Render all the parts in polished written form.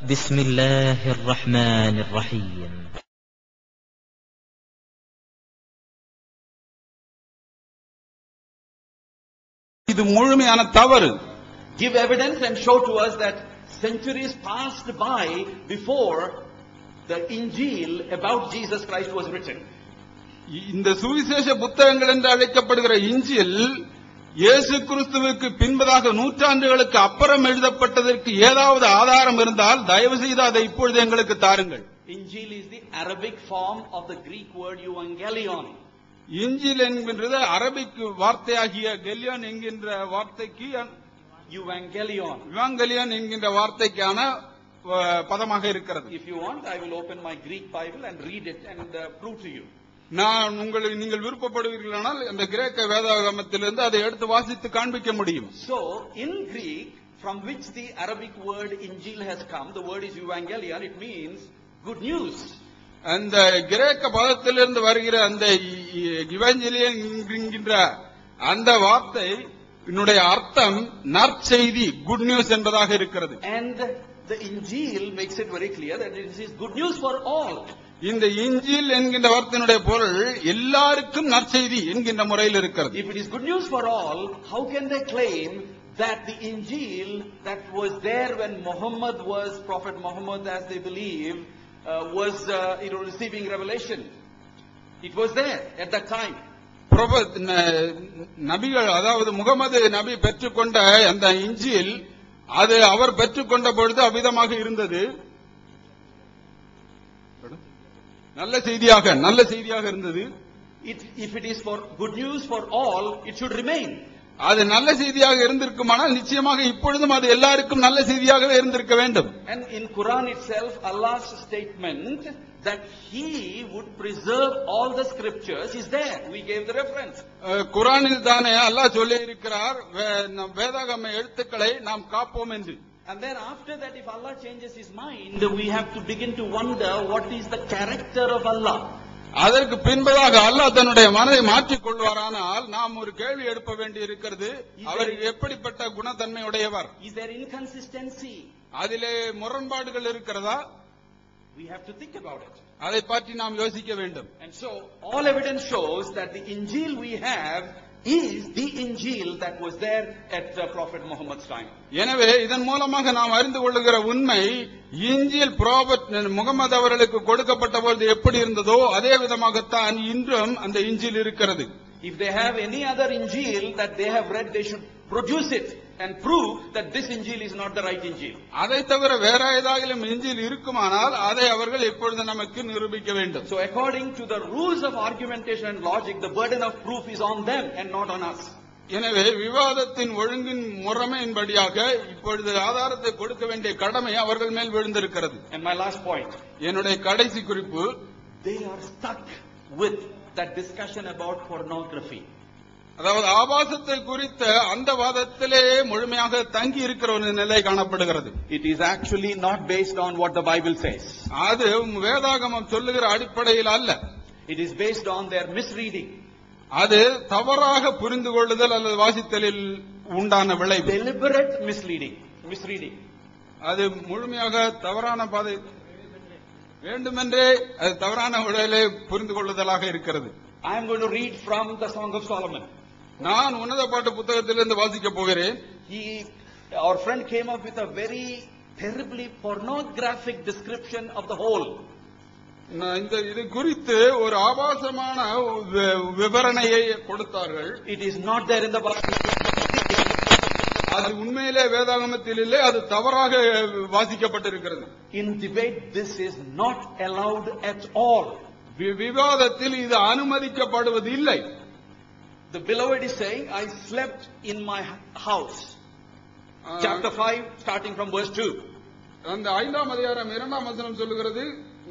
بسم الله الرحمن الرحيم. இது முழுமையான தவறு. Give evidence and show to us that centuries passed by before the Injil about Jesus Christ was written. இந்த சுவிசேஷ புத்தகங்கள் என்று அழைக்கப்படுகிற இஞ்சில் இயேசு கிறிஸ்துவுக்கு பின்பதாக நூற்றாண்டுகளுக்கு அப்புறம் எழுதப்பட்டதற்கு ஏதாவது ஆதாரம் இருந்தால் தயவு செய்து அதை இப்பொழுது எங்களுக்கு தாருங்கள். Injil is the Arabic form of the Greek word evangelion. இஞ்சில் என்கின்றது அரபிக் வார்த்தையாகிய கெல்லியான் என்கின்ற வார்த்தைக்கு இவாங்கலியான் என்கின்ற வார்த்தைக்கான பதமாக இருக்கிறது. If you want, I will open my Greek Bible and read it and prove to you. நீங்கள் விருப்பப்படுவீர்களானால் அந்த கிரேக்க வேதாகமத்திலிருந்து அதை எடுத்து வாசித்து காண்பிக்க முடியும். So in Greek, from which the Arabic word Injil has come, the word is evangelion. It means good news. அந்த கிரேக்க பதத்திலிருந்து வருகிற அந்த இவாஞ்சலியன் என்கின்ற அந்த வார்த்தை என்னுடைய அர்த்தம் நற்செய்தி, குட் நியூஸ் என்பதாக இருக்கிறது. And the Injil makes it very clear that it is good news for all. இந்த இஞ்சில் என்கின்ற வார்த்தையினுடைய பொருள் எல்லாருக்கும் நற்செய்தி என்கின்ற முறையில் இருக்கிறது. If it is good news for all, how can they claim that the Injil that was there when Prophet Muhammad, as they believe, was receiving revelation? It was there at that time. நபிகள், அதாவது முகமது நபி பெற்றுக்கொண்ட அந்த இஞ்சில் அது அவர் பெற்றுக்கொண்ட பொழுது அவ்விதமாக இருந்தது. நல்ல செய்தியாக இருந்தது. If it is for good news for all, it should remain. அது நல்ல செய்தியாக இருந்திருக்குமானால் நிச்சயமாக இப்பொழுதும் அது எல்லாருக்கும் நல்ல செய்தியாகவே இருந்திருக்க வேண்டும். And in Quran itself, Allah's statement that He would preserve all the scriptures is there. We gave the reference. குர்ஆனில் தானே அல்லாஹ் சொல்லி இருக்கிறார், வேதாகம எழுத்துக்களை நாம் காப்போம் என்று. And then after that, if Allah changes His mind, we have to begin to wonder what is the character of Allah. அதற்கு பின்பதாக அல்லாஹ் தன்னுடைய மனதை மாற்றிக் கொள்வாரானால் நாம் ஒரு கேள்வி எழுப்ப வேண்டி இருக்கிறது, அவர் எப்படிப்பட்ட குணத்தன்மை உடையவர்? Is there inconsistency? அதிலே முரண்பாடுகள் இருக்கிறதா? We have to think about it. அதை பற்றி நாம் யோசிக்க வேண்டும். And so all evidence shows that the Injil we have is the Injil that was there at Prophet Muhammad's time. எனவே இதன் மூலமாக நாம் அறிந்து கொள்ளுகிற உண்மை, இஞ்சில் ப்ராபட் முகமது அவர்களுக்கு கொடுக்கப்பட்ட பொழுது எப்படி இருந்ததோ அதே விதமாகத்தான் இன்றும் அந்த இஞ்சில் இருக்கிறது. If they have any other Injil that they have read, they should produce it and prove that this Injil is not the right Injil. அதை தவிர வேற ஏதாவது இஞ்சில் இருக்குமானால் அதை அவர்கள் எப்பொழுது நமக்கு நிரூபிக்க வேண்டும். So according to the rules of argumentation and logic, the burden of proof is on them and not on us. எனவே விவாதத்தின் ஒழுங்கின் முறைமையின்படியாக இப்பொழுது ஆதாரத்தை கொடுக்க வேண்டிய கடமை அவர்கள் மேல் விழுந்திருக்கிறது. And my last point, என்னுடைய கடைசி குறிப்பு, they are stuck with that discussion about pornography. அதாவது ஆபாசத்தை குறித்த அந்த வாதத்திலே முழுமையாக தங்கி இருக்கிற ஒரு நிலை காணப்படுகிறது. It is actually not based on what the Bible says. அது வேதாகமம் சொல்லுகிற அடிப்படையில் அல்ல. It is based on their misreading. அது தவறாக புரிந்து கொள்ளுதல் அல்லது வாசித்தலில் உண்டான விளைவு. Deliberate misreading. அது முழுமையாக தவறான பாதை, வேண்டுமென்றே அது தவறான விளைவிலே புரிந்து கொள்ளுதலாக இருக்கிறது. I am going to read from the Song of Solomon. நான் உன்னத பாட்டு புத்தகத்திலிருந்து வாசிக்க போகிறேன். Our friend came up with a very terribly pornographic description of the whole. இது குறித்து ஒரு ஆபாசமான விவரணையை கொடுத்தார்கள். It is not there in the Bible. அது உண்மையிலே வேதாகமத்தில் இல்லை, அது தவறாக வாசிக்கப்பட்டிருக்கிறது. In debate, this is not allowed at all. விவாதத்தில் இது அனுமதிக்கப்படுவது இல்லை. The beloved is saying, I slept in my house. Chapter 5, starting from verse 2. அந்த 5ஆம் அதிகாரம் 2ஆம் வசனம் சொல்லுகிறது,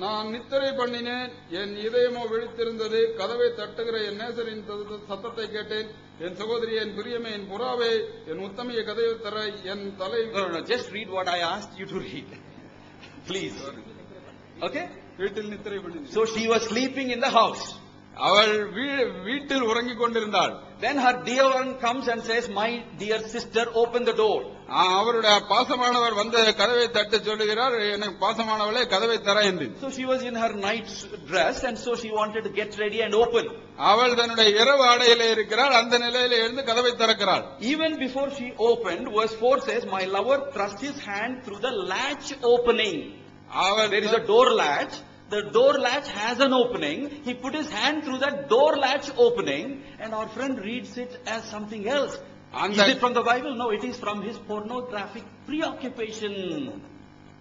நான் நித்திரை பண்ணினேன், என் இதயமோ விழித்திருந்தது, கதவை தட்டுகிற என் நேசரின் சத்தத்தை கேட்டேன், என் சகோதரி, என் பிரியமே, என் புறாவே, என் உத்தமிய கதவை தர என் தலை. No, just read what I asked you to read. Please. Okay? வீட்டில் நித்திரை பண்ணினேன். So she was sleeping in the house. அவள் வீட்டில் உறங்கிக் கொண்டிருந்தாள். Then her dear one comes and says, my dear sister, open the door. அவருடைய பாசமானவர் வந்து கதவை தட்ட சொல்லுகிறார், எனக்கு பாசமானவளே கதவை தர என்று. So she was in her night dress and so she wanted to get ready and open. அவள் தன்னுடைய இரவு ஆடையிலே இருக்கிறாள், அந்த நிலையில இருந்து கதவை திறக்கிறாள். Even before she opened, verse 4 says, my lover thrust his hand through the latch opening. There is a door latch. The door latch has an opening. He put his hand through that door latch opening and our friend reads it as something else. Is it from the Bible? No, it is from his pornographic preoccupation.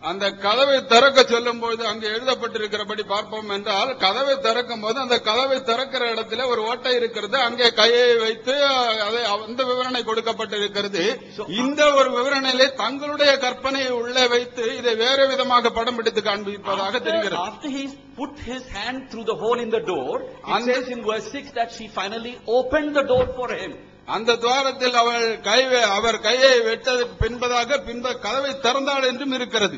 அந்த கதவை திறக்க சொல்லும் போது அங்கு எழுதப்பட்டிருக்கிறபடி பார்ப்போம் என்றால், கதவை திறக்கும் போது அந்த கதவை திறக்கிற இடத்துல ஒரு ஓட்டை இருக்கிறது, அங்கே கையை வைத்து அந்த விவரணை கொடுக்கப்பட்டிருக்கிறது. இந்த ஒரு விவரணையிலே தங்களுடைய கற்பனையை உள்ளே வைத்து இதை வேறு விதமாக படம் பிடித்து காண்பிப்பதாக தெரிகிறது. After he put his hand through the hole in the door, it says in verse 6 that she finally opened the door for him. அந்த துவாரத்தில் அவர் கையை வெட்டதற்கு பின்பதாக கதவை திறந்தாள் என்றும் இருக்கிறது.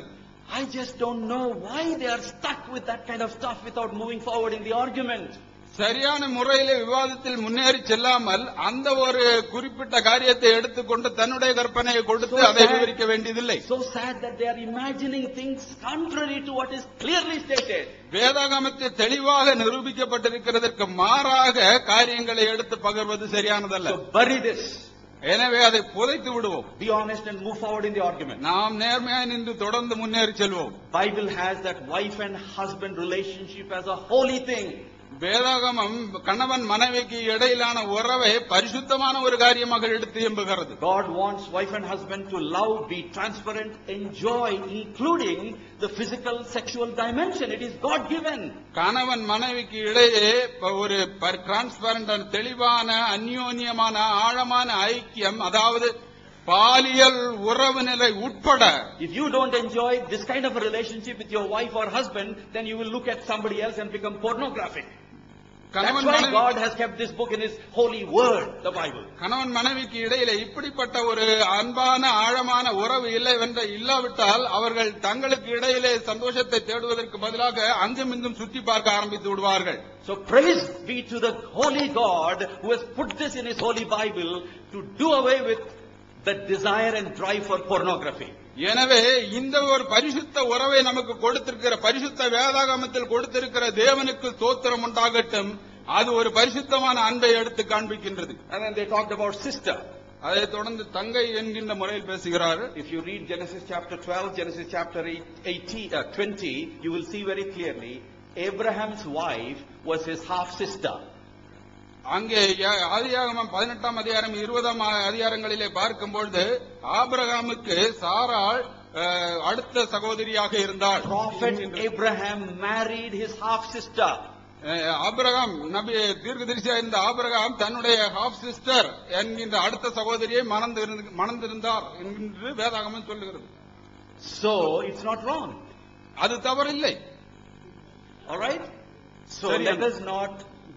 I just don't know why they are stuck with that kind of stuff without moving forward in the argument. சரியான முறையிலே விவாதத்தில் முன்னேறி செல்லாமல் அந்த ஒரு குறிப்பிட்ட காரியத்தை எடுத்துக்கொண்டு தன்னுடைய கற்பனையை கொடுத்து அதை விவரிக்க வேண்டியதில்லை. So sad that they are imagining things contrary to what is clearly stated. வேதாகமத்தில் தெளிவாக நிரூபிக்கப்பட்டிருக்கிறதற்கு மாறாக காரியங்களை எடுத்து பகர்வது சரியானதல்ல. So bury this. எனவே அதை புதைத்து விடுவோம். Be honest and move forward in the argument. நாம் நேர்மையாக நின்று தொடர்ந்து முன்னேறி செல்வோம். Bible has that wife and husband relationship as a holy thing. வேதாகமம் கணவன் மனைவிக்கு இடையிலான உறவை பரிசுத்தமான ஒரு காரியமாக எடுத்து எம்புகிறது. God wants wife and husband to love, be transparent, enjoy, including the physical sexual dimension. It is God given. கணவன் மனைவிக்கு இடையே ஒரு டிரான்ஸ்பரண்ட் தெளிவான அந்யோன்யமான ஆழமான ஐக்கியம், அதாவது பாலியல் உறவு நிலை உட்பட. If you don't enjoy this kind of a relationship with your wife or husband, then you will look at somebody else and become pornographic. That's why God has kept this book in His holy word, the Bible. கணவன் மனைவிக்கு இடையிலே இப்படிப்பட்ட ஒரு அன்பான ஆழமான உறவு இல்லாவிட்டால் அவர்கள் தங்களுக்கு இடையிலே சந்தோஷத்தை தேடுவதற்கு பதிலாக அங்கும் இங்கும் சுற்றி பார்க்க ஆரம்பித்து விடுவார்கள். So praise be to the holy God who has put this in His holy Bible to do away with the desire and drive for pornography. எனவே இந்த ஒரு பரிசுத்த உறவை நமக்கு கொடுத்திருக்கிற பரிசுத்த வேதாகமத்தில் கொடுத்திருக்கிற தேவனுக்கு ஸ்தோத்திரம் உண்டாகட்டும். அது ஒரு பரிசுத்தமான அன்பை எடுத்து காண்பிக்கின்றது. And then they talked about sister. அதை தொடர்ந்து தங்கை என்கின்ற முறையில் பேசுகிறார்கள். If you read Genesis chapter 12, Genesis chapter 20, you will see very clearly Abraham's wife was his half sister. அங்கே ஆதியாகமம் 18ஆம் அதிகாரம் 20ஆம் அதிகாரங்களிலே பார்க்கும்பொழுது ஆபிரகாமுக்கு சாராள் அடுத்த சகோதரியாக இருந்தாள். Prophet Abraham married his half sister. Abraham நபி தீர்க்கதரிசியா இருந்த ஆபிரகாம் தன்னுடைய ஹாஃப் சிஸ்டர் என்கின்ற அடுத்த சகோதரியை மணந்திருந்தார் என்று வேதாகமம் சொல்லுகிறது. So it's not wrong. அது தவறில்லை. All right? So let us not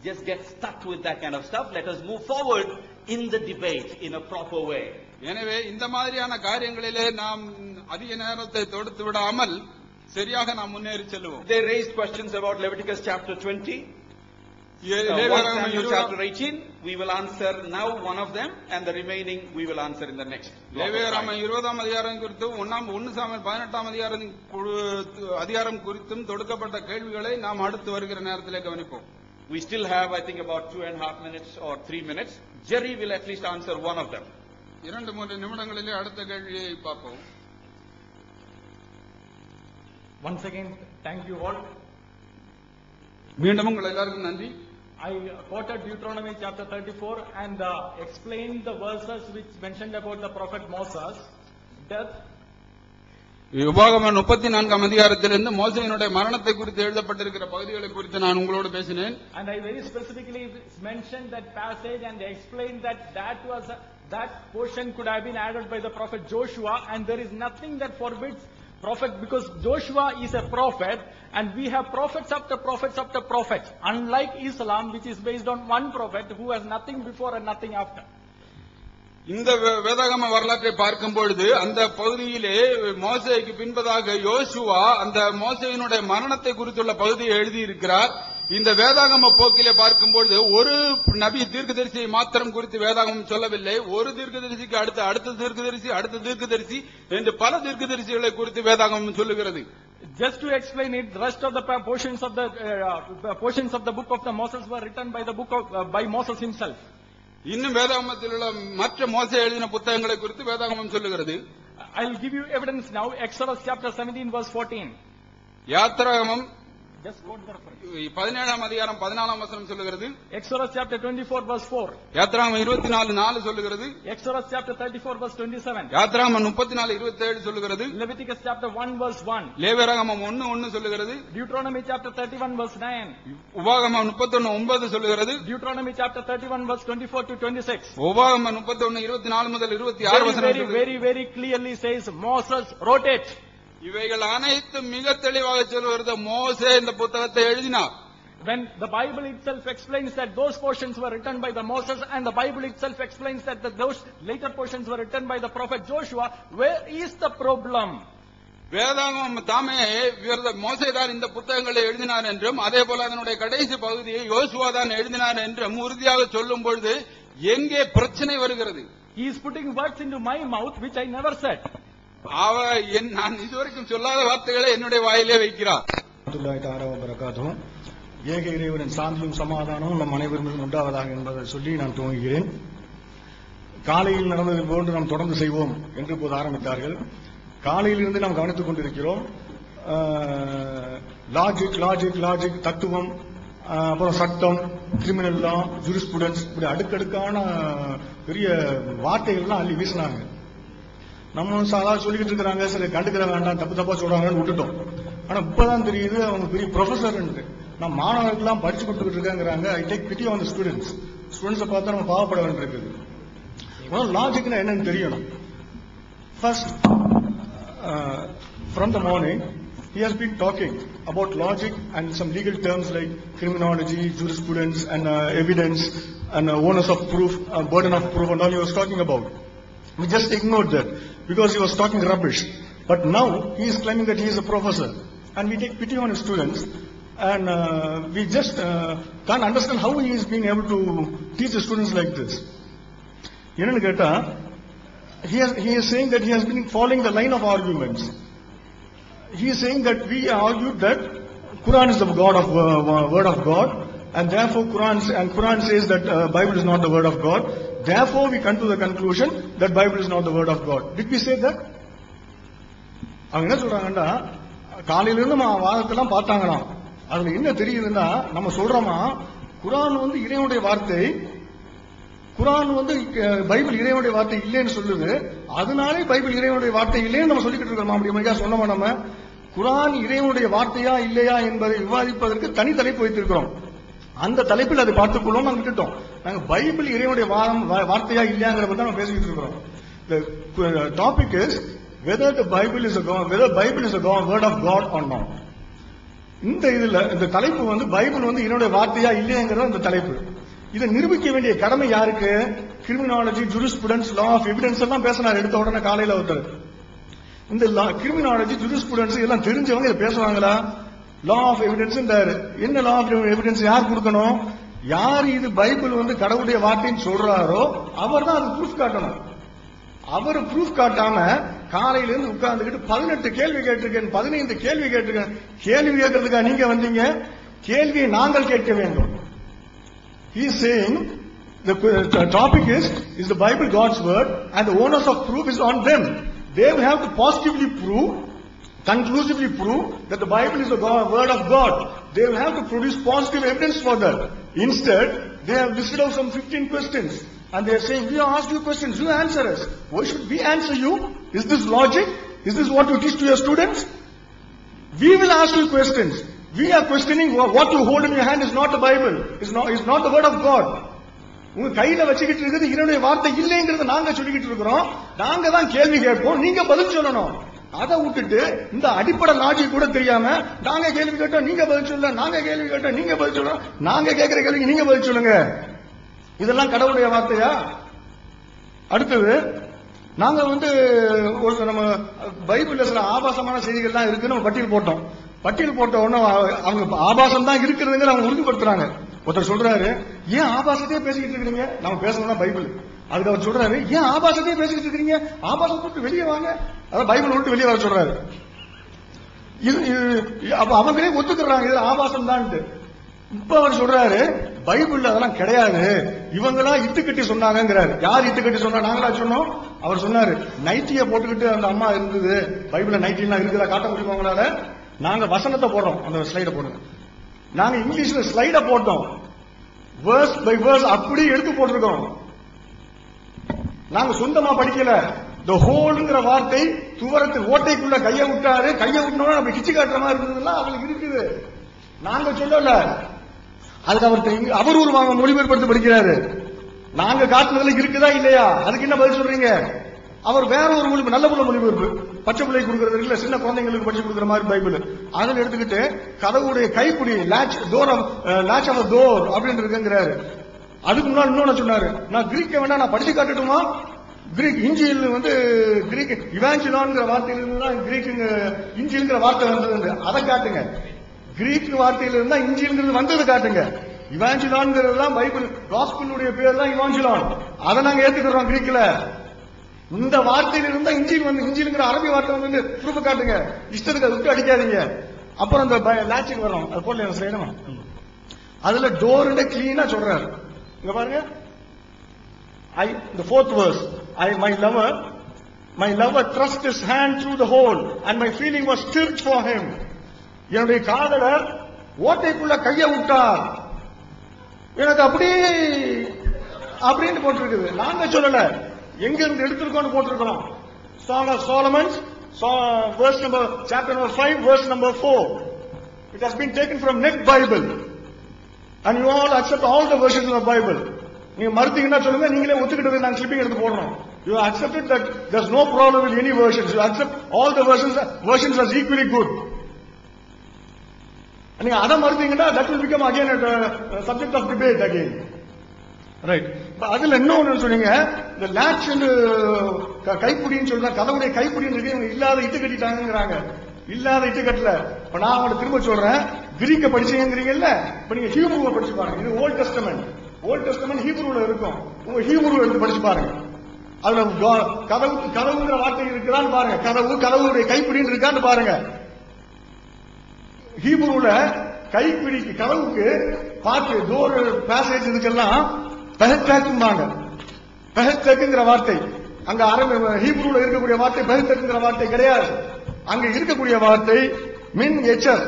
just get stuck with that kind of stuff. Let us move forward in the debate in a proper way. எனவே இந்த மாதிரியான காரியங்களிலே நாம் அதிக நேரத்தை தொடுத்து விடாமல் சரியாக நாம் முன்னேறி செல்வோம். They raised questions about Leviticus chapter 20, 1 Samuel chapter 18. We will answer now one of them and the remaining we will answer in the next. லேவியராகமம் 20ஆம் அதிகாரம் குறித்தும் 1 சாமுவேல் 18ஆம் அதிகாரம் குறித்தும் தொடுக்கப்பட்ட கேள்விகளை நாம் அடுத்து வருகிற நேரத்திலே கவனிப்போம். We still have, I think, about 2.5 minutes or 3 minutes. Jerry will at least answer one of them. 2-3 நிமிடங்களிலே அடுத்த கேள்வியை பார்ப்போம். Once again, thank you all. மீண்டும் உங்கள் எல்லாருக்கும் நன்றி. I quoted Deuteronomy chapter 34 and explained the verses which mentioned about the prophet Moses' death. உபாகமம் 34ஆம் அதிகாரத்திலிருந்து மோசேயினுடைய மரணத்தை குறித்து எழுதப்பட்டிருக்கிற பகுதிகளை குறித்து நான் உங்களோடு பேசினேன். And I very specifically mentioned that passage and explained that portion could have been added by the prophet Joshua, and there is nothing that forbids prophet, because Joshua is a prophet and we have prophets after prophets after prophets, unlike Islam which is based on one prophet who has nothing before and nothing after. இந்த வேதாகம வரலாற்றை பார்க்கும் பொழுது அந்த பகுதியிலே மோசேக்கு பின்பதாக யோசுவா அந்த மோசேயினுடைய மரணத்தை குறித்துள்ள பகுதியை எழுதியிருக்கிறார். இந்த வேதாகம போக்கிலே பார்க்கும்போது ஒரு நபி தீர்க்கதரிசியை மாத்திரம் குறித்து வேதாகமம் சொல்லவில்லை. ஒரு தீர்க்கதரிசிக்கு அடுத்த தீர்க்கதரிசி என்று பல தீர்க்கதரிசிகளை குறித்து வேதாகமம் சொல்லுகிறது. Just to explain it, the rest of the portions of the book of the Moses were written by Moses himself. இன்னும் வேதாகமத்தில் உள்ள மற்ற மோசே எழுதின புத்தகங்களை குறித்து வேதாகமம் சொல்லுகிறது. I'll give you evidence now. Exodus chapter 17 verse 14. யாத்திராகமம் Just quote the reference. 17ஆம் அதிகாரம் 14ஆம் வசனம் சொல்லுகிறது. Exodus chapter 24 verse 4. யாத்திராகமம் 24:4 சொல்லுகிறது. Exodus chapter 34 verse 27. யாத்திராகமம் 34:27 சொல்லுகிறது. Leviticus chapter 1 verse 1. லேவியராகமம் 1:1 சொல்லுகிறது. Deuteronomy chapter 31 verse 9. உபாகமம் 31:9 சொல்லுகிறது. Deuteronomy chapter 31 verse 24 to 26. உபாகமம் 31:24 முதல் 26 வசனம் very very clearly says Moses wrote it. இவைகள் அனைத்தும் மிக தெளிவாக சொல்லுகிறது, மோசே இந்த புத்தகத்தை எழுதினார். When the Bible itself explains that those portions were written by the Moses, and the Bible itself explains that those later portions were written by the prophet Joshua, where is the problem? வேதாகமம் தாமே மோசே தான் இந்த புத்தகங்களை எழுதினார் என்றும் அதே போல அதனுடைய கடைசி பகுதியை யோசுவா தான் எழுதினார் என்றும் உறுதியாக சொல்லும் பொழுது எங்கே பிரச்சனை வருகிறது? He is putting words into my mouth which I never said. நான் இதுவரைக்கும் சொல்லாத வார்த்தைகளை என்னுடைய வாயிலே வைக்கிறார். ஏக இறைவனின் சாந்தியும் சமாதானமும் நம் அனைவரும் உண்டாவதாக என்பதை சொல்லி நான் துவங்குகிறேன். காலையில் நடந்தது போன்று நாம் தொடர்ந்து செய்வோம் என்று இப்போது ஆரம்பித்தார்கள். காலையிலிருந்து நாம் கவனித்துக் கொண்டிருக்கிறோம். லாஜிக் தத்துவம், அப்புறம் சட்டம், கிரிமினல் லா, ஜூரிஸ்ப்ரூடன்ஸ், இப்படி அடுக்கடுக்கான பெரிய வார்த்தைகள்லாம் அள்ளி வீசினாங்க. நம்ம சாதாரண சொல்லிக்கிட்டு இருக்கிறாங்க, சரி கண்டுக்கிற வேண்டாம், தப்பா சொல்றாங்கன்னு விட்டுட்டோம். ஆனா இப்பதான் தெரியுது அவங்க பெரிய ப்ரொஃபசர். நான் மாணவர்கள்லாம் படிச்சு கொடுத்துக்கிட்டு இருக்காங்கிறாங்க. I take pity on the students பார்த்தா நம்ம பாவப்பட வேண்டியிருக்குது. லாஜிக்னா என்னன்னு தெரியணும். First from the morning he has been talking about logic and some legal terms like criminology, jurisprudence and evidence and onus of proof, burden of proof and all he was talking about. We just ignored that because he was talking rubbish. But now he is claiming that he is a professor, and we take pity on his students, and we just can't understand how he is being able to teach the students like this. Yennu ketta, he is saying that he has been following the line of arguments. He is saying that we argued that Quran is the word of God, and therefore Quran says that Bible is not the word of God. Therefore we come to the conclusion that Bible is not the word of God. Did we say that? அவங்க என்ன சொல்றாங்கன்னா, காலையில இருந்து வாதத்தெல்லாம் பார்த்தாங்களாம். அதுல என்ன தெரியுதுன்னா, நம்ம சொல்றோமா குரான் வந்து இறைவனுடைய வார்த்தை, குரான் வந்து பைபிள் இறைவனுடைய வார்த்தை இல்லைன்னு சொல்லுது, அதனாலே பைபிள் இறைவனுடைய வார்த்தை இல்லைன்னு நம்ம சொல்லிக்கிட்டு இருக்கோம். அப்படி சொன்னோமா? நம்ம குரான் இறைவனுடைய வார்த்தையா இல்லையா என்பதை விவாதிப்பதற்கு தனி தலைப்பு வைத்திருக்கிறோம். அந்த தலைப்பில் அதை பார்த்துக் கொள்வோம். நாங்க விட்டுட்டோம். நாங்க பைபிள் இறைவனுடைய வார்த்தையா இல்லையாங்கிற பத்தி நம்ம பேசிக்கிட்டு இருக்கிறோம். The topic is whether Bible is a word of God or not. இந்த தலைப்பு வந்து பைபிள் வந்து இறைவனுடைய வார்த்தையா இல்லையாங்கிறது இந்த தலைப்பு. இதை நிரூபிக்க வேண்டிய கடமை யாருக்கு? Criminology, jurisprudence, law of evidence எல்லாம் பேசினார் எடுத்த உடனே காலையில ஒருத்தர். இந்த கிரிமினாலஜி, ஜூரிஸ்ப்ரூடன்ஸ் எல்லாம் தெரிஞ்சவங்க இதை பேசுவாங்களா? லா ஆஃப் எவிடன்ஸ், என்ன லா ஆஃப் எவிடன்ஸ் யார் கொடுக்கணும்? யார் இது பைபிள் வந்து கடவுளுடைய வார்த்தைன்னு சொல்றாரோ அவர் தான் அது ப்ரூஃப் காட்டணும். அவர் ப்ரூஃப் காட்டாம காலையில இருந்து உட்கார்ந்துக்கிட்டு 18 கேள்வி கேட்டிருக்கேன், 15 கேள்வி கேட்டிருக்கேன். கேள்வி கேட்கறதுக்கா நீங்க வந்தீங்க? கேள்வியை நாங்கள் கேட்க வேண்டும். He is saying the topic is the Bible God's word, and the onus of proof is on them. They will have to positively prove, conclusively prove that the Bible is the word of God. They will have to produce positive evidence for that. Instead, they have listed out some 15 questions, and they are saying, we have asked you questions, you answer us. Why should we answer you? Is this logic? Is this what you teach to your students? We will ask you questions. We are questioning what you hold in your hand is not the Bible. Is not the word of God. உங்க கையில வச்சுக்கிட்டு இருக்குது இறைவனுடைய வார்த்தை இல்லைங்கிறத நாங்க சொல்லிக்கிட்டு இருக்கிறோம். நாங்க தான் கேள்வி கேட்போம், நீங்க பதில் சொல்லணும். அதை விட்டுட்டு இந்த அடிப்படை லாஜிக் கூட தெரியாம நாங்க கேள்வி கேட்டோம் நீங்க பதில் சொல்ல, நாங்க கேள்வி கேட்டோம் நீங்க பதில் சொல்ல, நாங்க கேட்கிற கேள்விக்கு நீங்க பதில் சொல்லுங்க. இதெல்லாம் கடவுளுடைய வார்த்தையா? அடுத்தது, நாங்க வந்து ஒரு நம்ம பைபிள்ல சில ஆபாசமான செய்திகள்லாம் இருக்கு, நம்ம பட்டியல் போட்டோம். பட்டியல் போட்ட உடனே அவங்க ஆபாசம் தான் இருக்கிறதுங்கிற அவங்க உறுதிப்படுத்துறாங்க. ஒருத்தர் சொல்றாரு, ஏன் ஆபாசத்தையே பேசிக்கிட்டு இருக்கீங்க? நம்ம பேசணும்னா பைபிள். அதுக்கு அவர் சொல்றாரு, ஏன் ஆபாசத்தையே பேசிக்கிட்டு இருக்கீங்க? ஆபாசம் விட்டு வெளியே வாங்க. அதான் பைபிள் விட்டு வெளியே வர சொல்றாரு. அப்ப அவங்களே ஒத்துக்கிறாங்க இது ஆபாசம் தான். இப்ப அவர் சொல்றாரு, பைபிள்ல அதெல்லாம் கிடையாது, இவங்களா இட்டுக்கட்டி சொன்னாங்கிறாரு. யார் இட்டுக்கட்டி சொன்னா? நாங்களா சொன்னோம். அவர் சொன்னாரு, நைட்டிய போட்டுக்கிட்டு அந்த அம்மா இருந்தது, பைபிள்ல நைட்டிலாம் இருக்குதா காட்ட முடியுமா உங்களால? நாங்க வசனத்தை போடுறோம், அந்த ஸ்லைட போடுங்க. நாங்க இங்கிலீஷ்ல ஸ்லைட போட்டோம், வேர்ஸ் பை வேர்ஸ் அப்படி எடுத்து போட்டிருக்கோம். நாங்க சொந்தமா படிக்கல. த ஹோல்ங்கிற வார்த்தை துவரத்து ஓட்டைக்குள்ள கையை விட்டாரு, கையை விட்டோம்னா நம்ம கிச்சு காட்டுற மாதிரி இருந்ததுன்னா அவங்களுக்கு இருக்குது. நாங்க சொல்லல. அதுக்கு அவர் ஒரு மொழிபெயர்ப்படுத்தி படிக்கிறாரு. நாங்க காட்டுனதுல இருக்குதா இல்லையா? அதுக்கு என்ன பதில் சொல்றீங்க? அவர் வேற ஒரு மொழி, நல்ல மொழிபெயர்ப்பு, பச்சை பிள்ளை கொடுக்கறது இல்ல, சின்ன குழந்தைங்களுக்கு படிச்சு கொடுக்குற மாதிரி பைபிள். அதில் எடுத்துக்கிட்டு கதவுடைய கைப்பிடி லாட்ச் ஆஃப் டோர் அப்படின்னு இருக்குங்கிறாரு. அதுக்கு முன்னாடி இன்னொன்னு சொன்னாரு, நான் கிரீக்க வேண்டாம், நான் படிச்சு காட்டட்டுமா? கிரீக் இஞ்சியில் கிரீக் இவாஞ்சலான்ங்கிற வார்த்தையிலிருந்து தான் கிரீக் இஞ்சில்ங்கிற வார்த்தை வந்தது, அதை காட்டுங்க. கிரீக் வார்த்தையிலிருந்து தான் இஞ்சில்ங்கிறது வந்தது காட்டுங்க. இவாஞ்சலான்ங்கிறது தான் பைபிள் காஸ்பிளுடைய பேர் தான் இவாஞ்சலான். அதை நாங்க ஏத்துக்கிறோம். கிரீக்ல இந்த வார்த்தையில இருந்தா இஞ்சில் வந்து, இஞ்சில்ங்கிற அரபி வார்த்தை வந்து ப்ரூஃப் காட்டுங்க. இஷ்டத்துக்கு அதை விட்டு அடிக்காதீங்க. அப்புறம் அந்த லாட்சிக்கு வரும், அது போல செய்யணும். அதுல டோர் கிளீனா சொல்றாரு. இங்க பாருங்க, the fourth verse, my lover thrust his hand through the hole and my feeling was stirred for him. என்னுடைய காதலர் ஓட்டைக்குள்ள கையை விட்டார், எனக்கு அப்படின்னு போட்டிருக்குது. நாங்க சொல்லல, எங்க இருந்து எடுத்திருக்கோம் போட்டிருக்கிறோம். Song of Solomon, chapter number 5, verse number 4. It has been taken from Net Bible, and you all accept all the versions of the Bible. நீங்க மறுத்தீங்கன்னா சொல்லுங்க, நீங்களே ஒத்துக்கிட்டது நாங்க கிளிப்பிங் எடுத்து போடுறோம். You accepted that there's no problem with any versions. You accept all the versions as equally good. நீங்க அதை மறுத்தீங்கன்னா that will become again a subject of debate again. Right. அதுல இன்னொன்னு சொன்னீங்க, இந்த லாட்ச் கைப்பிடின்னு சொல்ற கதவுடைய கைப்பிடின்னு இருக்கு, இவங்க இல்லாத இட்டு கட்டிட்டாங்கிறாங்க. இல்லாத இட்டு கட்டல. இப்ப நான் அவங்களை திரும்ப சொல்றேன், கிரீக்க படிச்சீங்கிறீங்கல்ல, இப்ப நீங்க ஹீப்ரூவை படிச்சு பாருங்க. இது ஓல்ட் டெஸ்டமென்ட் ஹீப்ரூல இருக்கும். உங்க ஹீப்ரூ எடுத்து படிச்சு பாருங்க. அதுல கதவுங்கிற வார்த்தை இருக்குதான்னு பாருங்க. கதவுடைய கைப்பிடின்னு இருக்கான்னு பாருங்க. ஹீப்ரூல கைப்பிடிக்கு கதவுக்கு பார்த்து டோர் பேசேஜ் இதுக்கெல்லாம் பெஹத்தேக்குங்கிற வார்த்தை அங்க ஹீப்ரூல இருக்கக்கூடிய வார்த்தை பெஹத்தேக்குங்கிற வார்த்தை கிடையாது. அங்க இருக்கக்கூடிய வார்த்தை மின் எச்சர்.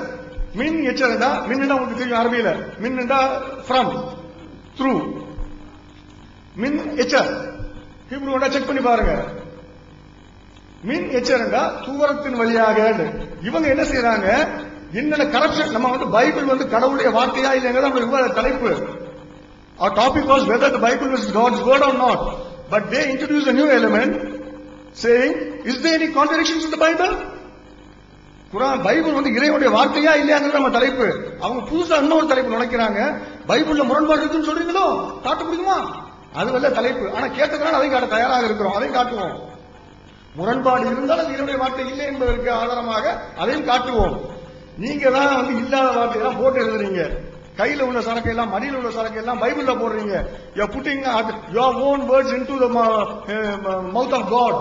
மின் எச்சர்டா, மின்னா உங்களுக்கு தெரியும் அரபியில, மின்னா ஃப்ரம், த்ரூ. மின் எச்சர் ஹீப்ரூடா செக் பண்ணி பாருங்க. மின் எச்சர்டா துவரத்தின் வழியாக. இவங்க என்ன செய்யறாங்க, என்னென்ன கரப்ஷன். நம்ம வந்து பைபிள் வந்து கடவுளுடைய வார்த்தையா இல்லைங்கிறத நம்ம விவாத தலைப்பு. Our topic was whether the Bible is God's word or not. But they introduced a new element saying, is there any contradictions in the Bible? Quran Bible வந்து இறைவனுடைய வார்த்தையா இல்லையாங்கிறது நம்ம தலைப்பு. அவங்க புதுசா இன்னொரு தலைப்பு நுழைக்கிறாங்க. பைபிள்ல முரண்பாடு இருக்குன்னு சொல்றீங்களோ, காட்ட முடியுமா? அது வல்ல தலைப்பு. ஆனா கேட்டதுனால அதையும் காட்ட தயாராக இருக்கிறோம், அதையும் காட்டுவோம். முரண்பாடு இருந்தால் அது இறைவனுடைய வார்த்தை இல்லை என்பதற்கு ஆதாரமாக அதையும் காட்டுவோம். நீங்க தான் வந்து இல்லாத வார்த்தையெல்லாம் போட்டு எழுதுறீங்க. கையில உள்ள சரக்கு எல்லாம், மடியில் உள்ள சரக்கு எல்லாம் பைபிள்ல போடுறீங்க. You are putting your own words into the mouth of God.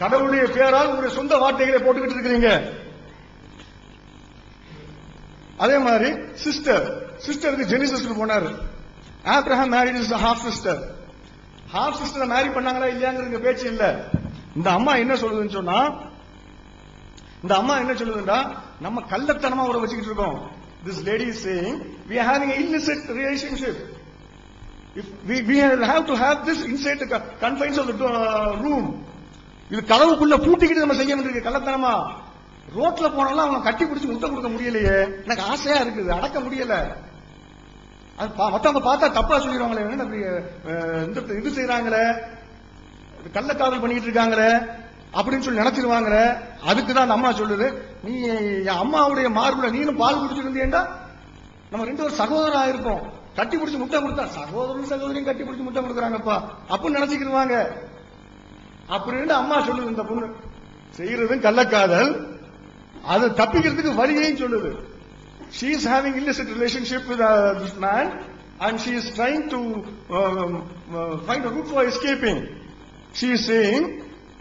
கடவுளுடைய பேரால் உங்களுடைய சொந்த வார்த்தைகளை போட்டுக்கிட்டு இருக்கிறீங்க. அதே மாதிரி சிஸ்டருக்கு ஜெனிசிஸ்க்கு போனாரு. Abraham married is half sister. Half சிஸ்டரை மேரி பண்ணாங்களா இல்லையாங்கிறது பேச்சு இல்ல. இந்த அம்மா என்ன சொல்லுதுன்னு சொன்னா, இந்த அம்மா என்ன சொல்லுதுன்னா, நம்ம கள்ளத்தனமா உற வச்சுக்கிட்டு இருக்கோம். This lady is saying we are having an illicit relationship. If we have to have this inside the confines of the room. இது கதவுக்குள்ள பூட்டிக்கிட்டு நம்ம செய்ய வேண்டியது கள்ளத்தனமா. ரோட்ல போனாலும் அவங்க கட்டி பிடிச்சி முத்தம் கொடுக்க முடியலையே, எனக்கு ஆசையா இருக்குது, அடக்க முடியல. மத்தவங்க பார்த்தா தப்பா சொல்லிடுவாங்களே, இது செய்யறாங்களே, கள்ளக்காதல் பண்ணிட்டு இருக்காங்களே அப்படின்னு சொல்லி நினைச்சிருவாங்க. அதுக்குதான் அந்த அம்மா சொல்லுது, நீ அம்மாவுடைய மார்புல நீனும் பால் குடிச்சிருந்தீண்டா நம்ம ரெண்டு பேரும் சகோதரா இருப்போம். கட்டி பிடிச்சி முட்டை கொடுத்தா சகோதரியும் கட்டி பிடிச்சி முட்டை கொடுக்குறாங்கப்பா அப்படின்னு நினைச்சுக்கிடுவாங்க அப்படின்னு அம்மா சொல்லுது. இந்த பொண்ணு செய்யறதும் கள்ளக்காதல், அது தப்பிக்கிறதுக்கு வழியையும் சொல்லுது. She is having illicit relationship with this man and she is trying to find a route for escaping. She is saying,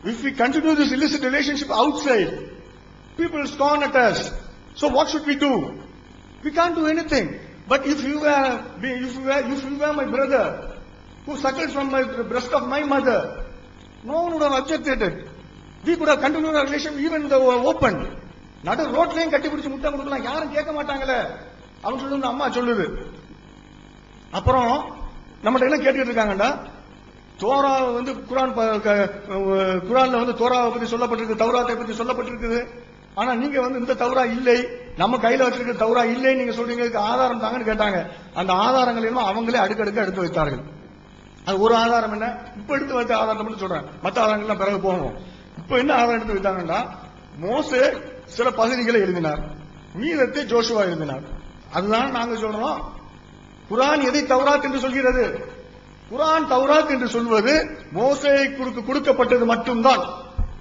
if we continue this illicit relationship outside, people scorn at us. So what should we do? We can't do anything. But if you were my brother who suckled from my breast of my mother, no one would have objected it. We could have continued our relationship even though open. நடு ரோட்லயும் கட்டி பிடிச்சு முட்டை கொடுக்கலாம், யாரும் கேட்க மாட்டாங்களே அவன் சொல்லுது, அம்மா சொல்லுது. அப்புறம் நம்மகிட்ட என்ன கேட்டுக்கிட்டு இருக்காங்கடா, தோரா வந்து குரான்ல வந்து தோராவை பத்தி சொல்லப்பட்டிருக்கு, தௌராத்தை பத்தி சொல்லப்பட்டிருக்குது. ஆனா நீங்க வந்து இந்த தௌரா இல்லை, நம்ம கையில வச்சிருக்க தௌரா இல்லை நீங்க சொல்றீங்க, ஆதாரம் தாங்கன்னு கேட்டாங்க. அந்த ஆதாரங்கள் எல்லாம் அவங்களே அடுக்கடுக்க எடுத்து வைத்தார்கள். அது ஒரு ஆதாரம் என்ன, இப்ப எடுத்து வைத்த ஆதாரத்தை மட்டும் சொல்றேன், மற்ற ஆதாரங்கள்லாம் பிறகு போகணும். இப்ப என்ன ஆதாரம் எடுத்து வைத்தாங்கன்னா, மோசே சில பகுதிகளை எழுதினார், மீதத்தை ஜோஷுவா எழுதினார். அதுதான் நாங்க சொல்றோம். குரான் எதை தௌராத் என்று சொல்கிறது? குரான் தௌராத் என்று சொல்வது மோசேக்கு கொடுக்கப்பட்டது மட்டும்தான்.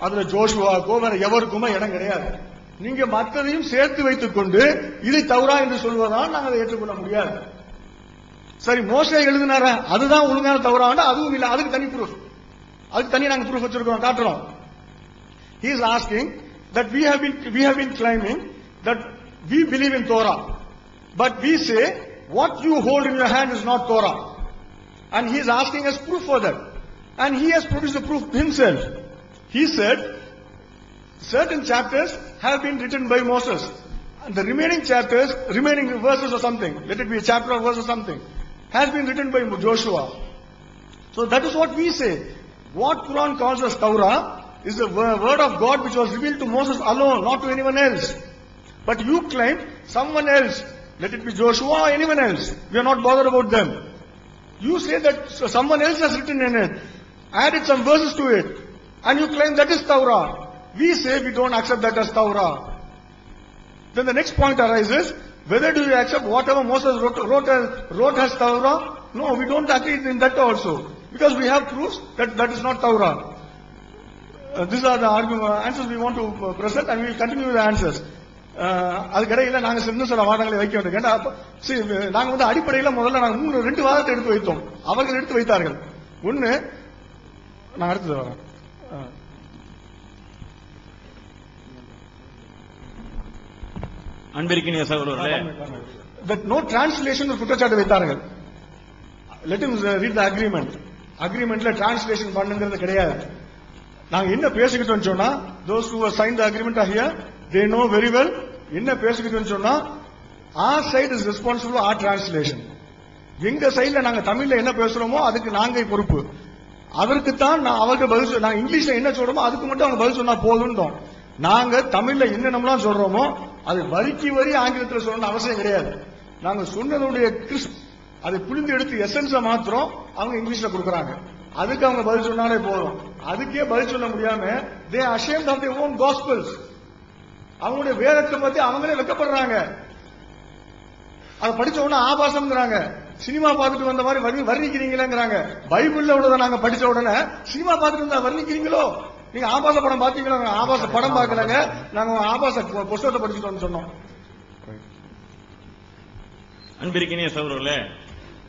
அதுல ஜோஷுவாக்கோ வேற எவருக்குமே இடம் கிடையாது. நீங்க மற்றதையும் சேர்த்து வைத்துக் கொண்டு இதை தௌரா என்று சொல்வதால் நாங்கள் அதை ஏற்றுக்கொள்ள முடியாது. சரி, மோசே எழுதினாரா அதுதான் ஒழுங்கான தௌராண்டா? அதுவும் இல்ல, அதுக்கு தனி ப்ரூஃப், அதுக்கு தனி நாங்க ப்ரூஃப் வச்சிருக்கோம், காட்டுறோம். He is asking that we have been claiming that we believe in Torah, but we say what you hold in your hand is not Torah, and he is asking us proof for that, and he has produced the proof himself. He said certain chapters have been written by Moses, and the remaining chapters, remaining verses or something, let it be a chapter or verse or something, has been written by Joshua. So that is what we say. What Quran calls as Torah is the word of God which was revealed to Moses alone, not to anyone else. But you claim someone else, let it be Joshua or anyone else, we are not bothered about them. You say that someone else has written in it, added some verses to it, and you claim that is Torah. We say we don't accept that as Torah. Then the next point arises, whether do you accept whatever Moses wrote as Torah? No, we don't agree in that also, because we have proofs that that is not Torah. These are the answers we want to present, and we will continue with the answers. அதுக்கடையில் நாங்க இன்னும் சில வாதங்களை வைக்க வேண்டும். நாங்க வந்து அடிப்படையில் முதல்ல நாங்க 2 வாதத்தை எடுத்து வைத்தோம், அவர்கள் எடுத்து வைத்தார்கள். ஒன்னு நான் அடுத்தது வரேன். அன்பிற்கினிய சகோதரர்களே, that no translation குற்றச்சாட்டு வைத்தார்கள். Let him read the agreement. அக்ரிமெண்ட்ல டிரான்ஸ்லேஷன் பண்ணுங்கிறது கிடையாது. நாங்க என்ன பேசிக்கிட்டோம் சொன்னா, those who have signed the agreement are here, they know very well என்ன பேசிக்கிட்டோம் சொன்னா, our side is responsible for our translation. எங்க சைடுல நாங்க தமிழ்ல என்ன பேசுறோமோ அதுக்கு நாங்க பொறுப்பு. அதற்கு தான் அவர்கள் பதில், நாங்க இங்கிலீஷ்ல என்ன சொல்றோமோ அதுக்கு மட்டும் அவங்க பதில் சொன்னா போதும். நாங்க தமிழ்ல என்னென்னலாம் சொல்றோமோ அது வரிக்கு வரி ஆங்கிலத்தில் சொல்லணும்னு அவசியம் கிடையாது. நாங்க சொன்னதுடைய கிறிஸ்ப் அதை புரிந்து எடுத்து எசன்ஸ மாத்திரம் அவங்க இங்கிலீஷ்ல கொடுக்கறாங்க, அதுக்கு அவங்க பதில் சொன்னாலே போதும். அதுக்கே பதில் சொல்ல முடியாம they are ashamed of their own gospels. அவங்களுடைய வேதத்தை பத்தி அவங்களே வெட்கப்படுறாங்க. அதை படிச்ச உடனே ஆபாசம்ங்கிறாங்க, சினிமா பார்த்துட்டு வந்த மாதிரி வர்ணிக்கிறீங்களேங்கிறாங்க. பைபிள்ல உள்ளதை நாங்க படிச்ச உடனே சினிமா பார்த்துட்டு வந்தா வர்ணிக்கிறீங்களோ, நீங்க ஆபாச படம் பாத்தீங்களா? ஆபாச படம் பார்க்கலங்க, நாங்க ஆபாச புஸ்தகத்தை படிச்சுட்டோம்னு சொன்னோம். அன்பிற்கினிய சகோதரர்களே,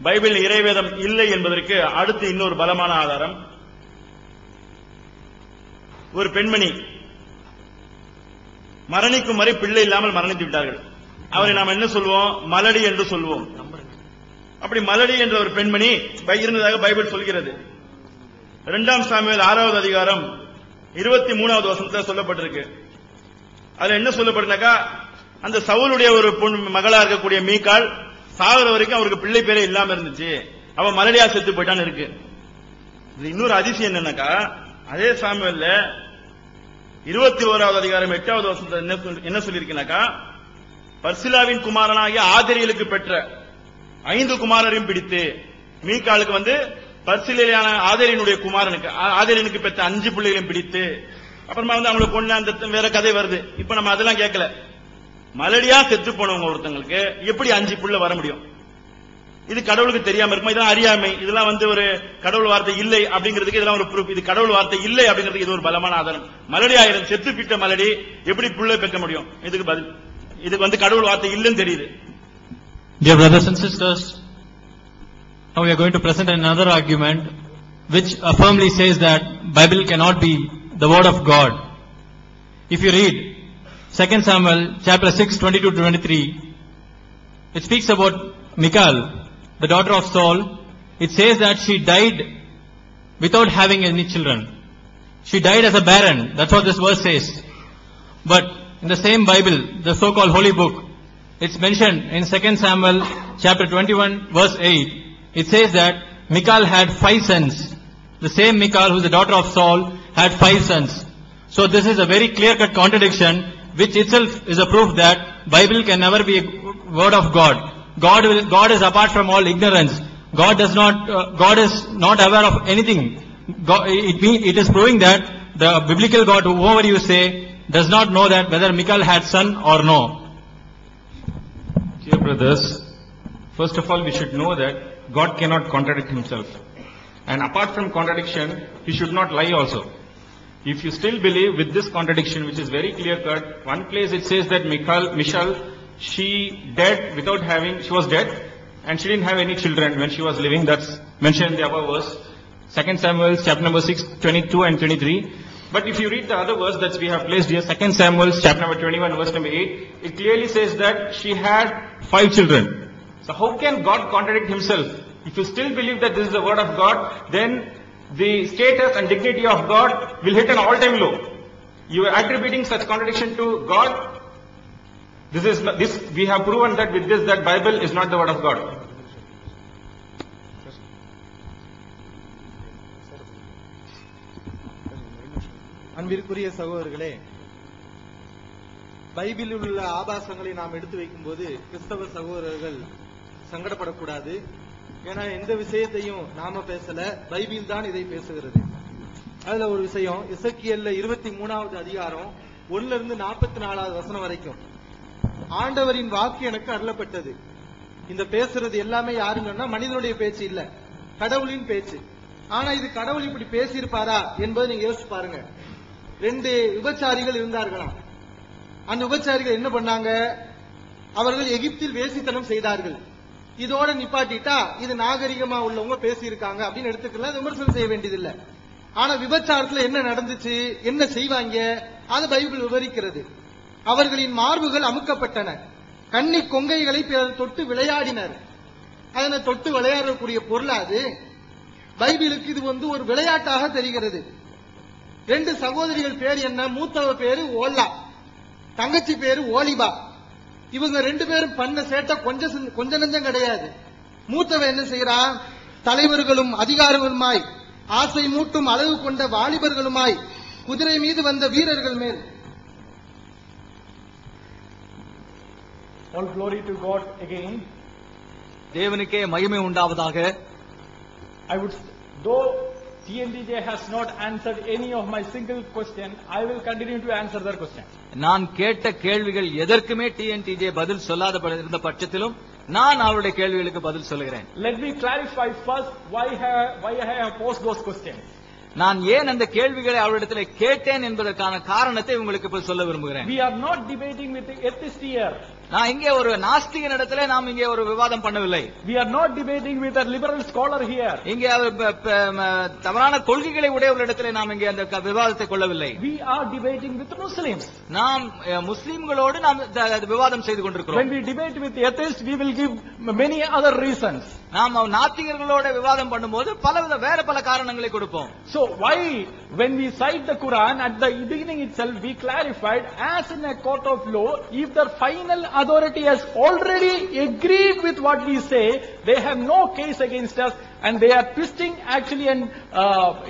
பைபிள் இறைவேதம் இல்லை என்பதற்கு அடுத்து இன்னொரு பலமான ஆதாரம், ஒரு பெண்மணி மரணிக்கும் வரை பிள்ளை இல்லாமல் மரணித்து விட்டார்கள். அவரை நாம் என்ன சொல்வோம்? மலடி என்று சொல்வோம். அப்படி மலடி என்ற ஒரு பெண்மணி இருந்ததாக பைபிள் சொல்கிறது. 2 சாமுவேல் 6வது அதிகாரம் 23வது வசனத்தில் சொல்லப்பட்டிருக்கு. அதுல என்ன சொல்லப்பட்டிருக்கா, அந்த சவுலுடைய ஒரு மகளா இருக்கக்கூடிய மீகாள் சாகுற வரைக்கும் அவருக்கு பிள்ளை பேரே இல்லாம இருந்துச்சு, அவ மலடியா செத்து போயிட்டான்னு இருக்கு. இன்னொரு அதிசயம் என்னன்னாக்கா, அதே சாமுவேல்ல 21வது அதிகாரம் 8வது வசனத்தில் என்ன சொல்லியிருக்கனாக்கா, பர்சிலாவின் குமாரனாகிய ஆதரியலுக்கு பெற்ற 5 குமாரரையும் பிடித்து, மீகாளுக்கு வந்து பர்சிலான ஆதரியனுடைய குமாரனுக்கு ஆதரியனுக்கு பெற்ற 5 பிள்ளைகளையும் பிடித்து, அப்புறமா வந்து அவங்களுக்கு கொண்டு அந்த வேற கதை வருது. இப்ப நம்ம அதெல்லாம் கேட்கல. மலடியா செத்து போனவங்க ஒருத்தங்களுக்கு எப்படி 5 பிள்ளை வர முடியும்? இது கடவுளுக்கு தெரியாம இருக்குமா? இதெல்லாம் அறியாமை. இதெல்லாம் ஒரு கடவுள் வார்த்தை இல்லை அப்படிங்கிறதுக்கு இதெல்லாம் ஒரு ப்ரூஃப். இது கடவுள் வார்த்தை இல்லை அப்படிங்கிறதுக்கு இது ஒரு பலமான ஆதாரம். மலடி ஆயிரம் செத்து பிட்ட மலடி எப்படி புள்ளை பெக்க முடியும்? இதுக்கு பதில் இதுக்கு கடவுள் வார்த்தை இல்லைன்னு தெரியுது. Dear brothers and sisters, now we are going to present another argument which firmly says that Bible cannot be the word of God. If you read 2 Samuel chapter 6, 22 to 23, it speaks about Michal, the daughter of Saul. It says that she died without having any children. She died as a barren. That's what this verse says. But in the same Bible, the so-called holy book, it's mentioned in 2 Samuel chapter 21 verse 8. It says that Michal had 5 sons. The same Michal, who is the daughter of Saul, had 5 sons. So this is a very clear-cut contradiction, which itself is a proof that Bible can never be a word of God. God is apart from all ignorance. God is not aware of anything. It is proving that the biblical God, whoever you say, does not know that whether Michal had son or no. Dear brothers, first of all we should know that God cannot contradict himself. And apart from contradiction, he should not lie also. If you still believe with this contradiction, which is very clear cut, one place it says that Michal, she was dead and she didn't have any children when she was living. That's mentioned in the above verse, 2 Samuel chapter number 6, 22 and 23. But if you read the other verse that we have placed here, 2 Samuel chapter number 21 verse number 8, it clearly says that she had 5 children. So how can God contradict himself? If you still believe that this is the word of God, then the status and dignity of God will hit an all-time low. You are attributing such contradiction to God. We have proven that with this, that Bible is not the word of God. அன்பிற்குரிய சகோதரர்களே, பைபிளில் உள்ள ஆபாசங்களை நாம் எடுத்து வைக்கும்போது கிறிஸ்தவ சகோதரர்கள் சங்கடப்படக்கூடாது. ஏன்னா எந்த விஷயத்தையும் நாம பேசல, பைபிள் தான் இதை பேசுகிறது. அதுல ஒரு விஷயம், எசேக்கியேல் 23வது அதிகாரம் 1 இருந்து 44வது வசனம் வரைக்கும், ஆண்டவரின் வாக்கு எனக்கு அருளப்பட்டது. இந்த பேசுறது எல்லாமே யாருன்னா மனிதனுடைய பேச்சு இல்ல, கடவுளின் பேச்சு. ஆனா இது கடவுள் இப்படி பேசியிருப்பாரா என்பதை நீங்க யோசிச்சு பாருங்க. 2 விபச்சாரிகள் இருந்தார்களாம். அந்த விபச்சாரிகள் என்ன பண்ணாங்க? அவர்கள் எகிப்தில் வேசித்தனம் செய்தார்கள். இதோட நிப்பாட்டிட்டா இது நாகரிகமா உள்ளவங்க பேசியிருக்காங்க அப்படின்னு எடுத்துக்கலாம், விமர்சனம் செய்ய வேண்டியதில்லை. ஆனா விபச்சாரத்துல என்ன நடந்துச்சு, என்ன செய்வாங்க, அது பைபிள் விவரிக்கிறது. அவர்களின் மார்புகள் அமுக்கப்பட்டன, கன்னி கொங்கைகளை தொட்டு விளையாடினர். அதனை தொட்டு விளையாடக்கூடிய பொருள் அது. பைபிளுக்கு இது ஒரு விளையாட்டாக தெரிகிறது. 2 சகோதரிகள் பேர் என்ன? மூத்தவ பேரு ஓல்லா, தங்கச்சி பேரு ஓலிபா. இவங்க 2 பேரும் பண்ண சேட்டை கொஞ்ச நஞ்சம் கிடையாது. மூத்தவ என்ன செய்யறா? தலைவர்களும் அதிகாரிகளுமாய், ஆசை மூட்டும் அளவு கொண்ட வாலிபர்களுமாய் குதிரை மீது வந்த வீரர்கள் மேல். All glory to God again. தேவனுக்கே மகிமை உண்டாவதாக. I would, though TNTJ has not answered any of my single question, I will continue to answer their question. நான் கேட்ட கேள்விகள் எதற்குமே TNTJ பதில் சொல்லாத இருந்த பட்சத்திலும் நான் அவருடைய கேள்விகளுக்கு பதில் சொல்லுகிறேன். Let me clarify first why I have posed those questions. நான் ஏன் அந்த கேள்விகளை அவரிடத்தில் கேட்டேன் என்பதற்கான காரணத்தை உங்களுக்கு இப்ப சொல்ல விரும்புகிறேன். We are not debating with the atheist here. நான் இங்கே ஒரு நாஸ்திகன் இடத்துல நாம் இங்கே ஒரு விவாதம் பண்ணவில்லை. We are not debating with a liberal scholar here. இங்கே தவறான கொள்கைகளை உடையவர்களிடத்தில் நாம் இங்கே அந்த விவாதத்தை கொள்ளவில்லை. We are debating with Muslims. நாம் முஸ்லிம்களோடு நாம் விவாதம் செய்து கொண்டிருக்கிறோம். When we debate with atheists, we will give many other reasons. நாம் நாத்திகர்களோட விவாதம் பண்ணும்போது வேற பல காரணங்களை கொடுப்போம். So why, when we cite the Quran at the beginning itself, we clarified, as in a court of law, if the final authority has already agreed with what we say, they have no case against us, and they are twisting actually and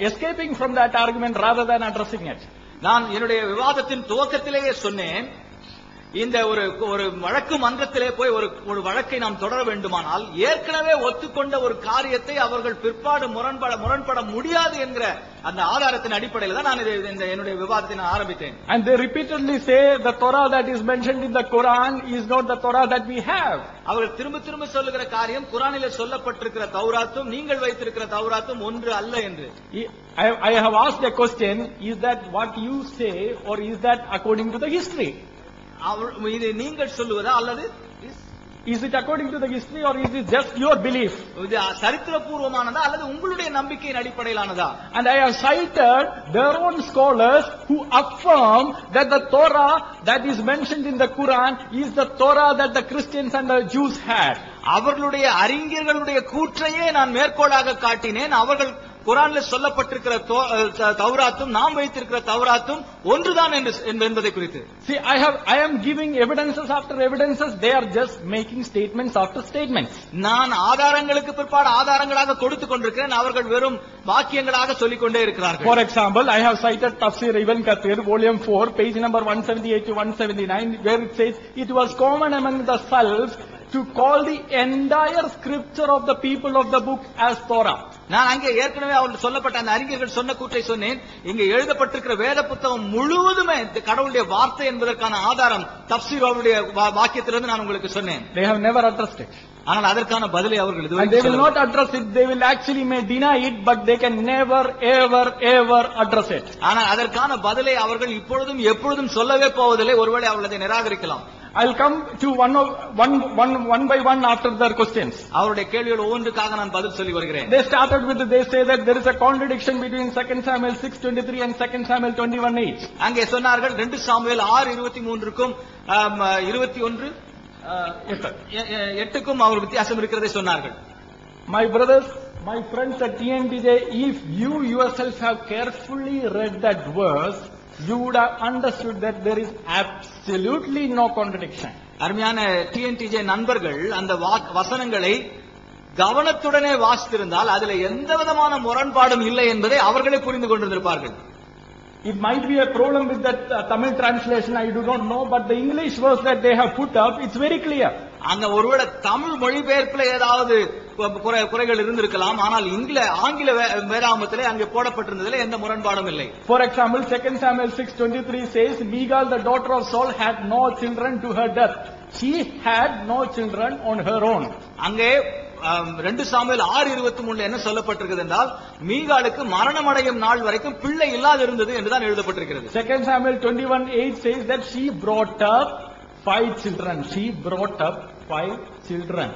escaping from that argument rather than addressing it. நான் என்னுடைய விவாதத்தின் துவக்கத்திலேயே சொன்னேன், இந்த ஒரு வழக்கு மன்றத்திலே போய் ஒரு வழக்கை நாம் தொடர வேண்டுமானால் ஏற்கனவே ஒத்துக்கொண்ட ஒரு காரியத்தை அவர்கள் பிற்பாடு முரண்பட முடியாது என்கிற அந்த ஆதாரத்தின் அடிப்படையில் தான் நான் என்னுடைய விவாதத்தை நான் ஆரம்பித்தேன். And they repeatedly say the Torah that is mentioned in the Quran is not the Torah that we have. அவர்கள் திரும்ப சொல்லுகிற காரியம் குர்ஆனிலே சொல்லப்பட்டிருக்கிற தௌராத்தும் நீங்கள் வைத்திருக்கிற தௌராத்தும் ஒன்று அல்ல என்று. I have asked a question, is that what you say or is that according to the history? இது நீங்கள் சொல்லுவதா அல்லது is it according to the history or is it just your belief? இது சரித்திரபூர்வமானதா அல்லது உங்களுடைய நம்பிக்கையின் அடிப்படையிலானதா? And I have cited their own scholars who affirm that the Torah that is mentioned in the Quran is the Torah that the Christians and the Jews had. அவர்களுடைய அறிஞர்களுடைய கூற்றையே நான் மேற்கோளாக காட்டினேன். அவர்கள் குர்ஆனில் சொல்லப்பட்டிருக்கிற தௌராத்தும் நாம் வைத்திருக்கிற தௌராத்தும் ஒன்றுதான் என்பதை குறித்து. See, I am giving evidences after evidences. They are just making statements after statements. நான் ஆதாரங்களுக்கு பிற்பாடு ஆதாரங்களாக கொடுத்துக் கொண்டிருக்கிறேன். அவர்கள் வெறும் வாக்கியங்களாக சொல்லிக் கொண்டே இருக்கிறார்கள். For example, I have cited Tafsir Ibn Kathir, volume 4, page number 178 to 179, where it says, it was common among the Salaf to call the entire scripture of the people of the book as Torah. நான் அங்கே ஏற்கனவே அவர்கள் சொல்லப்பட்ட அந்த அறிஞர்கள் சொன்ன கூற்றை சொன்னேன். இங்கே எழுதப்பட்டிருக்கிற வேத புத்தகம் முழுவதுமே கடவுளுடைய வார்த்தை என்பதற்கான ஆதாரம் தப்சீர் அவருடைய வாக்கியத்திலிருந்து நான் உங்களுக்கு சொன்னேன். They have never addressed it. ஆனால் அதற்கான பதிலை அவர்கள் and they will not address it. They will actually may deny it, but they can never ever address it. ஆனால் அதற்கான பதிலை அவர்கள் இப்பொழுதும் எப்பொழுதும் சொல்லவே போவதில்லை. ஒருவேளை அவர்கள் அதை நிராகரிக்கலாம். I'll come to one by one after their questions. அவருடைய கேள்விகள் ஒவ்வொன்றுக்காக நான் பதில் சொல்லி வருகிறேன். They say that there is a contradiction between 2 Samuel 6:23 and 2 Samuel 21:8. அங்கே சொன்னார்கள் 2 சாமுவேல் 6:23க்கும் 21:8க்கும் அவர் வித்தியாசம் இருக்கிறதை சொன்னார்கள். My brothers, my friends at TNTJ, if you yourself have carefully read that verse, you would have understood that there is absolutely no contradiction. அருமையான TNTJ நண்பர்கள் அந்த வசனங்களை கவனத்துடனே வாசித்திருந்தால் அதில் எந்த விதமான முரண்பாடும் இல்லை என்பதை அவர்களே புரிந்து கொண்டிருப்பார்கள். It might be a problem with that Tamil translation, I do not know, but the English verse that they have put up, it's very clear. அங்க ஒருவேளை தமிழ் மொழிபெயர்ப்புல ஏதாவது குறைகள் இருந்திருக்கலாம். ஆனால் ஆங்கில வேதாகமத்திலே அங்கே போடப்பட்டிருந்ததில் எந்த முரண்பாடும் இல்லை. For example, 2 Samuel 6:23 says, Michal, the daughter of Saul, had no children to her death. She had no children on her own. அங்கே 2 சாமுவேல் 6:23 என்ன சொல்லப்பட்டிருக்கிறது என்றால் மீகாளுக்கு மரணம் அடையும் நாள் வரைக்கும் பிள்ளை இல்லாது இருந்தது என்றுதான் எழுதப்பட்டிருக்கிறது. 2 Samuel 21:8 says that she brought up 5 children. She brought up 5 children.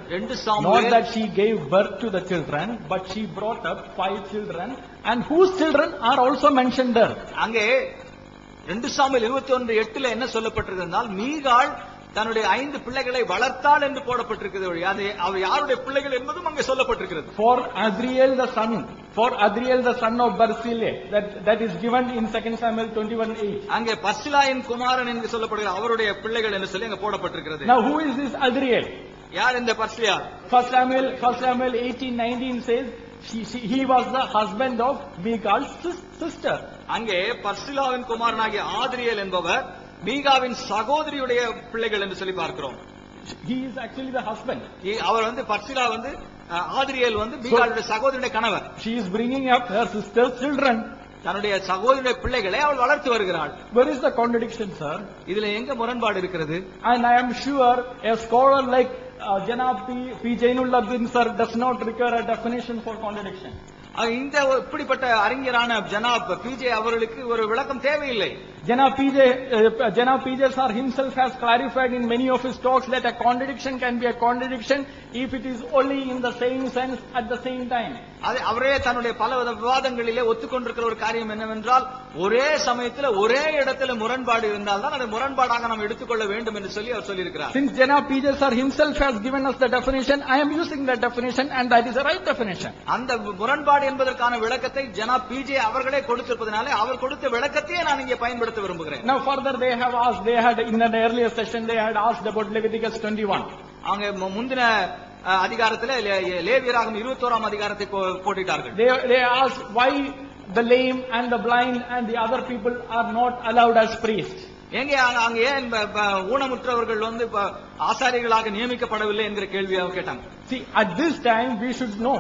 Not that she gave birth to the children, but she brought up 5 children, and whose children are also mentioned there. அங்கே 2 Samuel 21:8 என்ன சொல்லப்பட்டிருக்கிறது என்றால் மீகாள் தன்னுடைய 5 பிள்ளைகளை வளர்த்தாள் என்று போடப்பட்டிருக்கிறது. அவர் யாருடைய பிள்ளைகள் என்பதும் அங்கே சொல்லப்பட்டிருக்கிறது. For Adriel the son of Barzillai, that is given in 2 Samuel 21:8. அங்கே பர்சிலாயின் குமாரன் என்று சொல்லப்படுகிற அவருடைய பிள்ளைகள் என்று சொல்லி அங்கே போடப்பட்டிருக்கிறது. Now who is this Adriel? யார் இந்த பர்சிலா? 1 Samuel 18:19 says he was the husband of Michal's sister. அங்கே பர்சிலாவின் குமாரனாகிய ஆத்ரியேல் என்பவர் மீகாவின் சகோதரியுடைய பிள்ளைகள் என்று சொல்லி பார்க்கிறோம். He is actually the husband. அவர் பர்சிலா ஆத்ரியேல் மீகாளுடைய சகோதரியுடைய கணவர். She is bringing up her sister's children. தன்னுடைய சகோதரியுடைய பிள்ளைகளை அவள் வளர்த்து வருகிறாள். Where is the contradiction, sir? இதுல எங்க முரண்பாடு இருக்கிறது? And I am sure a scholar like Janab P. Jainulladdin sir does not require a definition for contradiction. இந்த இப்படிப்பட்ட அறிஞரான ஜனாப் பிஜே அவர்களுக்கு ஒரு விளக்கம் தேவையில்லை. Janab PJ sir himself has clarified in many of his talks that a contradiction can be a contradiction if it is only in the same sense at the same time. அவரே தன்னுடைய பல விவாதங்களிலே ஒத்துக்கொண்டிருக்கிற ஒரு காரியம் என்னவென்றால் ஒரே சமயத்தில் ஒரே இடத்துல முரண்பாடு இருந்தால் தான் அதை முரண்பாடாக நாம் எடுத்துக்கொள்ள வேண்டும் என்று சொல்லி அவர் சொல்லியிருக்கிறார். Since Janab PJ sir himself has given us the definition, I am using that definition and that is the right definition. அந்த முரண்பாடு என்பதற்கான விளக்கத்தை ஜனாப் பிஜே அவர்களே கொடுத்திருப்பதனாலே அவர் கொடுத்த விளக்கத்தையே நான் இங்கே பயன்படுத்த விரும்புகிறேன். Now further they had in an earlier session they had asked about Leviticus 21. அவங்க முந்தின அதிகாரத்திலே லேவியராகமம் 21ஆம் அதிகாரத்தை போட்டுட்டார்கள். They asked why the lame and the blind and the other people are not allowed as priests. எங்கே அங்க ஏன் ஊனமுற்றவர்கள் வந்து ஆசாரியர்களாக நியமிக்கப்படவில்லை என்கிற கேள்வியாக கேட்டாங்க. See, at this time we should know.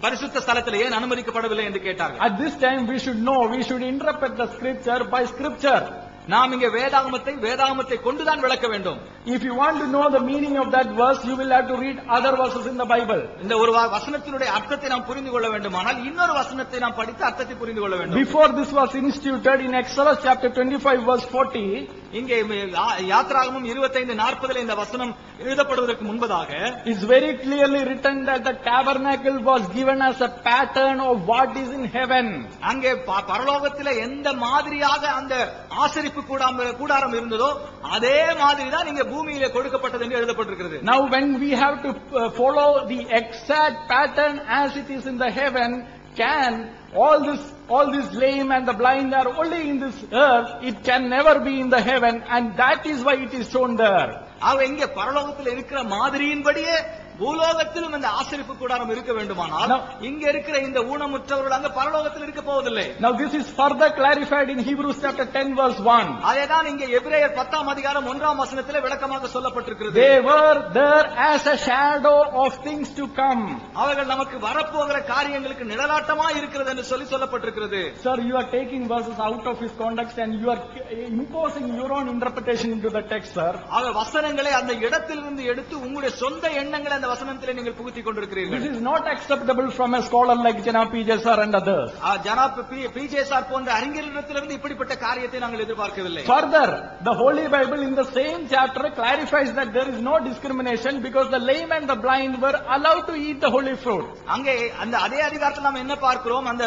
பரிசுத்த ஸ்தலத்தில் ஏன் அனுமதிக்கப்படவில்லை என்று கேட்டார்கள். At this time we should know, we should interpret the scripture by scripture. நாம் இங்கே வேதாகமத்தை கொண்டுதான் விளக்க வேண்டும். If you want to know the meaning of that verse, you will have to read other verses in the Bible. இந்த ஒரு வசனத்தினுடைய அர்த்தத்தை நாம் புரிந்து கொள்ள வேண்டுமானால் இன்னொரு வசனத்தை நாம் படித்து அர்த்தத்தை புரிந்து கொள்ள வேண்டும். Before this was instituted in Exodus chapter 25 verse 40, இங்கே யாத்ராகமம் 25:40 இந்த வசனம் எழுதப்படுவதற்கு முன்பதாக is very clearly written that the tabernacle was given as a pattern of what is in heaven. அங்கே பரலோகத்திலே எந்த மாதிரியாக அந்த ஆசரிப்பு கூடாரம் இருந்ததோ அதே மாதிரி தான் இங்கே பூமியிலே கொடுக்கப்பட்டது என்று எழுதப்பட்டிருக்கிறது. Now when we have to follow the exact pattern as it is in the heaven, can all this lame and the blind are only in this earth, it can never be in the heaven, and that is why it is shown there. அவ இங்கே பரலோகத்தில் இருக்கிற மாதிரியின்படியே பூலோகத்திலும் இந்த ஆசரிப்பு கூடாரம் இருக்க வேண்டுமானால் இங்க இருக்கிற இந்த ஊனமுற்றவர்கள் அங்க பரலோகத்தில் இருக்க போவதில்லை. Now this is further clarified in Hebrews chapter 10 verse 1. அதேதான் இங்கே எபிரேயர் 10ஆம் அதிகாரம் 1ஆம் வசனத்திலே விளக்கமாக சொல்லப்பட்டிருக்கிறது. They were there as a shadow of things to come. அவர்கள் நமக்கு வரப்போகிற காரியங்களுக்கு நிழலாட்டமாய் இருக்கிறது என்று சொல்லப்பட்டிருக்கிறது. Sir, you are taking verses out of his context and you are imposing your own interpretation into the text, sir. அவ வசனங்களை அந்த இடத்திலிருந்து எடுத்து உங்களுடைய சொந்த எண்ணங்களை அந்த வசனத்திலே நீங்கள் புகுத்திக் கொண்டிருக்கிறீர்கள். This is not acceptable from a scholar like Janab P.J. sir and others. Janab P.J. sir போன்ற அறிஞர்களிடத்திலிருந்து இப்படிப்பட்ட காரியத்தை நாங்கள் எதிர்பார்க்கவில்லை. Further, the Holy Bible in the same chapter clarifies that there is no discrimination because the lame and the blind were allowed to eat the holy fruit. அங்கே அந்த அதே அதிகாரத்தில் நாம் என்ன பார்க்கிறோம்? அந்த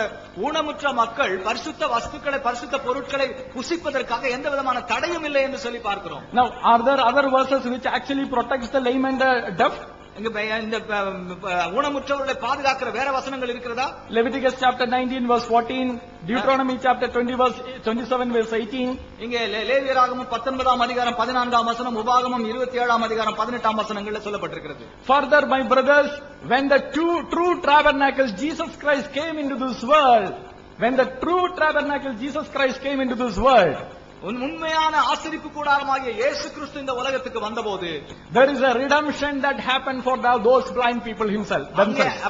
ஊனமுற்ற மக்கள் பரிசுத்த வஸ்துக்களை பரிசுத்த பொருட்களை புசிப்பதற்காக எந்த விதமான தடையும் இல்லை என்று சொல்லி பார்க்கிறோம். Now, are there other verses which actually protects the lame and the deaf? இந்த ஊனமுற்றவர்களை பாதுகாக்கிற வேற வசனங்கள் இருக்கிறதா? Leviticus chapter 19 verse 14, Deuteronomy chapter 20 verse 27 verse 18. இங்கே லேவியராகமம் 19ஆம் அதிகாரம் 14ஆம் வசனம், உபாகமம் 27ஆம் அதிகாரம் 18ஆம் வசனங்கள்ல சொல்லப்பட்டிருக்கிறது. Further, my brothers, when the true tabernacle Jesus Christ came into this world, உண்மையான ஆசரிப்பு கூடாரமாகிய இயேசு கிறிஸ்து இந்த உலகத்துக்கு வந்தபோது there is a redemption that happened for those blind people himself.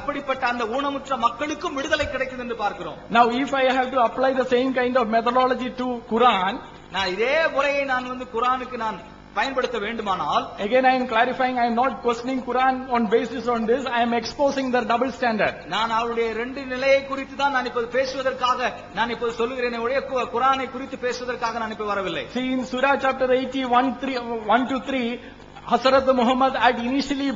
அப்படிப்பட்ட அந்த ஊனமுற்ற மக்களுக்கும் விடுதலை கிடைக்குது என்று பார்க்கிறோம். Now if I have to apply the same kind of methodology to Quran, நான் இதே முறையை நான் குரானுக்கு நான் பயன்படுத்த வேண்டுமானால், again I am clarifying, I am not questioning Quran on basis on this, I am exposing their double standard. நான் அவருடைய ரெண்டு நிலையை குறித்து தான் நான் இப்போது பேசுவதற்காக நான் இப்போது சொல்லுகிறேன், குரானை குறித்து பேசுவதற்காக நான் இப்ப வரவில்லை. See in Surah chapter 80 1 to 3, Hazrat Muhammad had initially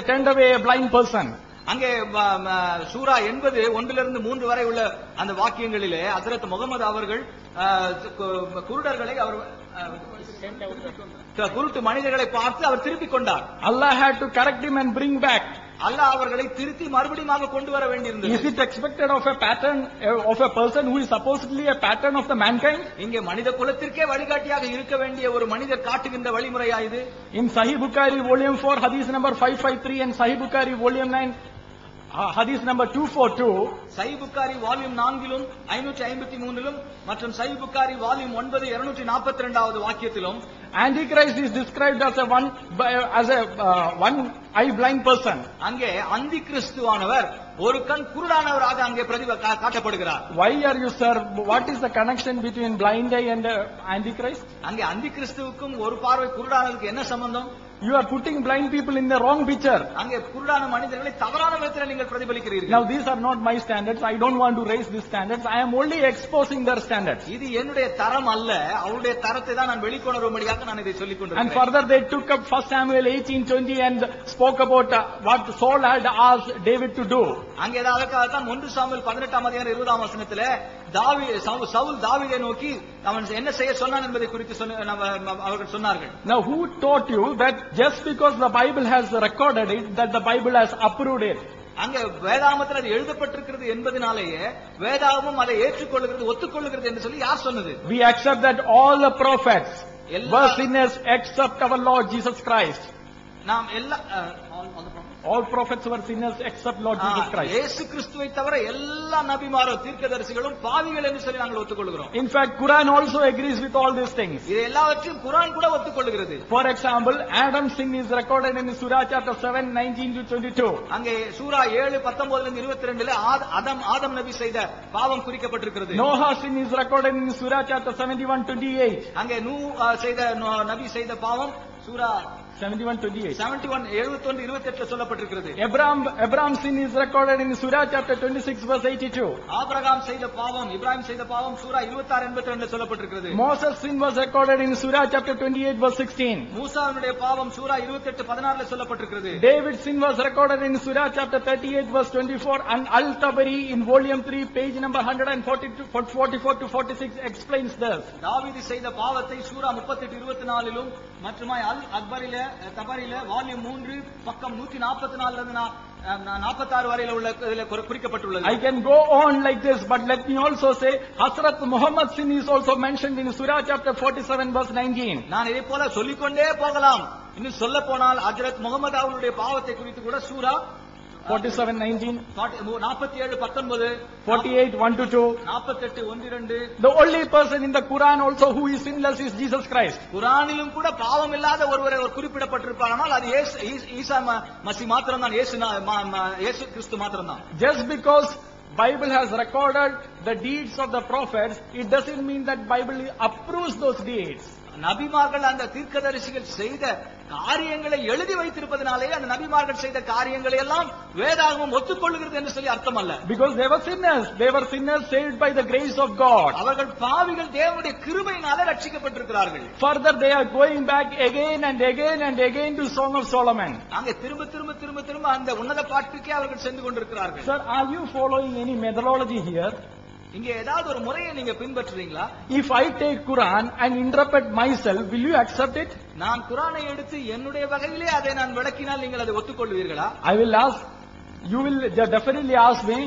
turned away a blind person. அங்கே சூரா 80 1 3 வரை உள்ள அந்த வாக்கியங்களிலே ஹஜ்ரத் முகமது அவர்கள் குருடர்களை அவர் குருட்டு மனிதர்களை பார்த்து அவர் திருப்பிக் கொண்டார். Allah had to correct him and bring back. அல்லாஹ் அவர்களை திருத்தி மறுபடியும் கொண்டு வர வேண்டியிருந்தது. Is it expected of a pattern of a person who is supposedly a pattern of the mankind? இங்கே மனித குலத்திற்கே வழிகாட்டியாக இருக்க வேண்டிய ஒரு மனிதர் காட்டுகின்ற வழிமுறையா இது? In Sahih Bukhari volume 4 hadith number 553 and Sahih Bukhari volume 9 hadith number 242, Sahih Bukhari volume 4 553 மற்றும் Sahih Bukhari volume 9 242வது வாக்கியத்திலும் Antichrist is described as a one eye blind person. அங்கே அந்தி கிறிஸ்துவானவர் ஒரு கண் குருடானவராக அங்கே காட்டப்படுகிறார். Why are you, sir? What is the connection between blind eye and Antichrist? அங்கே அந்தி கிறிஸ்துவுக்கும் ஒரு பார்வை குருடானதுக்கு என்ன சம்பந்தம்? You are putting blind people in the wrong picture. அங்கே குருடான மனிதர்களை தவறான விதத்தில் நீங்கள் பிரதிபலிக்கிறீர்கள். Now these are not my standards. I don't want to raise these standards. I am only exposing their standards. இது என்னுடைய தரம் அல்ல, அவருடைய தரத்தை தான் நான் வெளிக்கொணரும்படியாக நான் இதை சொல்லிக் கொண்டிருக்கிறேன். And further they took up 1 Samuel 18:20 and spoke about what Saul had asked David to do. அங்கே அதற்காக தான் 1 சாமுவேல் 18ஆம் அதிகாரம் 20ஆம் வசனத்திலே சவுல் தாவீதை நோக்கி அவன் என்ன செய்ய சொன்னான் என்பதை குறித்து அவர்கள் சொன்னார்கள். Now who taught you that just because the Bible has recorded it, that the Bible has approved it? அங்க வேதாகமத்தில் அது எழுதப்பட்டிருக்கிறது என்பதனாலேயே வேதாகமம் அதை ஏற்றுக்கொள்கிறது ஒத்துக்கொள்கிறது என்று சொல்லி யார் சொன்னது? We accept that all the prophets were sinners except our Lord Jesus Christ. நாம் எல்லா All prophets were sinners except Lord Jesus Christ. இயேசு கிறிஸ்துவை தவிர எல்லா நபிமாரும் தீர்க்கதரிசிகளும் பாவிகள் என்று சொல்லி நாங்கள் ஒத்துக்கொள்கிறோம். In fact, Quran also agrees with all these things. இது எல்லாவற்றையும் குர்ஆன் கூட ஒத்துக்கொள்கிறது. For example, Adam's sin is recorded in Surah chapter 7:19 to 22. அங்கே சூரா 7:19 லிருந்து 22ல ஆதம் நபி செய்த பாவம் குறிக்கப்பட்டிருக்கிறது. Noah's sin is recorded in Surah chapter 71:28. அங்கே நபி செய்த பாவம் சூரா 71:28 சொல்லப்பட்டிருக்கிறது. Abraham's sin is recorded in Surah chapter 26 verse 82. Abraham செய்த பாவம் இப்ராஹிம் செய்த பாவம் சூரா 26:82 சொல்லப்பட்டிருக்கிறது. Moses' sin was recorded in Surah chapter 28 verse 16. மூசாவினுடைய பாவம் சூரா 28:16 சொல்லப்பட்டிருக்கிறது. David's sin was recorded in Surah chapter 38 verse 24, and Al-Tabari in volume 3 page number 144 to 46 explains this. தாவீது செய்த பாவத்தை சூரா 38:24 மற்றுமாய் தபரில வால்யூம் 3 பக்கம் 144 இருந்து 46 வரையில உள்ள குறிக்கப்பட்டுள்ளது. I can go on like this, but let me also say Hazrat Muhammad's sin is also mentioned in Surah chapter 47 verse 19. நான் இதே போல சொல்லிக்கொண்டே போகலாம். இன்னும் சொல்ல போனால் ஹஜ்ரத் முகமது அவர்களுடைய பாவத்தை குறித்து கூட சூரா 47:19, 47:19, 48:1-2, 48:1-2. The only person in the Quran also who is sinless is Jesus Christ. குர்ஆனிலும் கூட பாவம் இல்லாத ஒருவரை குறிப்பிடப்பட்டிருப்பாரானால் அது ஈசா மஸீஹ் மாத்திரம்தான், இயேசு கிறிஸ்து மாத்திரம்தான். Just because Bible has recorded the deeds of the prophets, it doesn't mean that Bible approves those deeds. நபிமார்கள் அந்த தீர்க்கதரிசிகள் செய்த காரியங்களை எழுதி வைத்திருப்பதனாலே அந்த நபிமார்கள் செய்த காரியங்களை எல்லாம் வேதாகமம் ஒத்துக்கொள்கிறது என்று சொல்லி அர்த்தம் அல்ல. Because they were sinners saved by the grace of God. அவர்கள் பாவிகள் தேவனுடைய கிருபையினாலே ரட்சிக்கப்பட்டிருக்கிறார்கள். Further they are going back again and again and again to Song of Solomon. அங்கே திரும்ப அந்த உன்னத பாட்டுக்கே அவர்கள் சென்று கொண்டிருக்கிறார்கள். Sir, are you following any methodology here? இங்க ஏதாவது ஒரு முறையை நீங்க பின்பற்றுறீங்களா? If I take Quran and interpret myself, will you accept it? நான் குர்ஆனை எடுத்து என்னுடைய வகையிலே அதை நான் விளக்கினால் நீங்கள் அதை ஒத்துக்கொள்வீர்களா? I will ask, you will definitely ask me,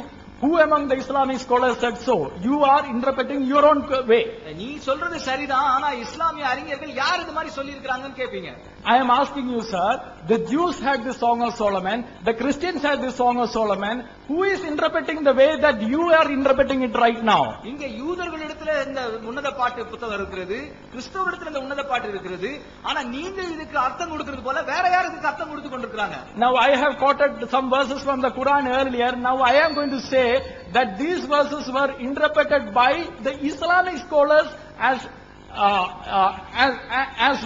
who among the Islamic scholars said so? You are interpreting your own way. நீ சொல்றது சரிதான், ஆனா இஸ்லாமிய அறிஞர்கள் யார் இது மாதிரி சொல்லி இருக்காங்கன்னு கேப்பீங்க. I am asking you, sir, the Jews had the Song of Solomon, the Christians had the Song of Solomon. Who is interpreting the way that you are interpreting it right now? இங்க யூதர்களிடத்துல இந்த உன்னத பாட்டு புத்தகம் இருக்கிறது, கிறிஸ்தவரிடத்துல இந்த உன்னத பாட்டு இருக்கிறது. ஆனா நீங்க இதுக்கு அர்த்தம் கொடுக்கிறது போல வேற யார் இதுக்கு அர்த்தம் கொடுத்து கொண்டிருக்காங்க? Now I have quoted some verses from the Quran earlier. Now I am going to say that these verses were interpreted by the Islamic scholars as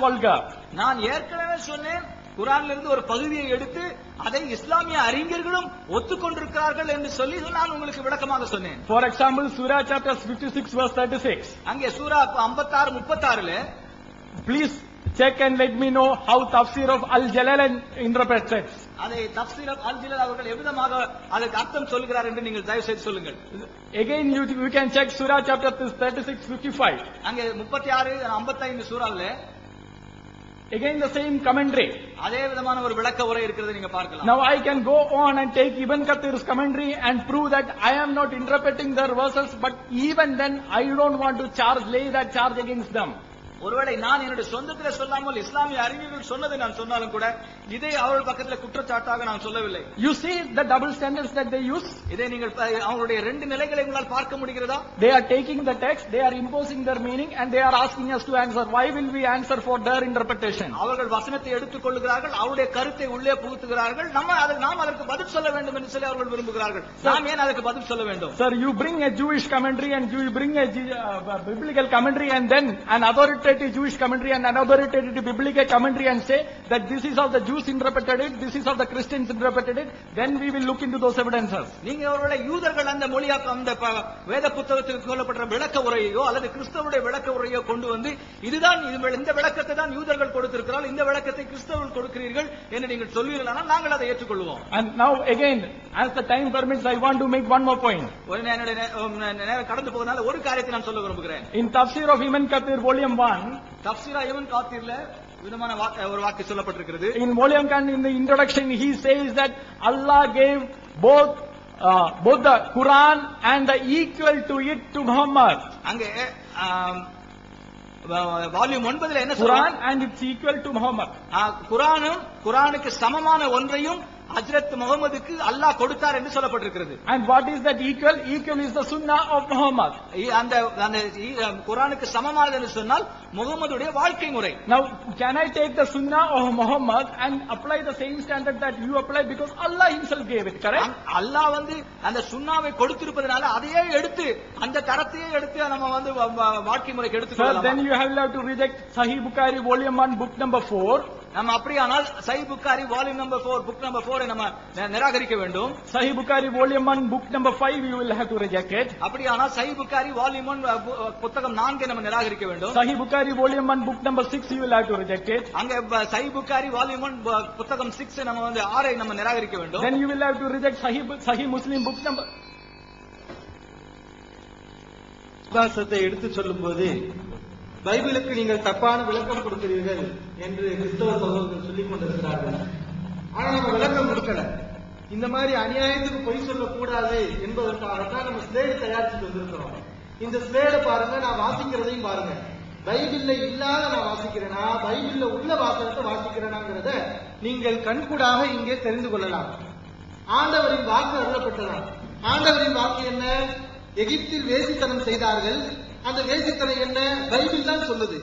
vulgar. நான் ஏற்கனவே சொன்னேன், குர்ஆன்ல இருந்து ஒரு பகுதியை எடுத்து அதை இஸ்லாமிய அறிஞர்களும் ஒத்துக்கொண்டிருக்கிறார்கள் என்று சொல்லி நான் உங்களுக்கு விளக்கமாக சொன்னேன். For example, Surah chapter 56 verse 36. அங்கே சூரா 56:36ல please check and let me know how Tafsir of Al-Jalalain interprets it. அதை தஃப்சீர் அல்-ஜலால் அவர்கள் எவ்விதமாக அதற்கு அர்த்தம் சொல்கிறார் என்று நீங்கள் தயவு செய்து சொல்லுங்கள். Again you can check Surah chapter 36:55. அங்கே 36:55 சூராவில again the same commentary. அதே விதமான ஒரு விளக்க உரை இருக்கிறது, நீங்க பார்க்கலாம். Now I can go on and take Ibn Kathir's commentary and prove that I am not interpreting their verses, but even then I don't want to lay that charge against them. ஒருவேளை நான் என்னுடைய சொந்தத்திலே சொல்லாமல் இஸ்லாமிய அறிஞர்கள் சொன்னதை நான் சொன்னாலும் கூட இதை அவர்கள் பக்கத்தில் குற்றச்சாட்டாக நான் சொல்லவில்லை. You see the double standards that they use? இதை நீங்கள் அவங்களுடைய ரெண்டு நிலைகளை உங்களால் பார்க்க முடிகிறதா? They are taking the text, they are imposing their meaning, and they are asking us to answer. Why will we answer for their interpretation? அவர்கள் வசனத்தை எடுத்துக் கொள்கிறார்கள், அவருடைய கருத்தை உள்ளே புகுத்துகிறார்கள். நாம் அதற்கு பதில் சொல்ல வேண்டும் என்று சொல்லி அவர்கள் விரும்புகிறார்கள். நாம் ஏன் அதற்கு பதில் சொல்ல வேண்டும்? Sir, you bring a Jewish commentary and you bring a biblical commentary and then an authoritative Jewish commentary and an authoritative biblical commentary and say that this is how the Jews interpreted it, this is how the Christians interpreted it, then we will look into those evidences. நீங்க ஒருவேளை யூதர்கள் அந்த மொழியாக்கம் அந்த வேத புத்தகத்தில் சொல்லப்பட்ட விளக்க உரையோ அல்லது கிறிஸ்தவருடைய விளக்க உரையோ கொண்டு வந்து இதுதான் இந்த விளக்கத்தை தான் யூதர்கள் கொடுத்திருக்கிறார்கள், இந்த விளக்கத்தை கிறிஸ்தவர்கள் கொடுக்கிறீர்கள் என்று நீங்கள் சொல்வீர்களானால் நாங்கள் அதை ஏற்றுக்கொள்வோம். And now again, as the time permits, I want to make one more point. ஒரு நேரம் கடந்து போவதனால ஒரு காரியத்தை நான் சொல்ல விரும்புகிறேன். In Tafsir of Ibn Kathir volume 1, Tafseer இப்னு கத்தீர்ல விதமான ஒரு வாக்கு சொல்லப்பட்டிருக்கிறது. In volume 1 in the introduction he says that Allah gave both the Quran and the equal to it to Muhammad. அங்கே வால்யூம் 9ல என்ன Quran and it's equal to Muhammad. குர்ஆனுக்கு சமமான ஒன்றையும் ஹஜ்ரத் முகமதுக்கு அல்லாஹ் கொடுத்தார் என்று சொல்லப்பட்டிருக்கிறது. And what is that equal? Equal is the sunnah of Muhammad. அந்த குர்ஆனுக்கு சமமானது என்று சொன்னால் முகமதுடைய வாழ்க்கை முறை. Now, can I take the sunnah of Muhammad and apply the same standard that you apply, because Allah himself gave it, correct? அல்லாஹ் அந்த சுன்னாவை கொடுத்திருப்பதனால அதையே எடுத்து அந்த தரத்தையே எடுத்து நம்ம வாழ்க்கை முறைக்கு எடுத்துக்கலாம். Then you have to reject Sahih Bukhari volume 1 book number 4. நம்ம அப்படியானால் சஹீஹ் புகாரி வால்யூம் நம்பர் 4 புக் நம்பர் 4 நம்ம நிராகரிக்க வேண்டும். Sahih Bukhari volume 1 book number 5 you will have to reject it. அப்படியானால் சஹீஹ் புகாரி வால்யூம் 1 புத்தகம் 4 நம்ம நிராகரிக்க வேண்டும். Sahih Bukhari volume 1 book number 6 you will have to reject it. அங்க சஹீஹ் புகாரி வால்யூம் 1 புத்தகம் 6 நம்ம 6 நம்ம நிராகரிக்க வேண்டும். Then you will have to reject Sahih Muslim book number. விசுவாசத்தை எடுத்து சொல்லும்போது பைபிளுக்கு நீங்கள் தப்பான விளக்கம் கொடுக்கிறீர்கள் என்று கிறிஸ்தவ சகோதரர்கள் சொல்லிக் கொண்டிருக்கிறார்கள். ஆனா நம்ம விளக்கம் கொடுக்கல. இந்த மாதிரி அநியாயத்துக்கு பொய் சொல்லக்கூடாது என்பதற்காகத்தான் நம்ம ஸ்லேடு தயாரிச்சுட்டு வந்திருக்கிறோம். இந்த ஸ்லேடை பாருங்க, நான் வாசிக்கிறதையும் பாருங்க. பைபிள்ல இல்லாத நான் வாசிக்கிறேனா, பைபிள்ல உள்ள வாசகத்தை வாசிக்கிறேனாங்கிறத நீங்கள் கண்கூடாக இங்கே தெரிந்து கொள்ளலாம். ஆண்டவரின் வாக்கு அருளப்பட்டதான். ஆண்டவரின் வாக்கு என்ன? எகிப்தில் வேசித்தனம் செய்தார்கள். அந்த வேசித்தனம் என்ன? பைபிள் தான் சொல்லுது.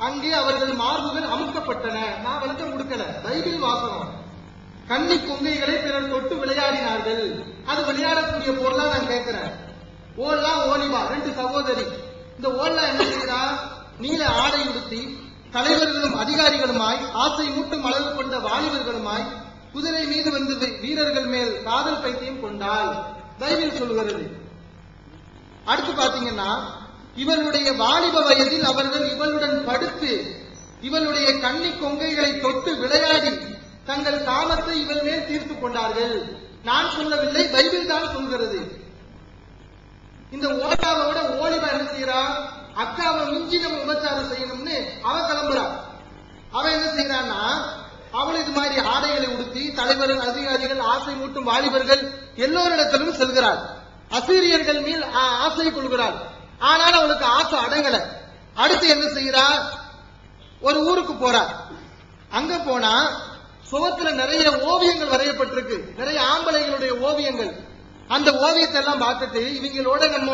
அங்கே அவர்கள் மார்புகள் அமுக்கப்பட்டன. நான் விளக்கம் கொடுக்கல, பைபிள் வாசகம். கன்னி கொங்கைகளை பிறர் தொட்டு விளையாடினார்கள். அது விளையாடக்கூடிய பொருளா நான் கேட்கிறேன். ஓல்லா ஓனிமா 2 சகோதரி. இந்த ஓல்லா என்ன செய்கிறா? நீல ஆடை உடுத்தி தலைவர்களும் அதிகாரிகளுமாய் ஆசை மூட்டும் அளவு கொண்ட வாலிபர்களுமாய் குதிரை மீது வந்து வீரர்கள் மேல் காதல் பைத்தியம் கொண்டால் பைபிள் சொல்லுகிறது. அடுத்து பாத்தீங்கன்னா, இவளுடைய வாலிப வயதில் அவர்கள் இவளுடன் படுத்து இவளுடைய கன்னி கொங்கைகளை தொட்டு விளையாடி தங்கள் காமத்தை இவள் மேல் தீர்த்து கொண்டார்கள். நான் சொல்லவில்லை, பைபிள் தான் சொல்கிறது. இந்த ஓட்டாவோட ஓலிவ என்ன செய்யறா? அக்காவை மிஞ்சி நம்ம விபச்சாரம் செய்யணும்னு அவ கிளம்புறா. அவ என்ன செய்யறான்னா, அவள் இது மாதிரி ஆடைகளை உடுத்தி தலைவர்கள் அதிகாரிகள் ஆசை மூட்டும் வாலிபர்கள் எல்லோரிடத்திலும் செல்கிறாள். அசீரியர்கள் மேல் ஆசை கொள்கிறாள். ஆனால் அவளுக்கு ஆசை அடங்கல. அடுத்து என்ன செய்யறா? ஒரு ஊருக்கு போறா. அங்க போனா சுவத்துல நிறைய ஓவியங்கள் வரையப்பட்டிருக்கு, நிறைய ஆம்பளைகளுடைய ஓவியங்கள். அந்த ஓவியத்தை எல்லாம் பார்த்துட்டு இவங்களோட நம்ம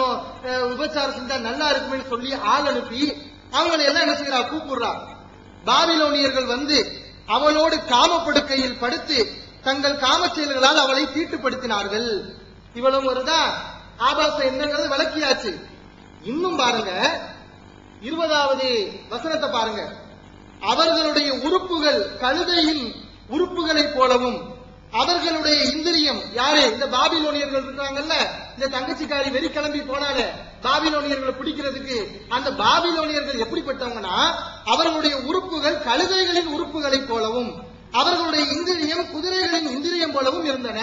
விபச்சாரம் செஞ்சா நல்லா இருக்குமே சொல்லி ஆள் அனுப்பி அவங்களை எல்லாம் என்ன செய்யறா? கூப்பிடுறா. பாபிலோனியர்கள் வந்து அவளோடு காமப்படுக்கையில் படுத்து தங்கள் காம செயல்களால் அவளை தீட்டுப்படுத்தினார்கள். இவ்வளவு வருதா? ஆபாசம் என்னங்கிறது விளக்கியாச்சு. இன்னும் பாருங்க, 20வது வசனத்தை பாருங்க. அவர்களுடைய உறுப்புகள் கழுதையின் உறுப்புகளை போலவும் அவர்களுடைய இந்திரியம், யாரு? இந்த பாபிலோனியர்கள் இருக்காங்கல்ல, இந்த தங்கச்சிக்காரி வெறி கிளம்பி போனால பாபிலோனியர்களை பிடிக்கிறதுக்கு. அந்த பாபிலோனியர்கள் எப்படிப்பட்டவங்கன்னா, அவர்களுடைய உறுப்புகள் கழுதைகளின் உறுப்புகளை போலவும் அவர்களுடைய இந்திரியம் குதிரைகளின் இந்திரியம் போலவும் இருந்தன.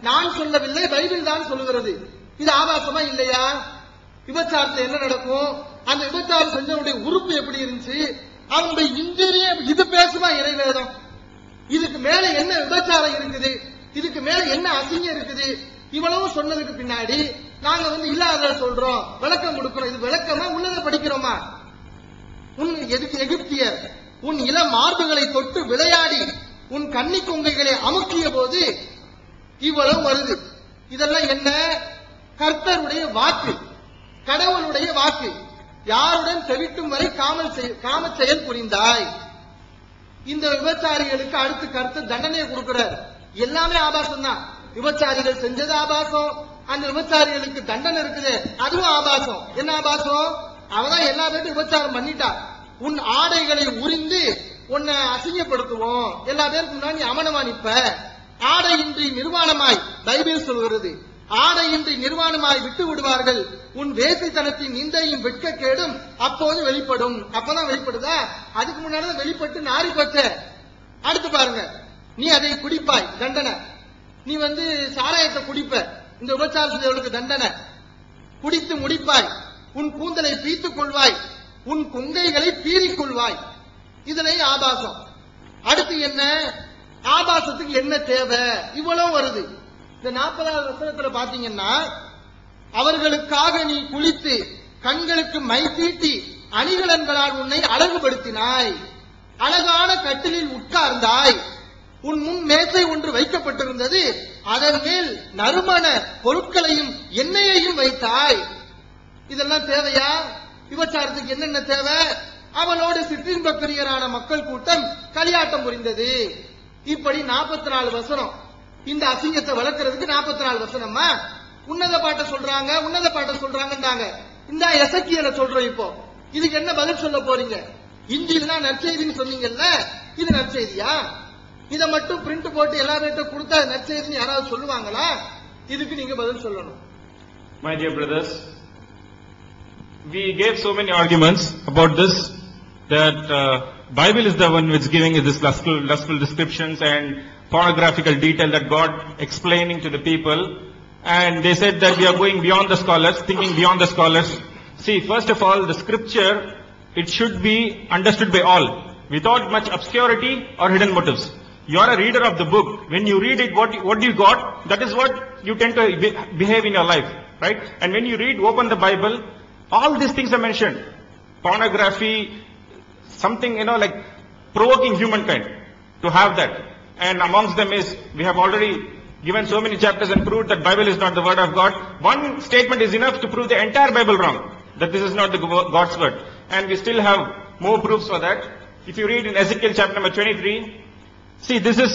நான் சொல்லவில்லை, பைபிள் தான் சொல்லுகிறது. இது ஆபாசமா இல்லையா? விபச்சாரத்தில் என்ன நடக்கும்? அந்த விபச்சாரம் செஞ்சவனுடைய உறுப்பு எப்படி இருந்துச்சு? அவனுடைய இந்திரியம் இது பேசுமா இறைவேதம்? இதுக்கு மேல என்ன விபச்சாரம் இருக்குது? இதுக்கு மேல என்ன அசிங்கம் இருக்குது? இவ்வளவு சொன்னதுக்கு பின்னாடி நாங்க இல்லாத சொல்றோம், விளக்கம் கொடுக்கிறோம். இது விளக்கமா உள்ளதை படிக்கிறோமா? உன் எகிப்தியர் உன் இளம் மார்புகளை தொட்டு விளையாடி உன் கன்னி கொங்கைகளை அமுக்கிய போது இவ்வளவு வருது. இதெல்லாம் என்ன? கர்த்தருடைய வாக்கு, கடவுளுடைய வாக்கு. யாருடன் செவிட்டும் வரை காம செயல் புரிந்தாய். இந்த விபச்சாரிகளுக்கு அடுத்து கர்த்தர் தண்டனை கொடுக்கிறார். எல்லாமே ஆபாசம் தான். விபச்சாரிகள் செஞ்சது ஆபாசம், அந்த விபச்சாரிகளுக்கு தண்டனை இருக்குது, அதுவும் ஆபாசம். என்ன ஆபாசம்? அவதான் எல்லா பேரும் விபச்சாரம் பண்ணிட்டா. உன் ஆடைகளை உரிந்து உன்னை அசிங்கப்படுத்துவோம், எல்லா பேருக்கு முன்னாடி அவனமா நிப்ப. ஆடையின்றி நிர்வாணமாய் பைபிள் சொல்கிறது. ஆடையின்றி நிர்வாணமாய் விட்டு விடுவார்கள். உன் வேசித்தனத்தின் நிந்தையும் வெட்கக்கேடும் அப்போது வெளிப்படும். அப்பதான் வெளிப்படுதா? அதுக்கு முன்னாடி வெளிப்பட்டு நாரி பச்ச. அடுத்து பாருங்க, நீ அதை குடிப்பாய், தண்டனை. நீ சாராயத்தை குடிப்ப, இந்த விபச்சாரத்துக்கு தண்டனை. குடித்து முடிப்பாய், உன் கூந்தலை பீத்துக் கொள்வாய், உன் கொங்கைகளை பீறிக் கொள்வாய். இதனை ஆபாசம். அடுத்து என்ன? ஆபாசத்துக்கு என்ன தேவை? இவ்வளவு வருது. இந்த 40வது வசனத்துல பாத்தீங்கன்னா, அவர்களுக்காக நீ குளித்து கண்களுக்கு மை தீட்டி அணிகலன்களால் உன்னை அழகுபடுத்தினாய், அழகான கட்டிலில் உட்கார்ந்தாய். உன் முன் மேசை ஒன்று வைக்கப்பட்டிருந்தது, அதன் மேல் நறுமண பொருட்களையும் எண்ணெயையும் வைத்தாய். இதெல்லாம் தேவையா? விபச்சாரத்துக்கு என்னென்ன தேவை? அவளோடு சிற்றின்ப பிரியரான மக்கள் கூட்டம் களியாட்டம் புரிந்தது. இப்படி 44 வசனம். இந்த அசிங்கத்தை வளர்க்கறதுக்கு 44 வசனமா? உன்னத பாட்டை சொல்றாங்க, உன்னத பாட்டை சொல்றாங்கன்றாங்க. இந்த எசக்கியல சொல்றோம். இப்போ இதுக்கு என்ன பதில் சொல்ல போறீங்க? இஞ்சில்னா நற்செய்தின்னு சொன்னீங்கல்ல, இது நற்செய்தியா? இதை மட்டும் பிரிண்ட் போட்டு எல்லார்கிட்ட கொடுத்தா நற்செய்தின்னு யாராவது சொல்லுவாங்களா? இதுக்கு நீங்க பதில் சொல்லணும். My dear brothers, we gave so many arguments about this, that Bible is the one which giving this lustful descriptions and pornographical detail that God explaining to the people, and they said that we are going beyond the scholars, thinking beyond the scholars. See, first of all, the scripture, it should be understood by all, without much obscurity or hidden motives. You are a reader of the book. When you read it, what you got, that is what you tend to behave in your life, right? And when you read, open the Bible, all these things are mentioned. Pornography, something, like provoking humankind to have that. And amongst them is, we have already given so many chapters and proved that Bible is not the word of God. One statement is enough to prove the entire Bible wrong, that this is not the God's word. And we still have more proofs for that. If you read in Ezekiel chapter number 23, see, this is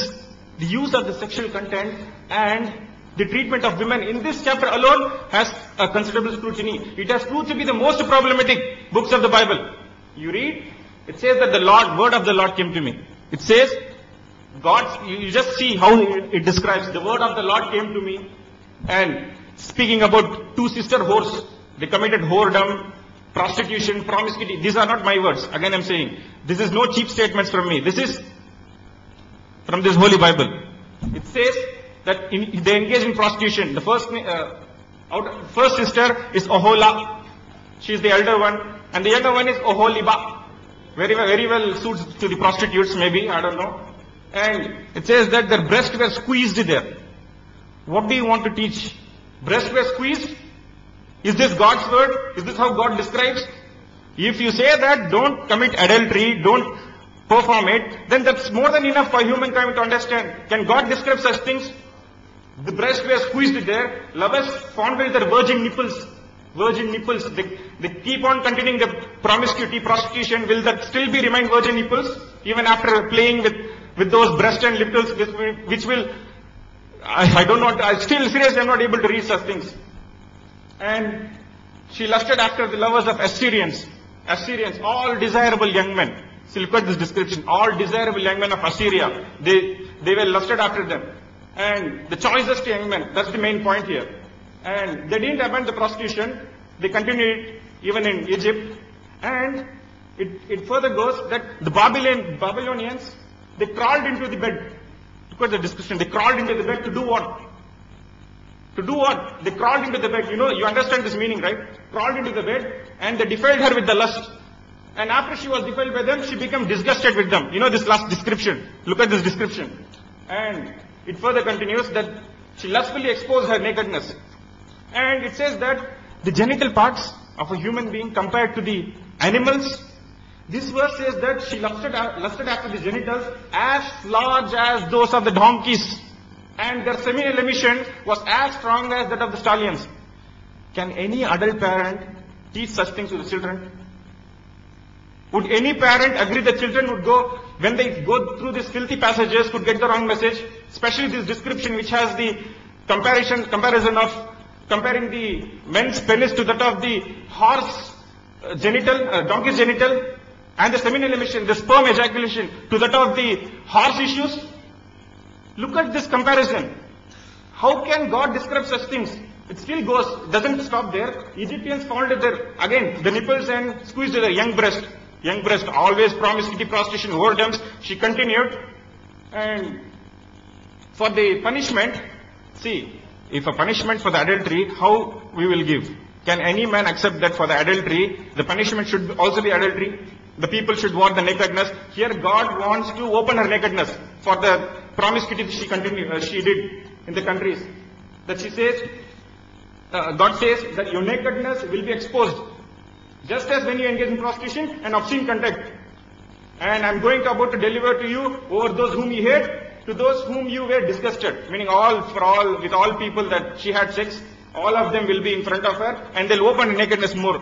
the use of the sexual content and the treatment of women in this chapter alone has a considerable scrutiny. It has proved to be the most problematic books of the Bible. You read, it says that the word of the Lord came to me. It says, you just see how it describes, the word of the Lord came to me, and speaking about 2 sister whores, they committed whoredom, prostitution, promiscuity. These are not my words. Again I'm saying, this is no cheap statements from me. This is from this Holy Bible. It says that they engage in prostitution. The first sister is Ohola. She is the elder one. And the younger one is Oholiba. Very, very well suits to the prostitutes, maybe, I don't know. And it says that their breasts were squeezed there. What do you want to teach? Breasts were squeezed? Is this God's word? Is this how God describes? If you say that, don't commit adultery, don't perform it, then that's more than enough for humankind to understand. Can God describe such things? The breasts were squeezed there. Lovers fondled their virgin nipples. Virgin nipples. They keep on continuing the promiscuity, prostitution. Will that still be remain virgin nipples? Even after playing with those breast and nipples, which will, I don't know, I still seriously am not able to read such things. And she lusted after the lovers of Assyrians. Assyrians, all desirable young men. See, look at this description. All desirable young men of Assyria. They were lusted after them. And the choicest young men, that's the main point here. And they didn't abandon the prostitution. They continued even in Egypt. And it further goes that the Babylonians, they crawled into the bed. Look at the description. They crawled into the bed to do what? To do what? They crawled into the bed. You understand this meaning, right? Crawled into the bed and they defiled her with the lust. And after she was defiled by them, she became disgusted with them. This last description. Look at this description. And it further continues that she lustfully exposed her nakedness. And it says that the genital parts of a human being compared to the animals, this verse says that she lusted after the genitals as large as those of the donkeys. And their seminal emission was as strong as that of the stallions. Can any adult parent teach such things to the children? Would any parent agree that children would go, when they go through these filthy passages, could get the wrong message? Especially this description which has the comparison of comparing the men's penis to that of the horse genital, donkey's genital, and the seminal emission, the sperm ejaculation, to that of the horse issues. Look at this comparison. How can God describe such things? It still goes, doesn't stop there. Egyptians found it there, again, the nipples and squeezed their young breast. Young breast, always promiscuity, prostitution, whoredoms. She continued. And for the punishment, see, if a punishment for the adultery, how we will give? Can any man accept that for the adultery, the punishment should also be adultery? The people should want the nakedness. Here God wants to open her nakedness for the promiscuity she did in the countries. That she says, God says that your nakedness will be exposed. Just as when you engage in prostitution and obscene conduct. And I'm about to deliver to you over those whom you hate, to those whom you were disgusted, meaning with all people that she had sex, all of them will be in front of her and they'll open nakedness more.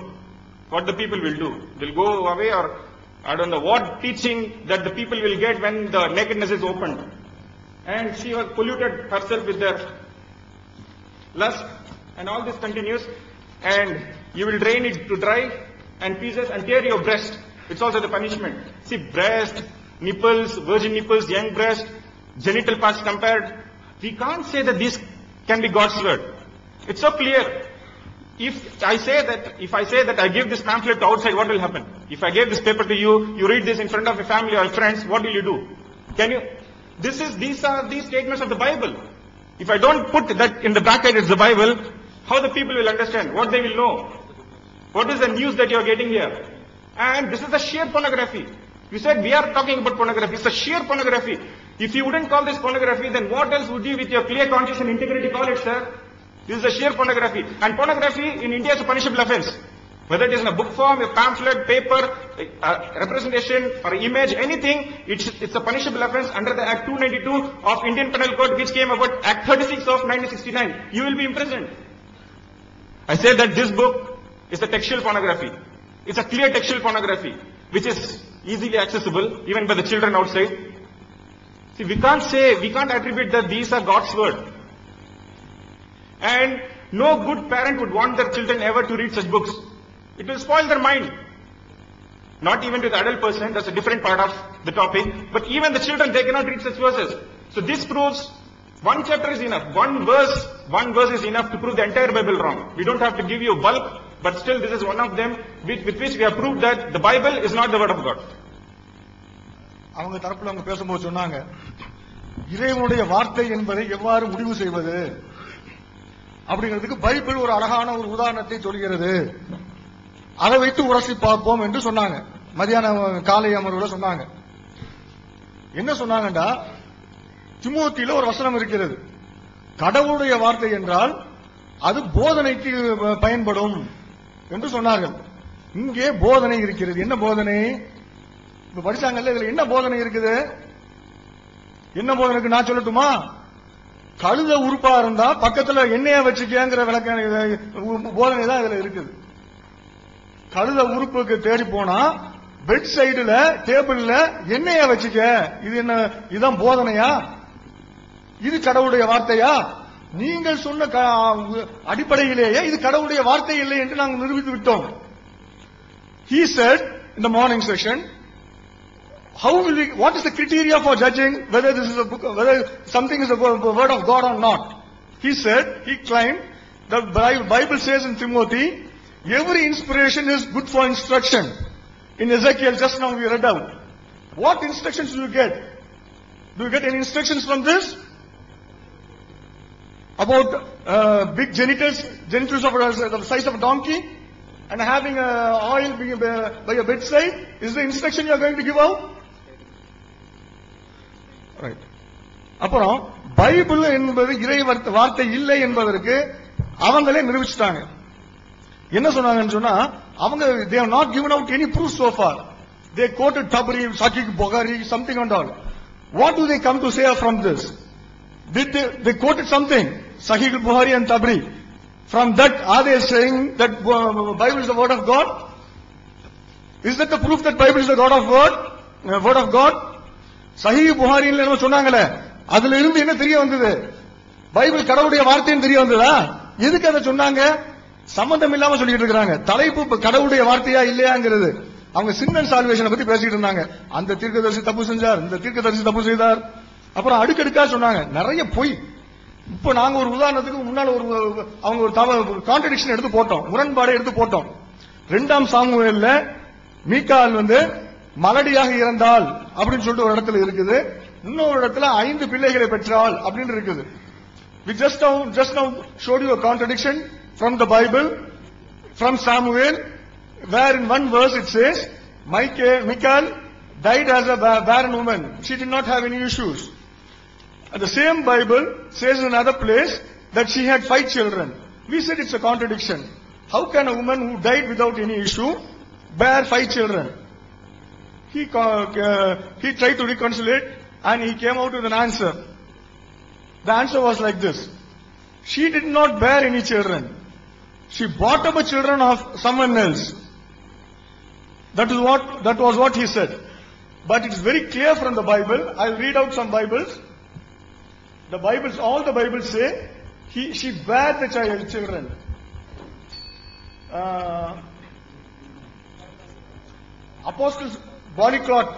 What the people will do? They'll go away, or I don't know what teaching that the people will get when the nakedness is opened. And she has polluted herself with their lust, and all this continues, and you will drain it to dry and pieces and tear your breast. It's also the punishment. See, breast, nipples, virgin nipples, young breast, genital parts compared. We can't say that these can be God's word. It's so clear. If I say that I give this pamphlet to outside, what will happen? If I gave this paper to you, you read this in front of your family or friends, what will you do? These are the statements of the Bible. If I don't put that in the bracket, it's the Bible, how the people will understand? What they will know? What is the news that you are getting here? And this is the sheer pornography. You said we are talking about pornography. It's a sheer pornography. If you wouldn't call this pornography, then what else would you with your clear conscience and integrity call it, sir? This is a sheer pornography. And pornography in India is a punishable offense. Whether it is in a book form, a pamphlet, paper, a representation, or image, anything, it's a punishable offense under the Act 292 of Indian Penal Code, which came about Act 36 of 1969. You will be imprisoned. I say that this book is a textual pornography. It's a clear textual pornography, which is easily accessible even by the children outside. See, we can't attribute that these are God's word. And no good parent would want their children ever to read such books. It will spoil their mind. Not even to the adult person, that's a different part of the topic. But even the children, they cannot read such verses. So this proves one chapter is enough. One verse is enough to prove the entire Bible wrong. We don't have to give you bulk, but still this is one of them with which we have proved that the Bible is not the word of God. அவங்க தரப்புல அவங்க பேசும்போது சொன்னாங்க, இறைவனுடைய வார்த்தை என்பதை எவ்வாறு முடிவு செய்வது அப்படிங்கிறதுக்கு பைபிள் ஒரு அழகான ஒரு உதாரணத்தை சொல்கிறது. அதை வைத்து உரசி பார்ப்போம் என்று சொன்னாங்க. மதியான காலை அமர்வுல சொன்னாங்க. என்ன சொன்னாங்கடா, திமோத்தியில ஒரு வசனம் இருக்கிறது. கடவுளுடைய வார்த்தை என்றால் அது போதனைக்கு பயன்படும் என்று சொன்னார்கள். இங்கே போதனை இருக்கிறது. என்ன போதனை? இப்ப படிச்சாங்கல்ல, இதுல என்ன போதனை இருக்குது? என்ன போதனைக்கு நான் சொல்லட்டுமா? கழுத உறுப்பா இருந்தா பக்கத்துல எண்ணெய வச்சுக்கிற விளக்க போதனை தான் இதுல இருக்குது. கழுத உறுப்புக்கு தேடி போனா பெட் சைடுல டேபிள்ல எண்ணெய வச்சுக்க, இது என்ன? இதுதான் போதனையா? இது கடவுளுடைய வார்த்தையா? நீங்கள் சொன்ன அடிப்படையிலேயே இது கடவுளுடைய வார்த்தை இல்லை என்று நாங்கள் நிரூபித்து விட்டோம். He said in the morning session, what is the criteria for judging whether this is a book, whether something is a word of God or not? He claimed, the Bible says in Timothy, every inspiration is good for instruction. In Ezekiel, just now we read out. What instructions do you get? Do you get any instructions from this? About big genitals of the size of a donkey, and having oil by your bedside? Is the instruction you are going to give out? Right. அப்புறம் Bible என்பது இறை வார்த்தை இல்லை என்பதற்கு அவங்களே நிரூபிச்சிட்டாங்க. என்ன சொன்னாங்கன்னு சொன்னா, அவங்க they have not given out any proof so far. They quoted Tabari, Sahih Bukhari, something and all. What do they come to say from this? They quoted something, Sahih Bukhari and Tabari. From that, are they saying that Bible is the word of God? Is that the proof that Bible is the word of God? Sahih Bukhari என்ன சொன்னாங்களே, அதுல இருந்து என்ன தெரிய வந்தது? Bible கடவுளுடைய வார்த்தைன்னு தெரிய வந்ததா? எதுக்கு அதை சொன்னாங்க? சம்பந்தம் இல்லாம சொல்லிட்டு இருக்காங்க. தலைப்பு கடவுளுடைய வார்த்தையா இல்லையாங்கிறது. அவங்க சின் அண்ட் சால்வேஷனை பத்தி பேசிட்டு இருந்தாங்க. அந்த தீர்க்கதரிசி தப்பு செஞ்சார், இந்த தீர்க்கதரிசி தப்பு செய்தார். அப்புறம் அடுக்கடுக்கா சொன்னாங்க, நிறைய பொய். இப்ப நாங்க ஒரு உதாரணத்துக்கு முன்னால அவங்க ஒரு கான்ட்ரடிக்ஷன் எடுத்து போட்டோம், முரண்பாடை எடுத்து போட்டோம். 2 சாமுவேல்ல மீகால் மலடியாக இறந்தாள் அப்படின்னு சொல்லிட்டு ஒரு இடத்துல இருக்குது. இன்னொரு இடத்துல 5 பிள்ளைகளை பெற்றாள் அப்படின்னு இருக்குது. We just now showed you a contradiction from the Bible, from Samuel, where in one verse it says, Michal died as a barren woman. She did not have any issues. And the same Bible says in another place that she had 5 children. We said it's a contradiction. How can a woman who died without any issue bear 5 children? He tried to reconcile and he came out with an answer. The answer was like this. She did not bear any children. She brought up the children of someone else. That was what he said. But it is very clear from the Bible. I'll read out some Bibles. All the Bibles say, she bare the children. Apostles' Polyglot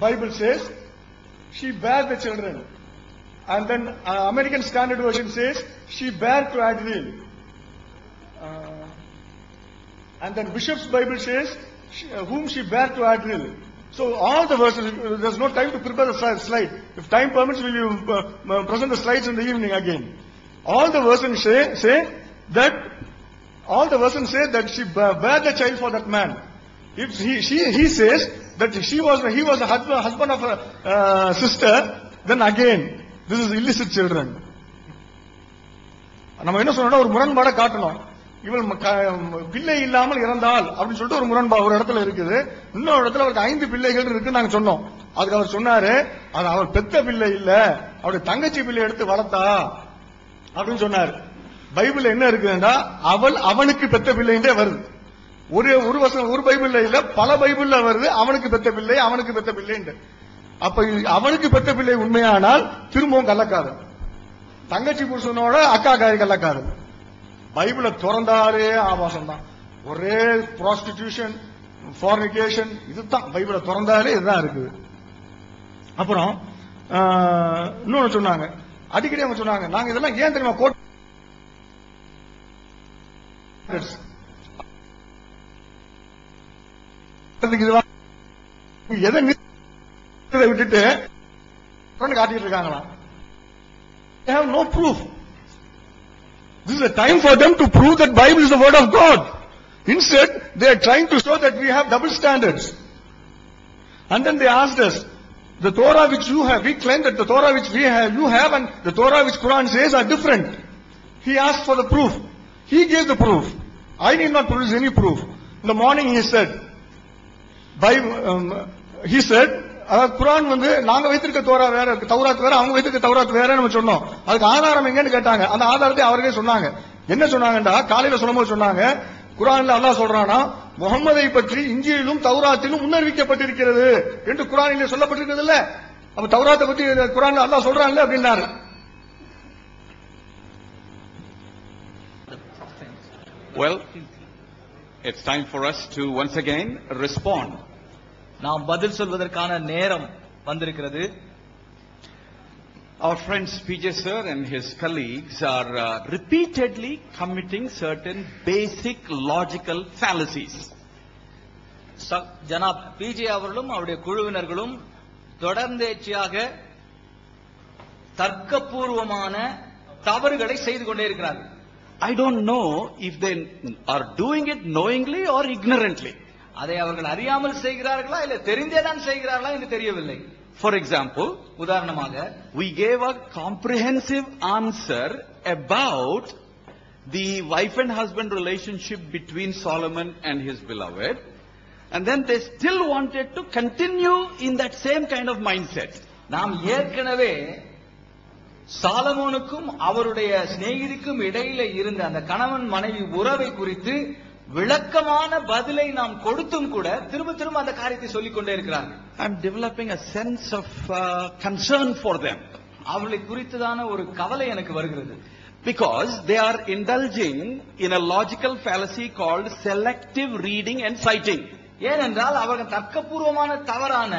Bible says, she bare the children. And then American Standard Version says, she bare to Adriel. And then Bishop's Bible says, whom she bare to Adriel. So all the verses, there's no time to prepare the slide. If time permits, will you present the slides in the evening again? All the verses say that she bare the child for that man. If he says that he was a husband of a sister, then again, this is illicit children. நம்ம என்ன சொன்னோம்னா ஒரு முரண்பாட காட்டணும். இவள் பிள்ளை இல்லாமல் இறந்தால் அப்படின்னு சொல்லிட்டு ஒரு முரண்பாடு ஒரு இடத்துல இருக்குது. இன்னொரு இடத்துல அவருக்கு 5 பிள்ளைகள் இருக்குன்னு நாங்க சொன்னோம். அதுக்கு அவர் சொன்னாரு, அது அவள் பெத்த பிள்ளை இல்ல, அவருடைய தங்கச்சி பிள்ளை எடுத்து வளர்த்தா அப்படின்னு சொன்னாரு. பைபிள் என்ன இருக்குன்னா, அவனுக்கு பெத்த பிள்ளைன்றே வருது. ஒரு பைபிள்ல இல்ல, பல பைபிள்ல வருது அவனுக்கு பெத்த பிள்ளை. அப்ப அவனுக்கு பெத்த பிள்ளை உண்மையானால் திரும்பவும் கள்ளக்காது. தங்கச்சி புருஷனோட அக்கா காரி கள்ளக்காது. பைபிளை திறந்தாலே ஆபாசம் தான். ஒரே ப்ராஸ்டிடியூஷன், ஃபார்னிகேஷன், இதுதான் பைபிளை திறந்தாலே இதுதான் இருக்குது. அப்புறம் இன்னொன்னு சொன்னாங்க, அடிக்கடி அவங்க சொன்னாங்க, நாங்க இதெல்லாம் ஏன் தெரியுமா கோட் எதை விட்டுட்டு காட்டிட்டு இருக்காங்களாம். They have no proof. This is a time for them to prove that Bible is the word of God. Instead, they are trying to show that we have double standards. And then they asked us, the Torah which you have, we claim that the Torah which you have and the Torah which Quran says are different. He asked for the proof. He gave the proof. I need not produce any proof. In the morning he said, குரான் நாங்க வைத்திருக்க Torah வேற, தௌராத் வேற, அவங்க வைத்திருக்க தௌராத் வேற நம்ம சொன்னோம். அதுக்கு ஆதாரம் எங்கன்னு கேட்டாங்க. அந்த ஆதாரத்தை அவர்களே சொன்னாங்க. என்ன சொன்னாங்கடா, காலையில சொல்லும்போது சொன்னாங்க, குரான்ல அல்லாஹ் சொல்றானா, முகம்மதை பற்றி இஞ்சியிலும் தௌராத்திலும் முன்னறிவிக்கப்பட்டிருக்கிறது என்று குரானிலே சொல்லப்பட்டிருக்கிறது இல்ல. அப்ப தௌராத்தை பற்றி குரான்ல அல்லாஹ் சொல்றான்ல அப்படின்னாரு. Well, it's time for us to once again respond. நாம் பதில் சொல்வதற்கான நேரம் வந்திருக்கிறது. Our friend PJ sir and his colleagues are repeatedly committing certain basic logical fallacies. Janab PJ அவர்களும் அவருடைய குழுவினர்களும் தொடர்ந்தேச்சியாக தர்க்கபூர்வமான தவறுகளை செய்து கொண்டே இருக்கிறார்கள். I don't know if they are doing it knowingly or ignorantly. அதை அவர்கள் அறியாமல் செய்கிறார்களா இல்ல தெரிந்தேதான் செய்கிறார்களா என்று தெரியவில்லை. For example, உதாரணமாக, we gave a comprehensive answer about the wife and husband relationship between Solomon and his beloved, and then they still wanted to continue in that same kind of mindset. நாம் ஏற்கனவே சாலமோனுக்கும் அவருடைய சிநேகிதிக்கும் இடையில இருந்த அந்த கணவன் மனைவி உறவை குறித்து விளக்கமான பதிலை நாம் கொடுத்தும் கூட திரும்ப அந்த காரியத்தை சொல்லிக் கொண்டே இருக்கிறார்கள். I'm developing a sense of concern for them. அவர்களை குறித்ததான ஒரு கவலை எனக்கு வருகிறது. Because they are indulging in a logical fallacy called selective reading and citing. ஏனென்றால் அவர்கள் தர்க்கபூர்வமான தவறான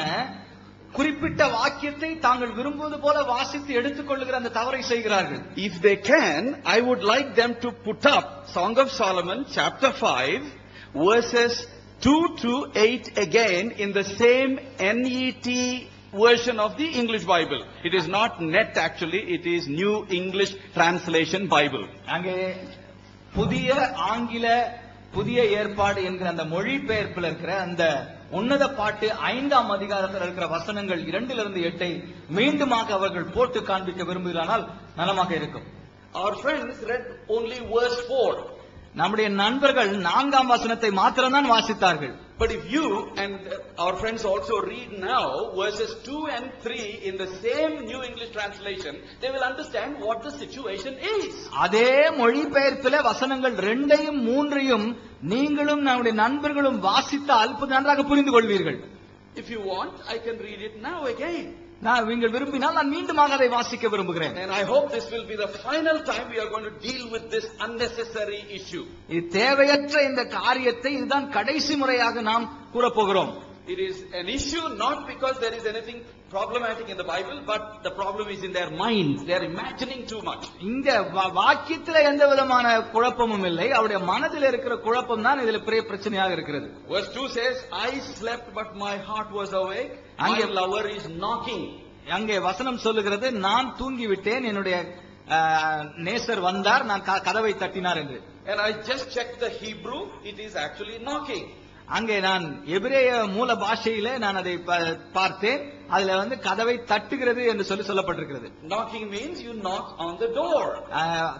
குறிப்பிட்ட வாக்கியத்தை தாங்கள் விரும்புவது போல வாசித்து எடுத்துக்கொள்ளுகிற அந்த தவறை செய்கிறார்கள். If they can, I would like them to put up Song of Solomon chapter 5 verses 2 to 8 again in the same NET version of the English Bible. It is not NET actually, it is New English Translation Bible. அங்கே புதிய ஏற்பாடு என்கிற அந்த மொழிபெயர்ப்பில் இருக்கிற அந்த உன்னத பாட்டு 5ஆம் அதிகாரத்தில் இருக்கிற வசனங்கள் 2 to 8 மீண்டுமாக அவர்கள் போட்டு காண்பிக்க விரும்புகிறானால் நலமாக இருக்கும். Our friends read only verse 4. நம்முடைய நண்பர்கள் 4ஆம் வசனத்தை மாத்திரம்தான் வாசித்தார்கள். But if you and our friends also read now verses 2 and 3 in the same New English translation, they will understand what the situation is. அதே மொழிபெயர்ப்பிலே வசனங்கள் 2ஐயும் 3ஐயும் நீங்களும் நம்முடைய நண்பர்களும் வாசித்தால் நன்றாக புரிந்து கொள்வீர்கள். If you want, I can read it now again. நான் நீங்கள் விரும்பினால் நான் மீண்டுமாக அதை வாசிக்க விரும்புகிறேன். And I hope this will be the final time we are going to deal with this unnecessary issue. இது தேவையற்ற இந்த காரியத்தை இதுதான் கடைசி முறையாக நாம் கூறப்போகிறோம். It is an issue not because there is anything problematic in the Bible, but the problem is in their minds. They are imagining too much. இந்த வாக்கியத்திலே எந்த விதமான குழப்பமும் இல்லை, அவருடைய மனதில் இருக்கிற குழப்பம் தான் இதில் பெரிய பிரச்சனையாக இருக்கிறது. Verse 2 says, I slept but my heart was awake. My lover is knocking. அங்கே வசனம் சொல்லுகிறது, நான் தூங்கிவிட்டேன், என்னுடைய நேசர் வந்தார், நான் கதவை தட்டினார் என்று. And I just checked the Hebrew, it is actually knocking. அங்கே நான் எபிரேய மூல பாஷையிலே நான் அதை பார்த்தேன், அதுல கதவை தட்டுகிறது என்று சொல்லப்பட்டிருக்கிறது. Knocking means you knock on the door.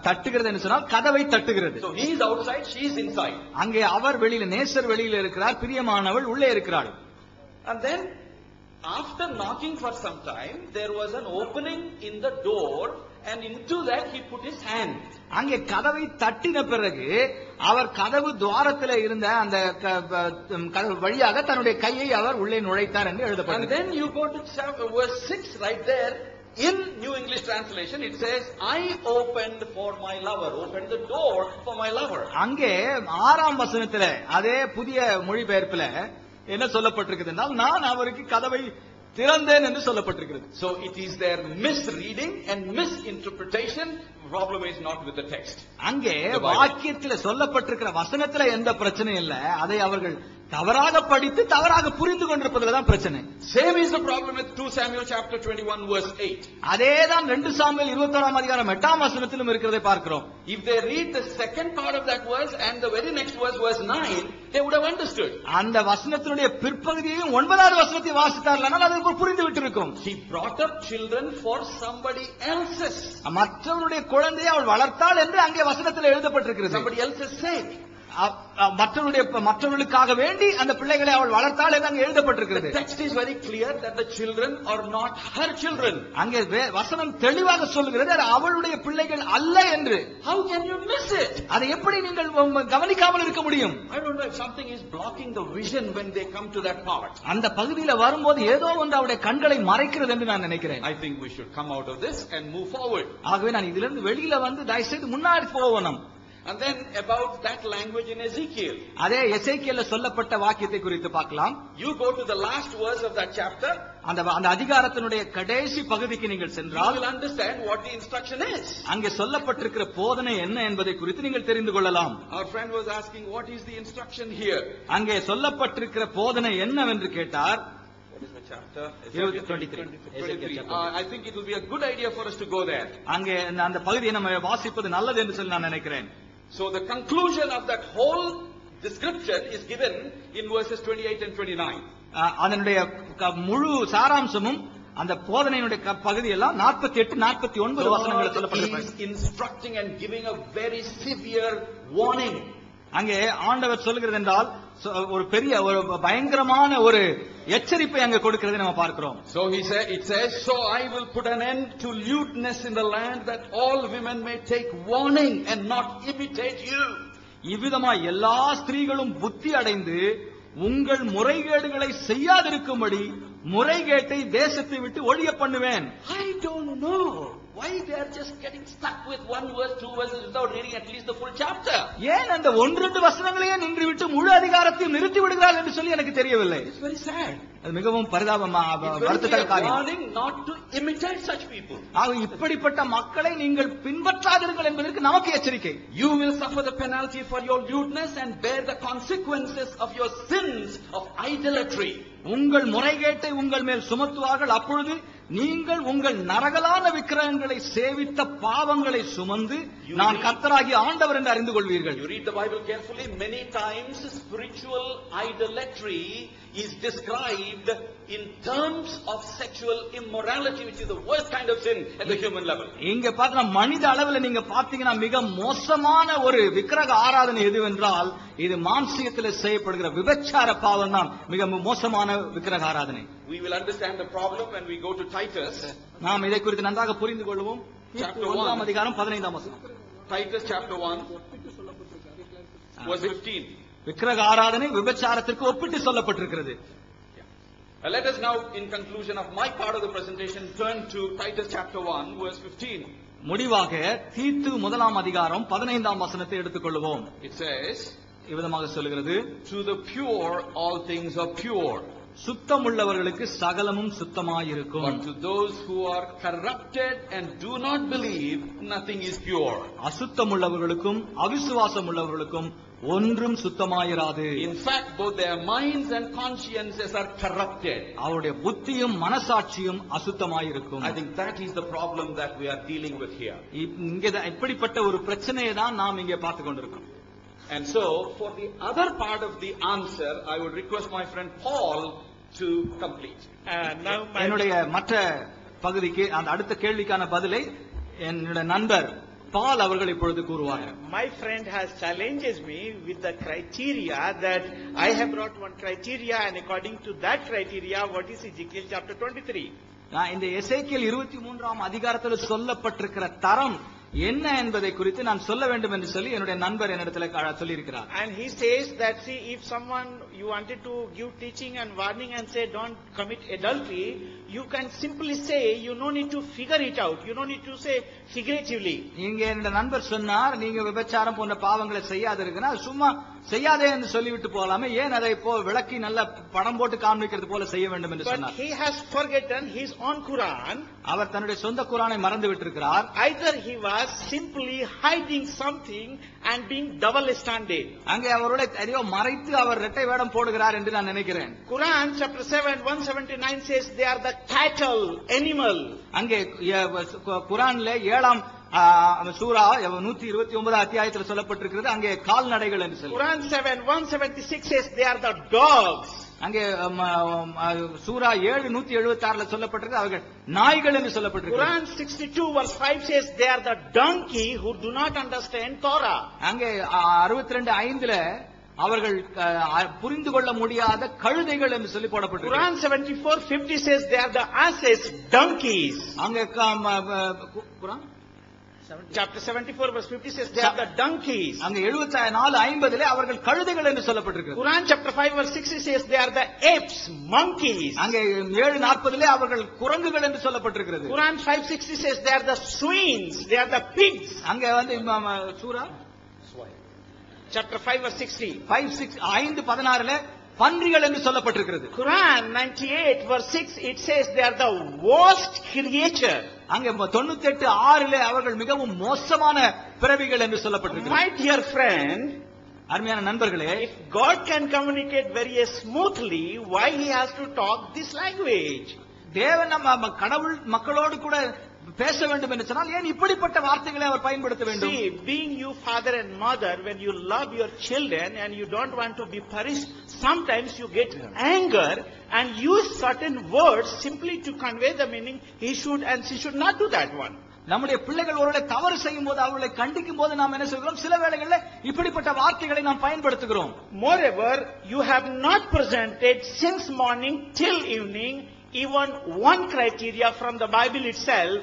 தட்டுகிறது என்று சொன்னால் கதவை தட்டுகிறது. So he is outside, she is inside. அங்கே அவர் வெளியில, நேசர் வெளியில இருக்கிறார், பிரியமானவள் உள்ளே இருக்கிறாள். And then after knocking for some time, there was an opening in the door, and into that he put his hand. அங்கே கதவை தட்டின பிறகு அவர் கதவு துவாரத்தில் இருந்த அந்த கதவு வழியாக தன்னுடைய கையை அவர் உள்ளே நுழைத்தார் என்று எழுதப்பட்டது. And then you go to verse 6 right there. In New English translation it says, I opened for my lover, opened the door for my lover. அங்கே 6ஆம் வசனத்திலே அதே புதிய மொழிபெயர்ப்பில் என்ன சொல்லப்பட்டிருக்கிறது என்றால், நான் அவருக்கு கதவை திறந்தேன் என்று சொல்லப்பட்டிருக்கிறது. So it is their misreading and misinterpretation. The problem is not with the text. அங்கே வாக்கியத்தில் சொல்லப்பட்டிருக்கிற வசனத்தில் எந்த பிரச்சனையும் இல்லை, அதை அவர்கள் தவறாக படித்து தவறாக புரிந்து கொண்டிருப்பதில் தான் பிரச்சனை. Same is the problem with 2 Samuel chapter 21 verse 8. அதேதான் 2 சாமுவேல் 21ஆம் அதிகாரம் 8ஆம் வசனத்திலும் இருக்கிறதை பார்க்கிறோம். If they read the second part of that verse and the very next verse, verse 9, they would have understood. அந்த வசனத்தினுடைய பிற்பகுதியையும் 9வது வசனத்தை வாசித்தார்கள், அது புரிந்து விட்டிருக்கும். She brought up children for somebody else's. மற்றவருடைய குழந்தையை அவள் வளர்த்தாள் என்று அங்கே வசனத்தில் எழுதப்பட்டிருக்கிறது. Somebody else's sake. மற்றவர்களுக்காக வேண்டி அந்த பிள்ளைகளை அவள் வளர்த்தாள் என்று அங்கே எழுதப்பட்டிருக்கிறது. The text is very clear that the children are not her children. அங்கே வசனம் தெளிவாக சொல்லுகிறது, அவளுடைய பிள்ளைகள் அல்ல என்று. How can you miss it? அதை எப்படி நீங்கள் கவனிக்காமல் இருக்க முடியும்? I don't know if something is blocking the vision when they come to that part. அந்த பகுதியில் வரும்போது ஏதோ ஒன்று அவருடைய கண்களை மறைக்கிறது என்று நான் நினைக்கிறேன். I think we should come out of this and move forward. ஆகவே நான் இதிலிருந்து வெளியில தயவு செய்து முன்னாடி போகணும். And then about that language in Ezekiel. அதே எசேக்கியேல்ல சொல்லப்பட்ட வாக்கியத்தை குறித்து பார்க்கலாம். You go to the last verse of that chapter. அந்த அதிகாரத்தினுடைய கடைசி பகுதிக்கு நீங்கள் சென்றால் you will understand what the instruction is. அங்கே சொல்லப்பட்டிருக்கிற போதனை என்ன என்பதை குறித்து நீங்கள் தெரிந்து கொள்ளலாம். Our friend was asking what is the instruction here. அங்கே சொல்லப்பட்டிருக்கிற போதனை என்னவென்று கேட்டார். What is the chapter? 23. I think it will be a good idea for us to go there. அங்கே அந்த பகுதியை நம்ம வாசிப்பது நல்லது என்று சொல்லி நான் நினைக்கிறேன். So the conclusion of that whole description is given in verses 28 and 29. அதனுடைய முழு சாராம்சமும் அந்த போதனையினுடைய பகுதி எல்லாம் 48 49 வசனங்களில் சொல்லப்பட்டிருக்கிறது. He is instructing and giving a very severe warning. அங்கே ஆண்டவர் சொல்கிறது என்றால் ஒரு பெரிய ஒரு பயங்கரமான ஒரு எச்சரிப்பை அங்கே கொடுக்கிறதை நம்ம பார்க்கிறோம். So it says, so I will put an end to lewdness in the land, that all women may take warning and not imitate you. இவ்விதமாய் எல்லா ஸ்திரீகளும் புத்தி அடைந்து உங்கள் முறைகேடுகளை செய்யாதிருக்கும்படி முறைகேட்டை தேசத்தை விட்டு ஒழிய பண்ணுவேன். I don't know why they are just getting stuck with one verse, two verses without reading at least the full chapter. ஏன் அந்த 1-2 வசனங்களையே நின்றுவிட்டு முழு அதிகாரத்தையும் நிறுத்தி விடுகிறார்கள் என்று சொல்லி எனக்கு தெரியவில்லை. It's very sad. அது மிகவும் வருத்தத்தக்க காரியம். Warning not to imitate such people. இப்படிப்பட்ட மக்களை நீங்கள் பின்பற்றாதீர்கள் என்பதற்கு நமக்கு எச்சரிக்கை. You will suffer the penalty for your lewdness and bear the consequences of your sins of idolatry. உங்கள் முறைகேட்டை உங்கள் மேல் சுமத்துவார்கள், அப்பொழுது நீங்கள் உங்கள் நரகலான விக்கிரகங்களை சேவித்த பாவங்களை சுமந்து நான் கர்த்தராகிய ஆண்டவர் என்று அறிந்து கொள்வீர்கள். You read the Bible carefully. Many times spiritual idolatry is described in terms of sexual immorality, which is the worst kind of sin at the human level. இங்க பார்த்தா மனித அளவில் நீங்க பாத்தீங்கன்னா மிக மோசமான ஒரு விக்கிரக ஆராதனை எதுவென்றால் இது மாம்சீகத்தில் செய்யப்படுகிற விபச்சார பாவம் தான் மிக மோசமான விக்கிரக ஆராதனை. We will understand the problem when we go to Titus. நாம் இதை குறித்து நன்றாக புரிந்து கொள்வோம். 1 அதிகாரம் 15ஆம் வசனம். Titus chapter 1 verse 15. விக்கிரக ஆராதனை விபச்சாரத்திற்கு ஒப்பிட்டு சொல்லப்பட்டிருக்கிறது. Let us now, in conclusion of my part of the presentation, turn to Titus chapter 1 verse 15. முடிவாக தீத்து 1 அதிகாரம் 15ஆம் வசனத்தை எடுத்துக்கொள்வோம். It says, இவ்விதமாக சொல்கிறது, to the pure all things are pure. சுத்தமுள்ளவர்களுக்கு சகலமும் சுத்தமாயிருக்கும். But to those who are corrupted and do not believe, nothing is pure. அசுத்தமுள்ளவர்களுக்கும் அவிசுவாசம் உள்ளவர்களுக்கும் ஒன்றும் சுத்தமாயிராது. In fact, both their minds and consciences are corrupted. அவருடைய புத்தியும் மனசாட்சியும் அசுத்தமாயிருக்கும். I think that is the problem that we are dealing with here. இங்கே இப்படிப்பட்ட ஒரு பிரச்சனையை தான் நாம் இங்கே பார்த்து கொண்டிருக்கிறோம். And so, for the other part of the answer, I would request my friend Paul to complete. என்னுடைய மற்ற பகுதிக்கு அந்த அடுத்த கேள்விக்கான பதிலை என்னுடைய நண்பர் பால் அவர்கள் இப்பொழுது கூறுவார். My friend has challenges me with the criteria that I have brought one criteria, and according to that criteria, what is Ezekiel chapter 23? இந்த எசேக்கியேல் 23ஆம் அதிகாரத்தில் சொல்லப்பட்டிருக்கிற தரம் என்ன என்பதை குறித்து நான் சொல்ல வேண்டும் என்று சொல்லி என்னுடைய நண்பர் என்னிடத்தில் சொல்லி இருக்கிறார். And he says that, see, if someone you wanted to give teaching and warning and say don't commit adultery, you can simply say, you no need to figure it out, you no need to say figuratively. நீங்க என்னுடைய நண்பர் சொன்னார், நீங்க விபச்சாரம் போன்ற பாவங்களை செய்யாதிருக்கனா சும்மா செய்யாதே என்று சொல்லிவிட்டு போகலாமே, ஏன் அதை விளக்கி நல்ல படம் போட்டு காண்பிக்கிறது போல செய்ய வேண்டும் என்று சொன்னார். But he has forgotten his own Quran. அவர் தன்னுடைய சொந்த குரானை மறந்து விட்டிருக்கிறார். Either he was simply hiding something and being double standard. அங்கே அவருடைய எதையோ மறைத்து அவர் இரட்டை வேடம் போடுகிறார் என்று நான் நினைக்கிறேன். Quran chapter 7 179 says they are the cattle, animal. அங்கே குரான்ல 7ஆம் சூரா 129 அத்தியாயத்தில் சொல்லப்பட்டிருக்கிறது, அங்கே கால்நடைகள் என்று சொல்லி. Quran 7 176 says they are the dogs. அங்கே சூரா 7 176ல சொல்லப்பட்டிருக்கு அவர்கள் நாய்கள் என்று சொல்லப்பட்டிருக்கு. Quran 62 verse 5 says they are the donkey who do not understand Torah. அங்கே 62:5ல அவர்கள் புரிந்து கொள்ள முடியாத கழுதைகள் என்று சொல்லி போடப்பட்டிருக்கு. Quran 74:50 says they are the asses, donkeys. அங்கே குரான் Chapter 74 verse 50 says they are the donkeys. அங்க 74:50ல அவர்கள் கழுதைகள் என்று சொல்லப்பட்டிருக்கு. Quran chapter 5 verse 60 says they are the apes, monkeys. அங்க 7:40ல அவர்கள் குரங்குகள் என்று சொல்லப்பட்டிருக்கிறது. Quran 5:60 says they are the swines, they are the pigs. அங்க சூரா chapter 5 verse 60 5:16ல பன்றிகள் என்று சொல்லப்பட்டிருக்கிறது. Quran 98 verse 6 it says they are the worst creature. அங்க 98:6ல அவர்கள் மிகவும் மோசமான பிறவிகள் என்று சொல்லப்பட்டிருக்கிறது. My dear friend, அருமையான நண்பர்களே, if God can communicate very smoothly, why he has to talk this language? தேவன் நம்ம கடவுள் மக்களோடு கூட பேச வேண்டும் என்று சொன்னால் ஏன் இப்படிப்பட்ட வார்த்தைகளை அவர் பயன்படுத்த வேண்டும்? See, being you father and mother, when you love your children and you don't want to be punished, sometimes you get anger and use certain words simply to convey the meaning he should and she should not do that one. நம்முடைய பிள்ளைகள் ஒருவேளை தவறு செய்யும் போது அவர்களை கண்டிக்கும் போது நாம் என்ன செய்கிறோம்? சில வேளைகளில் இப்படிப்பட்ட வார்த்தைகளை நாம் பயன்படுத்துகிறோம். Moreover, you have not presented since morning till evening even one criteria from the Bible itself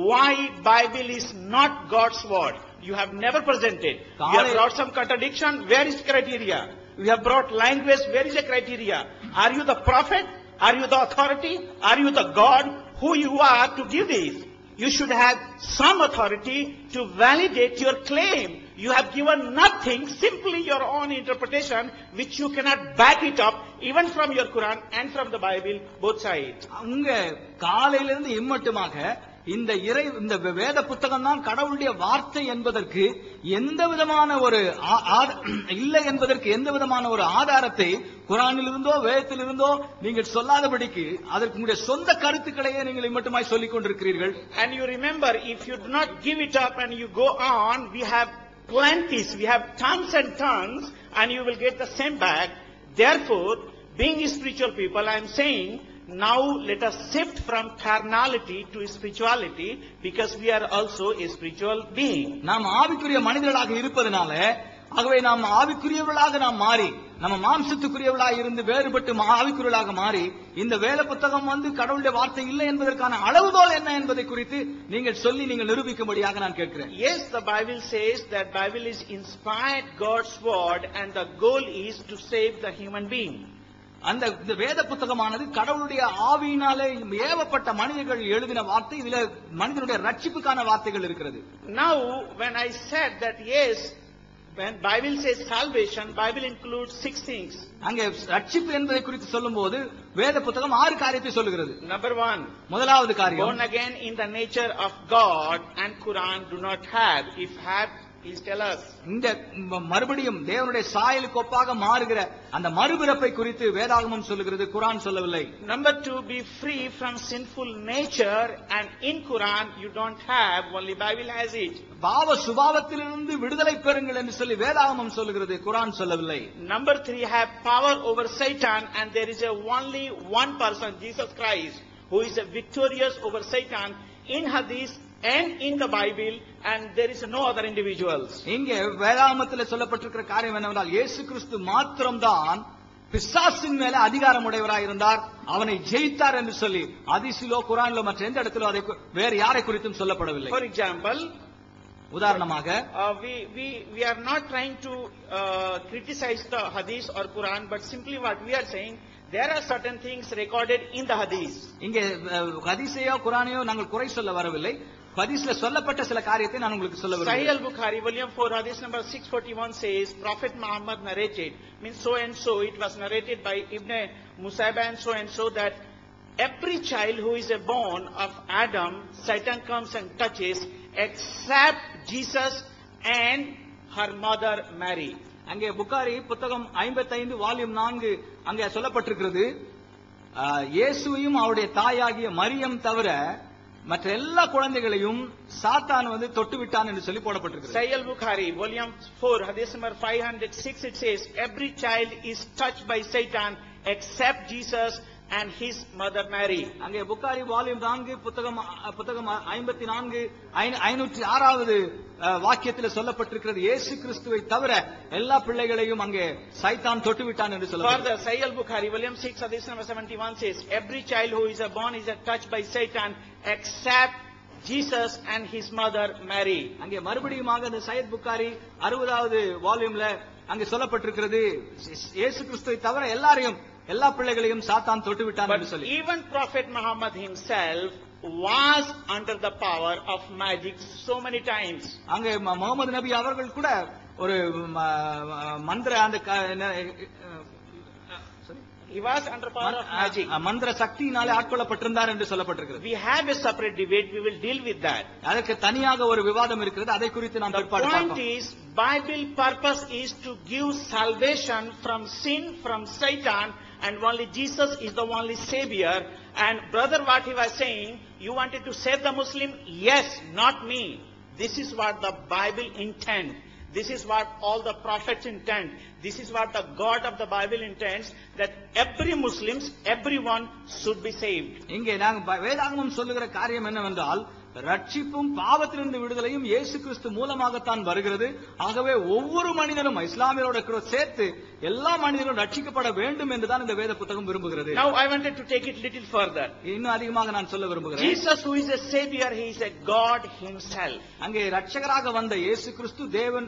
why Bible is not God's word. You have never presented. You have brought some contradiction. Where is criteria? You have brought language. Where is the criteria? Are you the prophet? Are you the authority? Are you the God? Who you are to give this? You should have some authority to validate your claim. You have given nothing, simply your own interpretation, which you cannot back it up, even from your Quran and from the Bible, both sides. அங்க காலையிலிருந்து இம்மட்டுமாக இந்த வேத புத்தகம் தான் கடவுளுடைய வார்த்தை என்பதற்கு எந்த விதமான ஒரு இல்லை என்பதற்கு எந்த விதமான ஒரு ஆதாரத்தை குர்ஆனிலிருந்தோ வேதத்திலிருந்தோ நீங்கள் சொல்லாதபடிக்கு அதற்கு உங்களுடைய சொந்த கருத்துக்களையே நீங்கள் மட்டுமாய் சொல்லிக் கொண்டிருக்கிறீர்கள். And you remember, if you do not give it up and you go on, we have plenties, we have tons and tons, and you will get the same back. Therefore, being spiritual people, I am saying, now let us shift from carnality to spirituality, because we are also a spiritual being. நாம் ஆவிக்குரிய மனிதர்களாக இருப்பதனால, ஆகவே நாம் ஆவிக்குரியவர்களாக நாம் மாறி, நம்ம மாம்சத்துக்குரியவர்களாக இருந்து வேறுபட்டு ஆவிக்குரியவர்களாக மாறி, இந்த வேத புத்தகம் கடவுளுடைய வார்த்தை இல்லை என்பதற்கான அளவுகோல் என்ன என்பதை குறித்து நீங்கள் சொல்லி நீங்கள் நிரூபிக்கும்படியாக நான் கேட்கிறேன். Yes, the Bible says that Bible is inspired God's word, and the goal is to save the human being. அந்த வேத புத்தகமானது கடவுளுடைய ஆவியினாலே ஏவப்பட்ட மனிதர்கள் எழுதின வார்த்தை. இதுல மனிதனுடைய ரட்சிப்புக்கான வார்த்தைகள் இருக்கிறது. Now, when I said that yes, when Bible says salvation, Bible includes 6 things. அங்கே ரட்சிப்பு என்பதை குறித்து சொல்லும்போது வேத புத்தகம் 6 காரியத்தை சொல்லுகிறது. Number 1, முதலாவது காரியம், born again in the nature of God, and Quran do not have. If have, please tell us. இந்த மறுபடியும் தேவனுடைய சாயலுக்கு ஒப்பாக மாறுகிற அந்த மறுபிறப்பை குறித்து வேதாகமம் சொல்லுகிறது, குர்ஆன் சொல்லவில்லை. Number 2, be free from sinful nature, and in Quran you don't have, only Bible has it. பாவ சுபாவத்திலிருந்து விடுதலை பெறுங்கள் என்று சொல்லி வேதாகமம் சொல்லுகிறது, குர்ஆன் சொல்லவில்லை. Number 3, have power over Satan, and there is only one person, Jesus Christ, who is victorious over Satan in Hadith and in the Bible, and there is no other individuals. இங்கே வேதாகமத்தில் சொல்லப்பட்டிருக்கிற காரியம் என்னவென்றால், இயேசு கிறிஸ்து மாத்திரம்தான் பிசாசின் மேல அதிகாரம் உடையவராக இருந்தார், அவனை ஜெயித்தார் என்று சொல்லி ஹதீஸிலோ குர்ஆனிலோ மற்ற எந்த இடத்திலோ அதை வேறு யாரை குறித்தும் சொல்லப்படவில்லை. For example, உதாரணமாக, we are not trying to criticize the Hadith or Quran, but simply what we are saying, there are certain things recorded in the Hadith. இங்கே ஹதீஸையோ குர்ஆனையோ நாங்கள் குறை சொல்ல வரவில்லை. ஹதீஸ்ல சொல்லப்பட்ட சில காரியத்தை நான் உங்களுக்கு சொல்ல Sahih விரும்புகிறேன். al-Bukhari, volume 4, Hadith number 641 says, Prophet Muhammad narrated, means so and so, it was narrated by Ibn Musayba and so that every child who is born of Adam, Satan comes and touches, except Jesus and her mother Mary. அங்கே புகாரி புத்தகம் 55 volume 4 அங்கே சொல்லப்பட்டிருக்கிறது, இயேசுவையும் அவருடைய தாயாகிய மரியம் தவிர மற்ற எல்லா குழந்தைகளையும் சாத்தான் தொட்டு விட்டான் என்று சொல்லி போடப்பட்டிருக்கிறது. Sahih al-Bukhari, volume 4, Hadith number 506, it says, every child is touched by Satan except Jesus and his mother Mary. அங்கே புகாரி வால்யூம் 4 புத்தகம் 54 506வது வாக்கியத்தில் சொல்லப்பட்டிருக்கிறது, இயேசு கிறிஸ்துவை தவிர எல்லா பிள்ளைகளையும் அங்கே சைத்தான் தொட்டு விட்டான் என்று சொல்லப்படுகிறது. Further, Sahih al-Bukhari, volume 6, Hadith number 71 says, every child who is born is touched by Satan except Jesus and his mother Mary. அங்கே மறுபடியும் அந்த சையத் புகாரி 60வது வால்யூம்ல அங்கே சொல்லப்பட்டிருக்கிறது, இயேசு கிறிஸ்துவை தவிர எல்லா பிள்ளைகளையும் சாத்தான் தொட்டு விட்டான் என்று சொல்லி. Even Prophet Muhammad himself was under the power of magic so many times. அங்கே முகமது நபி அவர்கள் கூட ஒரு மந்திர He was under power of magic. மந்திர சக்தியினாலே ஆட்கொள்ளப்பட்டிருந்தார் என்று சொல்லப்பட்டிருக்கிறது. We have a separate debate, we will deal with that. அதற்கு தனியாக ஒரு விவாதம் இருக்கிறது, அதை குறித்து நாம் பிற்பாடு பார்ப்போம். The point is, Bible purpose is to give salvation from sin, from Satan, and only Jesus is the only savior. And brother, what he was saying, you wanted to save the Muslim? Yes, not me. This is what the Bible intends. This is what all the prophets intend. This is what the God of the Bible intends, that every Muslims, everyone should be saved. இங்கே நாங்கள் வேதாகமம் சொல்லுகிற காரியம் என்னவென்றால், ரட்சிப்பும் பாவத்திலிருந்து விடுதலையும் இயேசு கிறிஸ்து மூலமாகத்தான் வருகிறது. ஆகவே ஒவ்வொரு மனிதனும் இஸ்லாமியரோட சேர்த்து எல்லா மனிதர்களும் ரட்சிக்கப்பட வேண்டும் என்றுதான் இந்த வேத புத்தகம் விரும்புகிறது. Now I wanted to take it little further. இன்னும் அதிகமாக நான் சொல்ல விரும்புகிறேன். Jesus, who is a savior, he is a God himself. அங்கே ரட்சகராக வந்த இயேசு கிறிஸ்து தேவன்,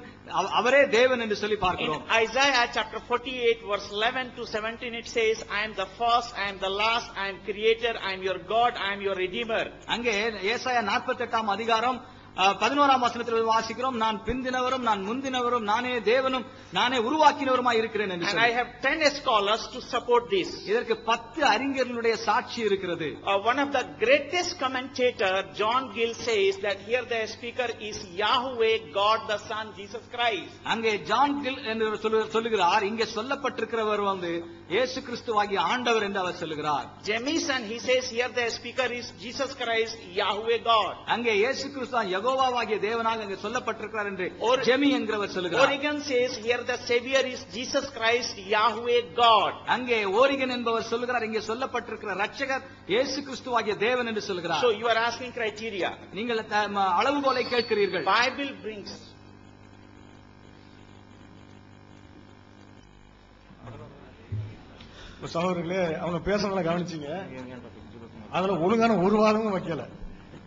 அவரே தேவன் என்று சொல்லி பார்க்கிறோம். In Isaiah chapter 48 verse 11 to 17 it says, I am the first, I am the last, I am creator, I am your God, I am your redeemer. அங்கே ஏசாயா 48ஆம் அதிகாரம் 11ஆம் வசனத்தில் வாசிக்கிறோம், நான் பிந்தினவரும் நான் முந்தினவரும் நானே தேவனும் நானே உருவாக்கினவருமாய் இருக்கிறேன் என்று. And I have 10 scholars to support this. இதற்கு 10 அறிஞர்களுடைய சாட்சி இருக்கிறது. One of the greatest commentator, John Gill, says that here the speaker is Yahweh, God the Son, Jesus Christ. அங்கே ஜான் கில் என்று சொல்லுகிறார், இங்கே சொல்லப்பட்டிருக்கிறவர் இயேசு கிறிஸ்துவாகிய ஆண்டவர் என்று அவர் சொல்லுகிறார். Jamison, he says here the speaker is Jesus Christ, Yahweh God. அங்கே இயேசு கிறிஸ்து யெகோவாவாகிய தேவனாக அங்கே சொல்லப்பட்டிருக்கிறார் என்று ஜெமி என்கிறவர் சொல்லுகிறார். Origen says here the Savior is Jesus Christ, Yahweh God. அங்கே ஓரிகன் என்பவர் சொல்லுகிறார், இங்கே சொல்லப்பட்டிருக்கிற ரட்சகர் இயேசு கிறிஸ்துவாகிய தேவன் என்று சொல்லுகிறார். So you are asking criteria. நீங்கள் அளவுகோலை கேட்கிறீர்கள். Bible brings சகோதரர்களே, அவங்க பேசுறதுல கவனிச்சீங்க, அதுல ஒழுங்கான ஒரு வாதமும் வைக்கல.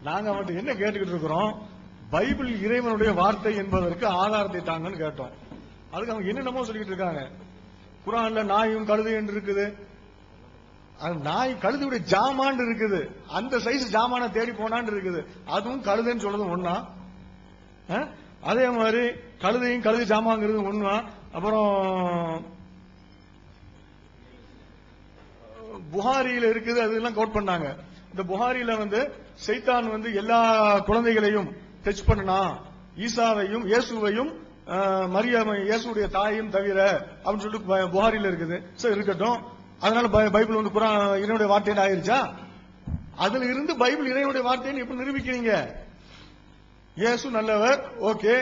நாங்க அவன்கிட்ட என்ன கேட்டுக்கிட்டு இருக்கிறோம், பைபிள் இறைவனுடைய வார்த்தை என்பதற்கு ஆதாரத்தை தாங்கன்னு கேட்டோம். அதுக்கு அவங்க என்னென்னமோ சொல்லிட்டு இருக்காங்க. குர்ஆன்ல நாயும் கழுதை என்று இருக்குது, நாய் கழுதையுடைய ஜாமான் இருக்குது, அந்த சைஸ் ஜாமான தேடி போனான்னு இருக்குது, அதுவும் கழுதைன்னு சொல்றது ஒண்ணா? அதே மாதிரி கழுதையும் கழுதை ஜாமாங்கிறது ஒண்ணா? அப்புறம் புகாரியில இருக்குது, அதெல்லாம் கோட் பண்ணாங்க. இந்த புகாரியில சைத்தான் எல்லா குழந்தைகளையும் டச் பண்ணனா, ஈசாவையும் இயேசுவையும் மரியாதை இயேசுடைய தாயையும் தவிர அப்படின்னு சொல்லிட்டு புகாரியில இருக்குது. சரி, இருக்கட்டும். அதனால பைபிள் குர்ஆன் இறைவனுடைய வார்த்தைன்னு ஆயிருச்சா? அதுல இருந்து பைபிள் இறைவனுடைய வார்த்தைன்னு எப்படி நிரூபிக்கிறீங்க? இயேசு நல்லவர், ஓகே,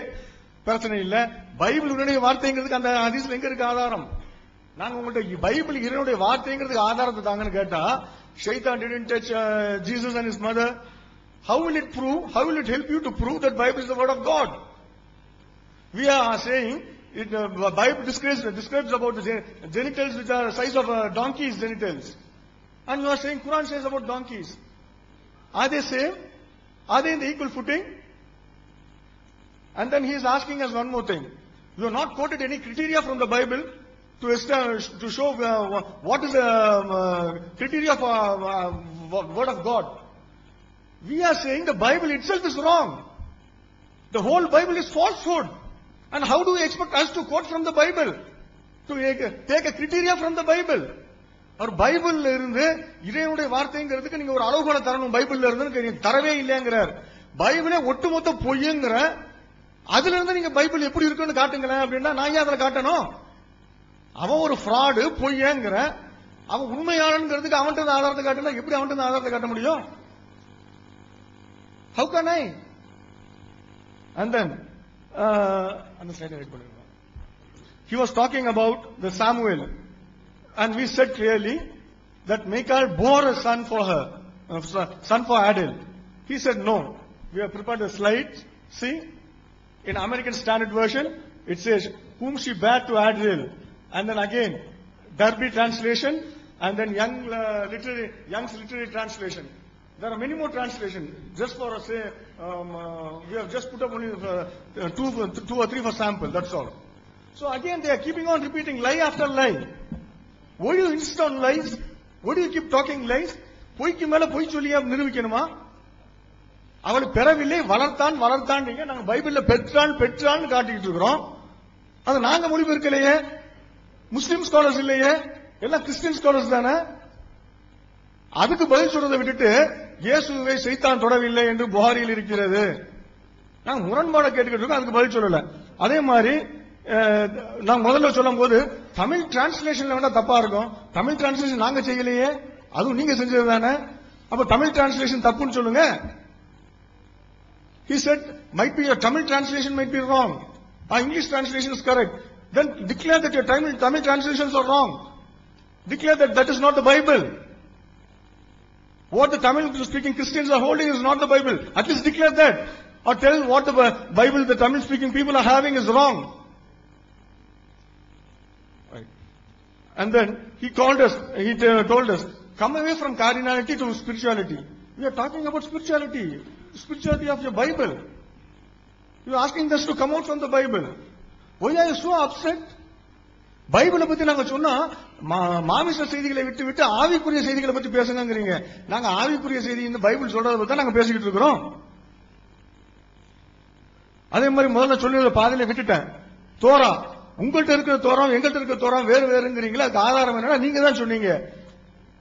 பிரச்சனை இல்ல. பைபிள் இறைவனுடைய வார்த்தைங்கிறதுக்கு அந்த ஹதீஸ்ல எங்க இருக்கு ஆதாரம்? நாங்க உங்கள்கிட்ட பைபிள் இறைவனுடைய வார்த்தைங்கிறதுக்கு ஆதாரத்தை தாங்கன்னு கேட்டா, Shaitan didn't touch Jesus and his mother. How will it prove? How will it help you to prove that Bible is the word of God? We are saying it, Bible describes about the genitals which are the size of a donkey's genitals, and you are saying Quran says about donkeys. Are they same? Are they in the equal footing? And then he is asking us one more thing. You have not quoted any criteria from the Bible to establish, to show what is the criteria for word of God. We are saying the Bible itself is wrong. The whole Bible is falsehood. And how do we expect us to quote from the Bible? To take a criteria from the Bible? Or Bible இருந்து இறைவனுடைய வார்த்தைங்கிறதுக்கு நீங்க ஒரு அளவுகோலை தரணும், பைபிள்ல இருந்து தரவே இல்லைங்கிறார். பைபிளே ஒட்டுமொத்த பொய்யுங்கிற, அதுல இருந்து நீங்க பைபிள் எப்படி இருக்குன்னு காட்டுங்களேன் அப்படின்னா நான் ஏன் அதுல காட்டணும்? அவன் ஒரு ஃப்ராடு, பொய்யங்கிற, அவன் உண்மையாளங்கிறதுக்கு அவன்கிட்ட ஆதாரத்தை காட்டினா எப்படி அவன்கிட்ட ஆதாரத்தை காட்ட முடியும்? How can I? And then அந்த ஸ்லைடை ரைட் பண்ணிருக்கோம். He was talking about the Samuel, and we said clearly that Michal bore a son for her, son for Adel. He said no. We have prepared the slides. See, in American Standard Version, it says whom she bare to Adel, and then again Darby translation, and then Young's literary translation. There are many more translations. Just for say, we have just put up only two or three for sample. That's all. So again, they are keeping on repeating lie after lie. Why do you insist on lies? Why do you keep talking lies? பொய்க்கு மேல பொய் சொல்லியா நிரூபிக்கணுமா? அவளை பெறவில்லை, வளர்த்தான் வளர்த்தான், நாங்க பைபிள்ல பெற்றான்னு காட்டிட்டு இருக்கிறோம். அது நாங்க மொழிபெயர்க்கலையே, முஸ்லிம் ஸ்காலர்ஸ் இல்லையே, எல்லாம் கிறிஸ்டியன் ஸ்காலர்ஸ் தானே. அதுக்கு பதில் சொல்றதை விட்டுட்டு இயேசுவை சைத்தான் தொடவில்லை என்று புகாரியில் இருக்கிறது. நாங்க முரண்பாட கேட்டுக்கிட்டு இருக்கோம், அதுக்கு பதில் சொல்லல. அதே மாதிரி நான் முதல்ல சொல்லும் போது தமிழ் டிரான்ஸ்லேஷன்ல வேணா தப்பா இருக்கும். தமிழ் டிரான்ஸ்லேஷன் நாங்க செய்யலையே, அதுவும் நீங்க செஞ்சது தானே. அப்ப தமிழ் டிரான்ஸ்லேஷன் தப்புன்னு சொல்லுங்க. He said might be your Tamil translation might be wrong, our English translation is correct. Then declare that your Tamil translations are wrong. Declare that that is not the Bible. What the Tamil speaking Christians are holding is not the Bible. At least declare that. Or tell what the Bible the Tamil speaking people are having is wrong. Right. And then he told us, come away from cardinality to spirituality. We are talking about spirituality of your Bible. You are asking us to come out from the Bible. Why are you so upset? பைபிளை பத்தி நாங்க சொன்னா மாமிச செய்திகளை விட்டு விட்டு ஆவிக்குரிய செய்திகளை பத்தி பேசுங்கிறீங்க. நாங்க ஆவிக்குரிய செய்தி இந்த பைபிள் சொல்றதை பத்தி நாங்க பேசிக்கிட்டு இருக்கிறோம். அதே மாதிரி முதல்ல சொல்லி பாதியில விட்டுட்டேன். தோரா, உங்கள்கிட்ட இருக்கிற தோரம் எங்கள்கிட்ட இருக்கிற தோரம் வேறு வேறுங்கிறீங்களா? அதுக்கு ஆதாரம் என்னன்னா நீங்க தான் சொன்னீங்க.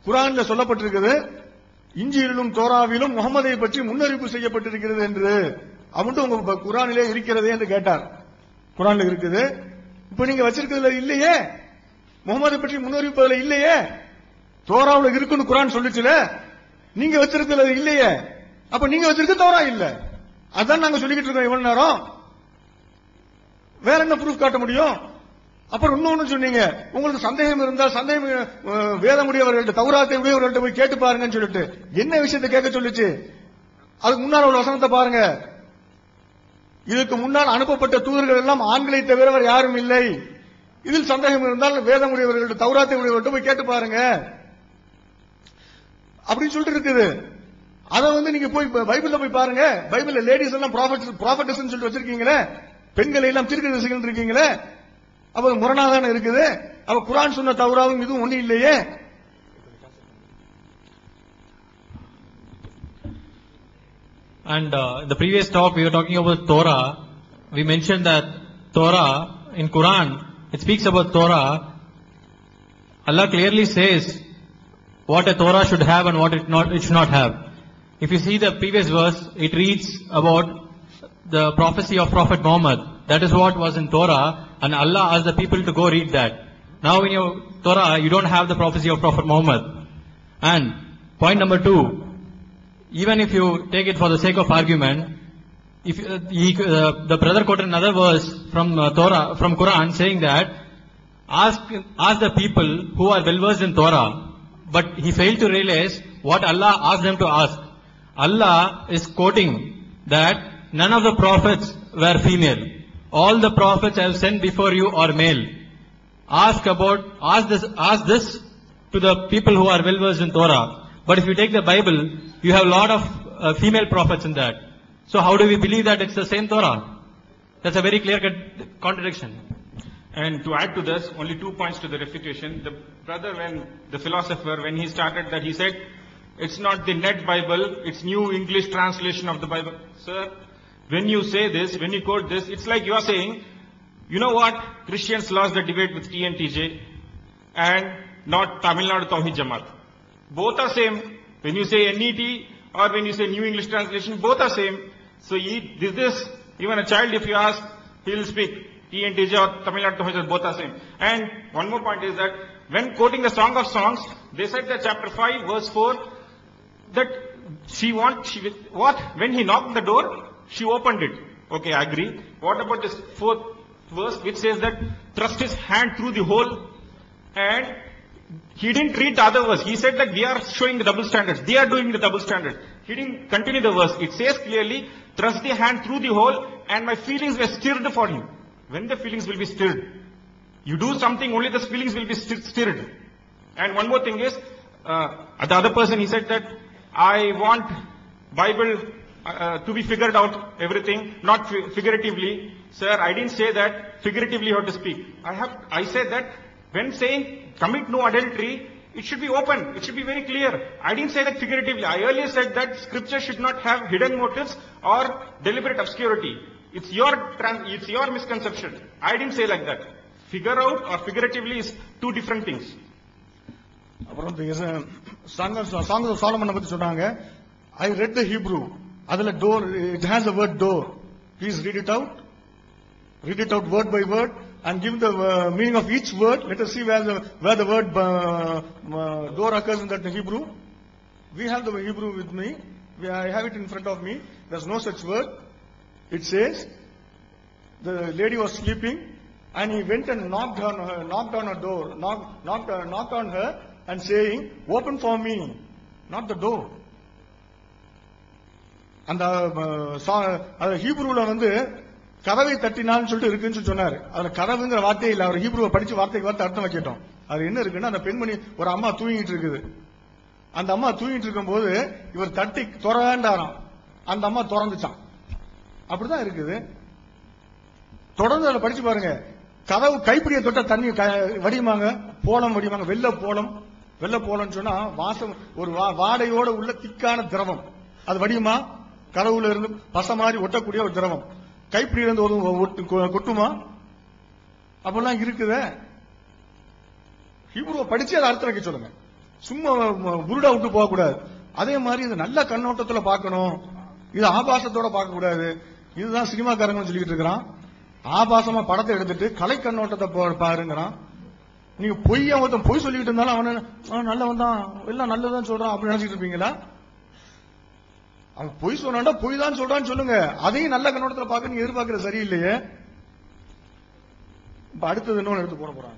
குர்ஆன்ல சொல்லப்பட்டிருக்குது, இஞ்சியிலும் தோராவிலும் முகமதை பற்றி முன்னறிவிப்பு செய்யப்பட்டிருக்கிறது என்று. அவன் உங்க குர்ஆனிலே இருக்கிறதே என்று கேட்டார். குர்ஆன்ல இருக்குது. இப்ப நீங்க வச்சிருக்கிறதுல இல்லையே, முகமதை பற்றி முன்னறிவிப்பதுல இல்லையே. தோராவுல இருக்குன்னு குர்ஆன் சொல்லுச்சுல, நீங்க வச்சிருக்கிறதுல இல்லையே. அப்ப நீங்க வச்சிருக்க தோரா இல்ல. அதான் நாங்க சொல்லிக்கிட்டு இருக்கோம் இவ்வளவு நேரம். வேற என்ன ப்ரூஃப் காட்ட முடியும்? அப்புறம் இன்னொன்னு சொன்னீங்க, உங்களுக்கு சந்தேகம் இருந்தால் சந்தேகம் வேதமுடையவர்கள்ட்ட, தௌராத்தை உடையவர்கள்ட்ட போய் கேட்டு பாருங்கன்னு சொல்லிட்டு. என்ன விஷயத்தை கேட்க சொல்லுச்சு? அதுக்கு முன்னால் உள்ள வசனத்தை பாருங்க. இதுக்கு முன்னால் அனுப்பப்பட்ட தூதர்கள் எல்லாம் ஆண்களை தவிர வேறு யாரும் இல்லை. இதில் சந்தேகம் இருந்தால் வேதமுடையவர்கள்ட்ட, தௌராத்தை உடையவர்கள்ட்ட போய் கேட்டு பாருங்க அப்படின்னு சொல்லிட்டு இருக்குது. அதை நீங்க போய் பைபிள்ல போய் பாருங்க. பைபிள்ல லேடிஸ் எல்லாம் ப்ராஃபட்டஸ் சொல்லிட்டு வச்சிருக்கீங்களே, பெண்களை எல்லாம் தீர்க்கதரிசிகள் இருக்கீங்களே, அப்ப முரணாதான இருக்குது. அப்ப குர்ஆன் சொன்ன தௌராவும் இதுவும் ஒண்ணு இல்லையே. And the previous talk we were talking about Torah. We mentioned that Torah in Quran, it speaks about Torah. Allah clearly says what a Torah should have and what it should not have. If you see the previous verse, it reads about the prophecy of Prophet Muhammad. That is what was in Torah, and Allah asked the people to go read that. Now in your Torah, you don't have the prophecy of Prophet Muhammad. And point number 2, even if you take it for the sake of argument, if the brother quoted another verse from Torah, from Quran, saying that ask the people who are well versed in Torah, but he failed to realize what Allah asked them to ask. Allah is quoting that none of the prophets were female. All the prophets I have sent before you are male. Ask this to the people who are well versed in Torah. But if you take the Bible, you have a lot of female prophets in that. So how do we believe that it's the same Torah? That's a very clear contradiction. And to add to this, only 2 points to the refutation. The brother, the philosopher, when he started that, he said, it's not the net Bible, it's New English translation of the Bible. Sir, when you say this, when you quote this, it's like you are saying, you know what, Christians lost the debate with TNTJ and not Tamil Nadu Tawheed Jamaat. Both are same. When you say NET or when you say New English translation, both are same. So even a child, if you ask, he will speak. TNTJ or Tamil Nadu Tawheed Jamaat, both are same. And one more point is that when quoting the Song of Songs, they said that chapter 5 verse 4, that when he knocked the door, she opened it. Okay, I agree. What about this 4th verse which says that thrust his hand through the hole, and he didn't read the other verse. He said that we are showing the double standards. They are doing the double standard. He didn't continue the verse. It says clearly, thrust the hand through the hole, and my feelings were stirred for him. When the feelings will be stirred? You do something, only the feelings will be stirred. And one more thing is, the other person, he said that I want Bible to be figured out everything, not figuratively. Sir, I didn't say that figuratively you have to speak. I said that when saying commit no adultery, it should be open. It should be very clear. I didn't say that figuratively. I earlier said that scripture should not have hidden motives or deliberate obscurity. It's your misconception. I didn't say like that. Figure out or figuratively is two different things. அப்புறம் Song of Solomon பத்தி சொன்னாங்க. I read the Hebrew. அதுல door, it has the word door. Please read it out. Read it out word by word and give the meaning of each word. Let us see where the word door occurs in that Hebrew. We have the Hebrew with me. I have it in front of me. There's no such word. It says the lady was sleeping and he went and knocked on her door, knocked on her and saying, open for me, not the door. அந்த ஹீப்ரூல கதவை தட்டினான்னு சொல்லிட்டு இருக்குன்னு சொன்னாரு. அதுல கதவுங்கிற வார்த்தை இல்ல. அவர் ஹீப்ரூவை படிச்சு வார்த்தைக்கு வார்த்தை அர்த்தம் வைக்கட்டும். அது என்ன இருக்குன்னா, அந்த பெண்மணி ஒரு அம்மா தூங்கிட்டு இருக்குது. அந்த அம்மா தூங்கிட்டு இருக்கும் போது இவர் தட்டி திறந்தாராம். அந்த அம்மா திறந்துச்சான். அப்படிதான் இருக்குது. தொடர்ந்து அதை படிச்சு பாருங்க. கதவு கைப்பிடிய தொட்ட தண்ணி வடியுமாங்க, போலம் வடியுமாங்க, வெள்ள போலன்னு சொன்னா வாசம், ஒரு வாடையோட உள்ள திக்கான திரவம். அது வடியுமா? கதவுல இருந்து பசை மாதிரி ஒட்டக்கூடிய ஒரு திரவம். கைப்பிடி இருந்து கொட்டுமா? அப்பெல்லாம் இருக்குதே. ஹீப்ருவை படிச்சு அதை அர்த்தம் வைக்க சொல்லுங்க. சும்மா புருடா விட்டு போக கூடாது. அதே மாதிரி இது நல்ல கண்ணோட்டத்துல பார்க்கணும், இது ஆபாசத்தோட பார்க்க கூடாது. இதுதான் சினிமாக்காரங்க சொல்லிட்டு இருக்கிறான். ஆபாசமா படத்தை எடுத்துட்டு கலை கண்ணோட்டத்தை பாருங்கிறான். நீங்க பொய்யா ஒருத்தன் பொய் சொல்லிட்டு இருந்தாலும் அவன் நல்லவன் தான், எல்லாம் நல்லதான் சொல்றான் அப்படின்னு நினைச்சிட்டு இருப்பீங்களா? அவன் பொய் சொன்னாண்டா பொய் தான் சொல்றான்னு சொல்லுங்க. அதையும் நல்ல கண்ணோட்டத்தில் பார்க்க நீங்க எதிர்பார்க்கறது சரியில்லையே. இப்ப அடுத்தது இன்னொன்னு எடுத்து போறாங்க.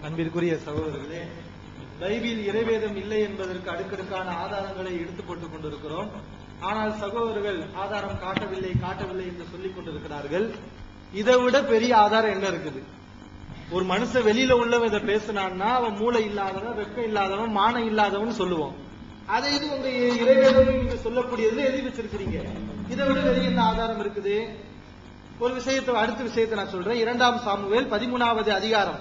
அன்பிற்குரிய சகோதரர்களே, பைபிள் இறைவேதம் இல்லை என்பதற்கு அடுக்கடுக்கான ஆதாரங்களை எடுத்து போட்டுக் கொண்டிருக்கிறோம். ஆனால் சகோதரர்கள் ஆதாரம் காட்டவில்லை என்று சொல்லிக் கொண்டிருக்கிறார்கள். இதை விட பெரிய ஆதாரம் என்ன இருக்குது? ஒரு மனுஷன் வெளியில உள்ளவன் இதை பேசினான்னா அவன் மூளை இல்லாதவன், வெக்கம் இல்லாதவன், மானம் இல்லாதவன் சொல்லுவோம். அதை இது உங்க இறைவேதம் நீங்க சொல்லக்கூடியதுல எழுதி வச்சிருக்கிறீங்க. இதை விட வெளியே என்ன ஆதாரம் இருக்குது? ஒரு விஷயத்தை, அடுத்த விஷயத்தை நான் சொல்றேன். 2 சாமுவேல் 13வது அதிகாரம்,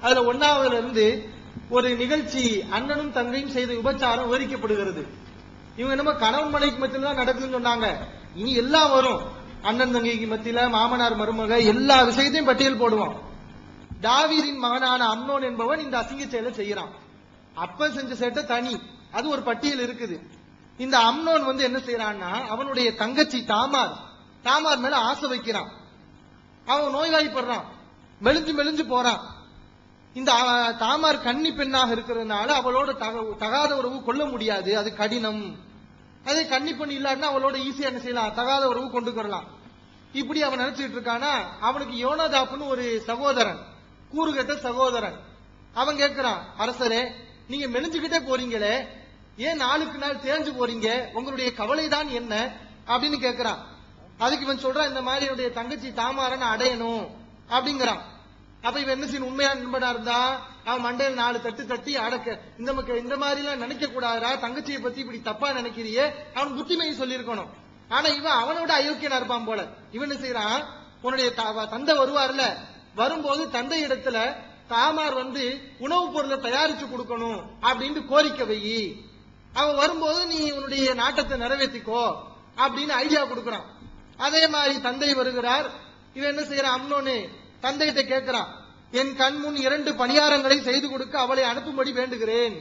அதுல 1வதுல இருந்து ஒரு நிகழ்ச்சி, அண்ணனும் தங்கையும் செய்த விபச்சாரம் விவரிக்கப்படுகிறது. இவங்க நம்ம கணவன் மனைவிக்கு மத்தியில தான் நடக்குதுன்னு சொன்னாங்க. இனி எல்லாம் வரும். அண்ணன் தங்கைக்கு மத்தியில, மாமனார் மருமக, எல்லா விஷயத்தையும் பட்டியல் போடுவோம். தாவீதின் மகனான அம்னோன் என்பவன் இந்த அசிங்க செயலை செய்யறான். அப்ப செஞ்ச சேட்டை தனி, அது ஒரு பட்டியல் இருக்குது. இந்த அம்னோன் என்ன செய்யறான்னா, அவனுடைய தங்கச்சி தாமார் மேல ஆசை வைக்கிறான். அவன் நோய்வாய்ப்படுறான், மெலிஞ்சு போறான். இந்த தாமார் கன்னி பெண்ணாக இருக்கிறதுனால அவளோட தகாத உறவு கொள்ள முடியாது, அது கடினம். அதே கன்னி பெண் இல்லாட்டினா அவளோட ஈஸியா என்ன செய்யலாம், தகாத உறவு கொண்டு வரலாம். இப்படி அவன் நினைச்சிட்டு இருக்கானா, அவனுக்கு யோனாதாப்னு ஒரு சகோதரன், கூறுகட்ட சகோதரன். அவன் கேட்கிறான், அரசரே நீங்க மெலிஞ்சுக்கிட்டே போறீங்களே, ஏன் நாளுக்கு நாள் தேஞ்சு போறீங்க, உங்களுடைய கவலை தான் என்ன அப்படின்னு கேட்கிறான். அதுக்கு இவன் சொல்றான், இந்த மாதிரி என்னுடைய தங்கச்சி தாமார நான் அடையணும் அப்படிங்கிறான். அப்ப இவன் என்ன செய்யணும், உண்மையா நண்பனா இருந்தா அவன் மண்டையில் 4 தட்டு தட்டி அடக்க, இந்த மாதிரி எல்லாம் நினைக்க கூடாதா, தங்கச்சியை பத்தி இப்படி தப்பா நினைக்கிறியே, அவன் புத்திமையை சொல்லியிருக்கணும். ஆனா இவன் அவனோட அயோக்கியனா இருப்பான் போல. இவன் என்ன செய்யறான், உன்னுடைய தந்தை வருவார்ல, வரும்போது தந்தை இடத்துல தாமார் உணவுப் பொருளை தயாரிச்சு கொடுக்கணும் அப்படின்னு கோரிக்கை வை. அவன் வரும்போது நீ உன்னுடைய நாட்டத்தை நிறைவேற்றிக்கோ அப்படின்னு ஐடியா கொடுக்கறான். அதே மாதிரி தந்தை வருகிறார். இவன் என்ன செய்யறான், அம்னோனு தந்தையிட்ட கேட்கிறான், என் கண் முன் 2 பணியாரங்களை செய்து கொடுக்க அவளை அனுப்பும்படி வேண்டுகிறேன்.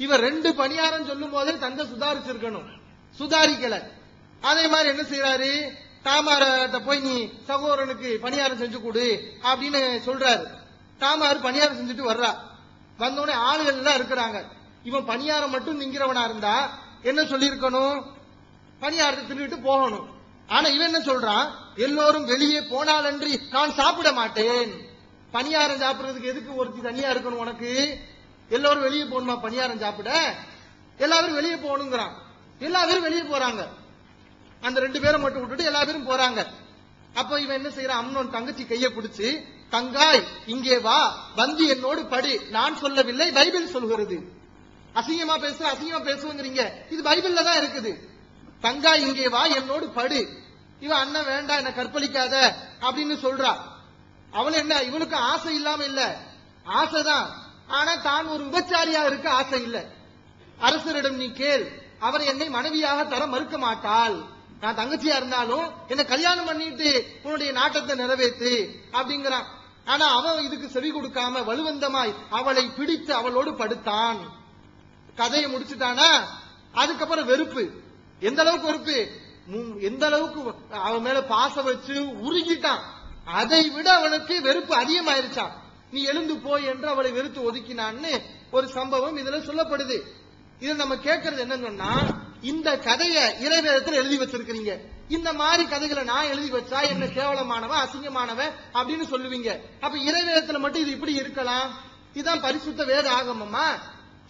இவன் 2 பணியாரம் சொல்லும் போதே தந்தை சுதாரிச்சிருக்கணும், சுதாரிக்கல. அதே மாதிரி என்ன செய்யறாரு, தாமாரத்தை போய் நீ சகோதரனுக்கு பணியாரம் செஞ்சு கொடு அப்படின்னு சொல்றாரு. தாமார் பணியாரம் செஞ்சுட்டு வர்றா. வந்தோடனே ஆளுகள் எல்லாம் இருக்கிறாங்க. இவன் பணியாரம் மட்டும் திங்கிறவனா இருந்தா என்ன சொல்லிருக்கணும், பணியாரத்தை தின்னுட்டு போகணும். ஆனா இவன் என்ன சொல்றான், எல்லோரும் வெளியே போனாலன்றி நான் சாப்பிட மாட்டேன். பணியாரம் சாப்பிடுறதுக்கு எதுக்கு ஒருத்தி தனியா இருக்கணும் உனக்கு, எல்லோரும் வெளியே போகணுமா பணியாரம் சாப்பிட, எல்லாரும் வெளியே போகணுங்கிறான். எல்லாரும் வெளியே போறாங்க. அந்த 2 பேரை மட்டும் விட்டுட்டு எல்லா பேரும் போறாங்க. அப்ப இவன் என்ன செய்யறான், அம்னோன் தங்கச்சி கைய பிடிச்சு, தங்காய் இங்கே வா, வந்து என்னோடு படு, நான் சொல்லவில்லை பைபிள் சொல்கிறது. அசிங்கமா பேசுவீங்க, இது பைபிள்ல தான் இருக்குது. தங்காய் இங்கே வா, என்னோடு படு. இவன் அண்ணன் வேண்டாம், என்ன கற்பழிக்காத அப்படின்னு சொல்றா. அவன் என்ன, இவனுக்கு ஆசை இல்லாம இல்ல, ஆசைதான். ஆனா தான் ஒரு விபச்சாரியா இருக்க ஆசை இல்ல. அரசரிடம் நீ கேள், அவர் என்னை மனைவியாக தர மறுக்க மாட்டாள். நான் தங்கச்சியா இருந்தாலும் என்ன கல்யாணம் பண்ணிட்டு உன்னுடைய நாட்டத்தை நிறைவேற்று அப்படிங்கிறான். ஆனா அவன் இதுக்கு செவி கொடுக்காம வலுவந்தமாய் அவளை பிடித்து அவளோடு படுத்தான். கதையை முடிச்சுட்டானா, அதுக்கப்புறம் வெறுப்பு, எந்த அளவுக்கு வெறுப்பு, எந்த அளவுக்கு அவன் மேல பாசம் வச்சு உருகிட்டான். அதை விட அவனுக்கு வெறுப்பு அதிகமாயிருச்சான். நீ எழுந்து போய் என்று அவளை வெறுத்து ஒதுக்கினான்னு ஒரு சம்பவம் இதுல சொல்லப்படுது. இதை நம்ம கேட்கறது என்னன்னா, இந்த கதையை இறைவேதத்தில் எழுதி வச்சிருக்கிறீங்க, இந்த மாதிரி கதைகளை நான் எழுதி வச்சா என்ன கேவலமானவன் அசிங்கமானவன் அப்படின்னு சொல்லுவீங்க. அப்ப இறைவேதத்துல மட்டும் இது இப்படி இருக்கலாம்? இதுதான் பரிசுத்த வேத ஆகமமா?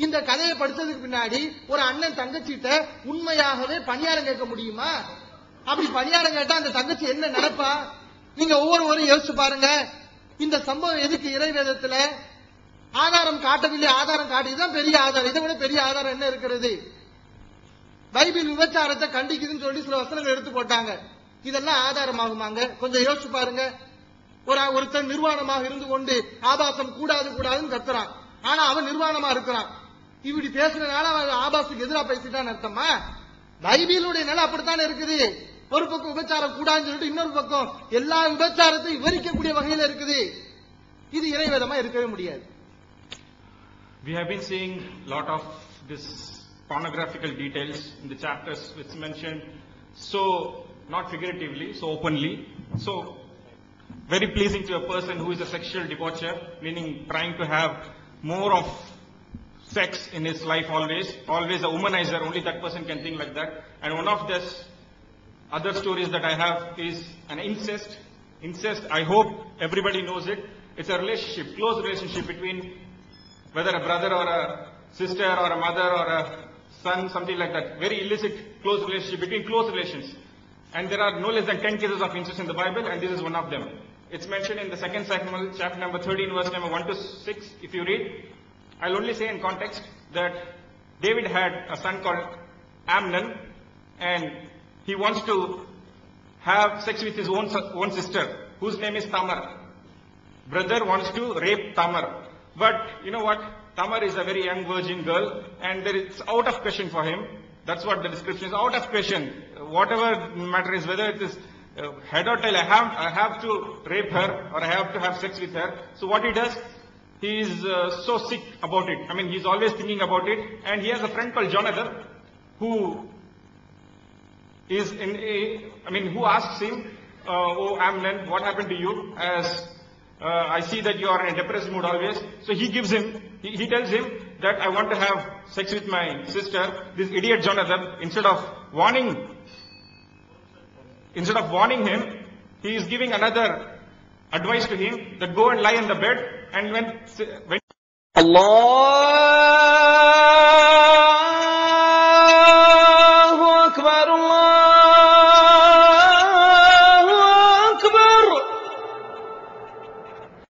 இந்த கதையை படிச்சதுக்கு பின்னாடி ஒரு அண்ணன் தங்கச்சிட்ட உண்மையாகவே பணியாரம் கேட்க முடியுமா? அப்படி பணியாரம் கேட்டா அந்த தங்கச்சி என்ன நினைப்பா? நீங்க ஒவ்வொருவரும் யோசிச்சு பாருங்க. இந்த சம்பவம் எதுக்கு இறைவேதத்துல ஆதாரம் காட்டவில்லை, ஆதாரம் காட்டி, இதுதான் பெரிய ஆதாரம். இதை விட பெரிய ஆதாரம் என்ன இருக்கிறது? பைபிள் விபச்சாரத்தை கண்டிக்குதுன்னு சொல்லி சில வசனங்கள் எடுத்து போட்டாங்க. இதெல்லாம் ஆதாரமாகுமாங்க? கொஞ்சம் யோசிச்சு பாருங்க. ஒருத்தன் நிர்வாணமாக இருந்து கொண்டு ஆபாசம் கூடாதுன்னு கத்துறான். ஆனா அவன் நிர்வாணமா இருக்கிறான். இப்படி பேசுறதுனால அவன் ஆபாசத்துக்கு எதிராக பேசிட்டான்னு அர்த்தமா? பைபிளுடைய நிலை அப்படித்தானே இருக்குது. ஒரு பக்கம் விபச்சாரம் கூடாதுன்னு சொல்லிட்டு இன்னொரு பக்கம் எல்லா விபச்சாரத்தையும் விவரிக்கக்கூடிய வகையில இருக்குது. இது இறைவேதமா இருக்கவே முடியாது. We have been seeing a lot of this pornographical details in the chapters which mentioned, so not figuratively, so openly, so very pleasing to a person who is a sexual debaucher, meaning trying to have more of sex in his life always a womanizer, only that person can think like that. And one of this other stories that I have is an incest. I hope everybody knows it. It's a relationship, close relationship between whether a brother or a sister or a mother or a son, something like that. Very illicit, close relationship between close relations. And there are no less than 10 cases of incest in the Bible, and this is one of them. It's mentioned in the 2 Samuel, chapter number 13, verse number 1 to 6. If you read, I'll only say in context that David had a son called Amnon, and he wants to have sex with his own sister, whose name is Tamar. Brother wants to rape Tamar. But you know what? Tamar is a very young virgin girl, and it's out of question for him. That's what the description is, out of question. Whatever matter is, whether it is head or tail, I have to rape her or I have to have sex with her. So what he does, he is so sick about it. I mean, he's always thinking about it. And he has a friend called Jonathan, who is who asks him, "Oh Amnon, what happened to you? As I see that you are in a depressed mood always." So he tells him that I want to have sex with my sister. This idiot Jonathan, instead of warning him, he is giving another advice to him, that go and lie in the bed, and when Allahu Akbar, Allah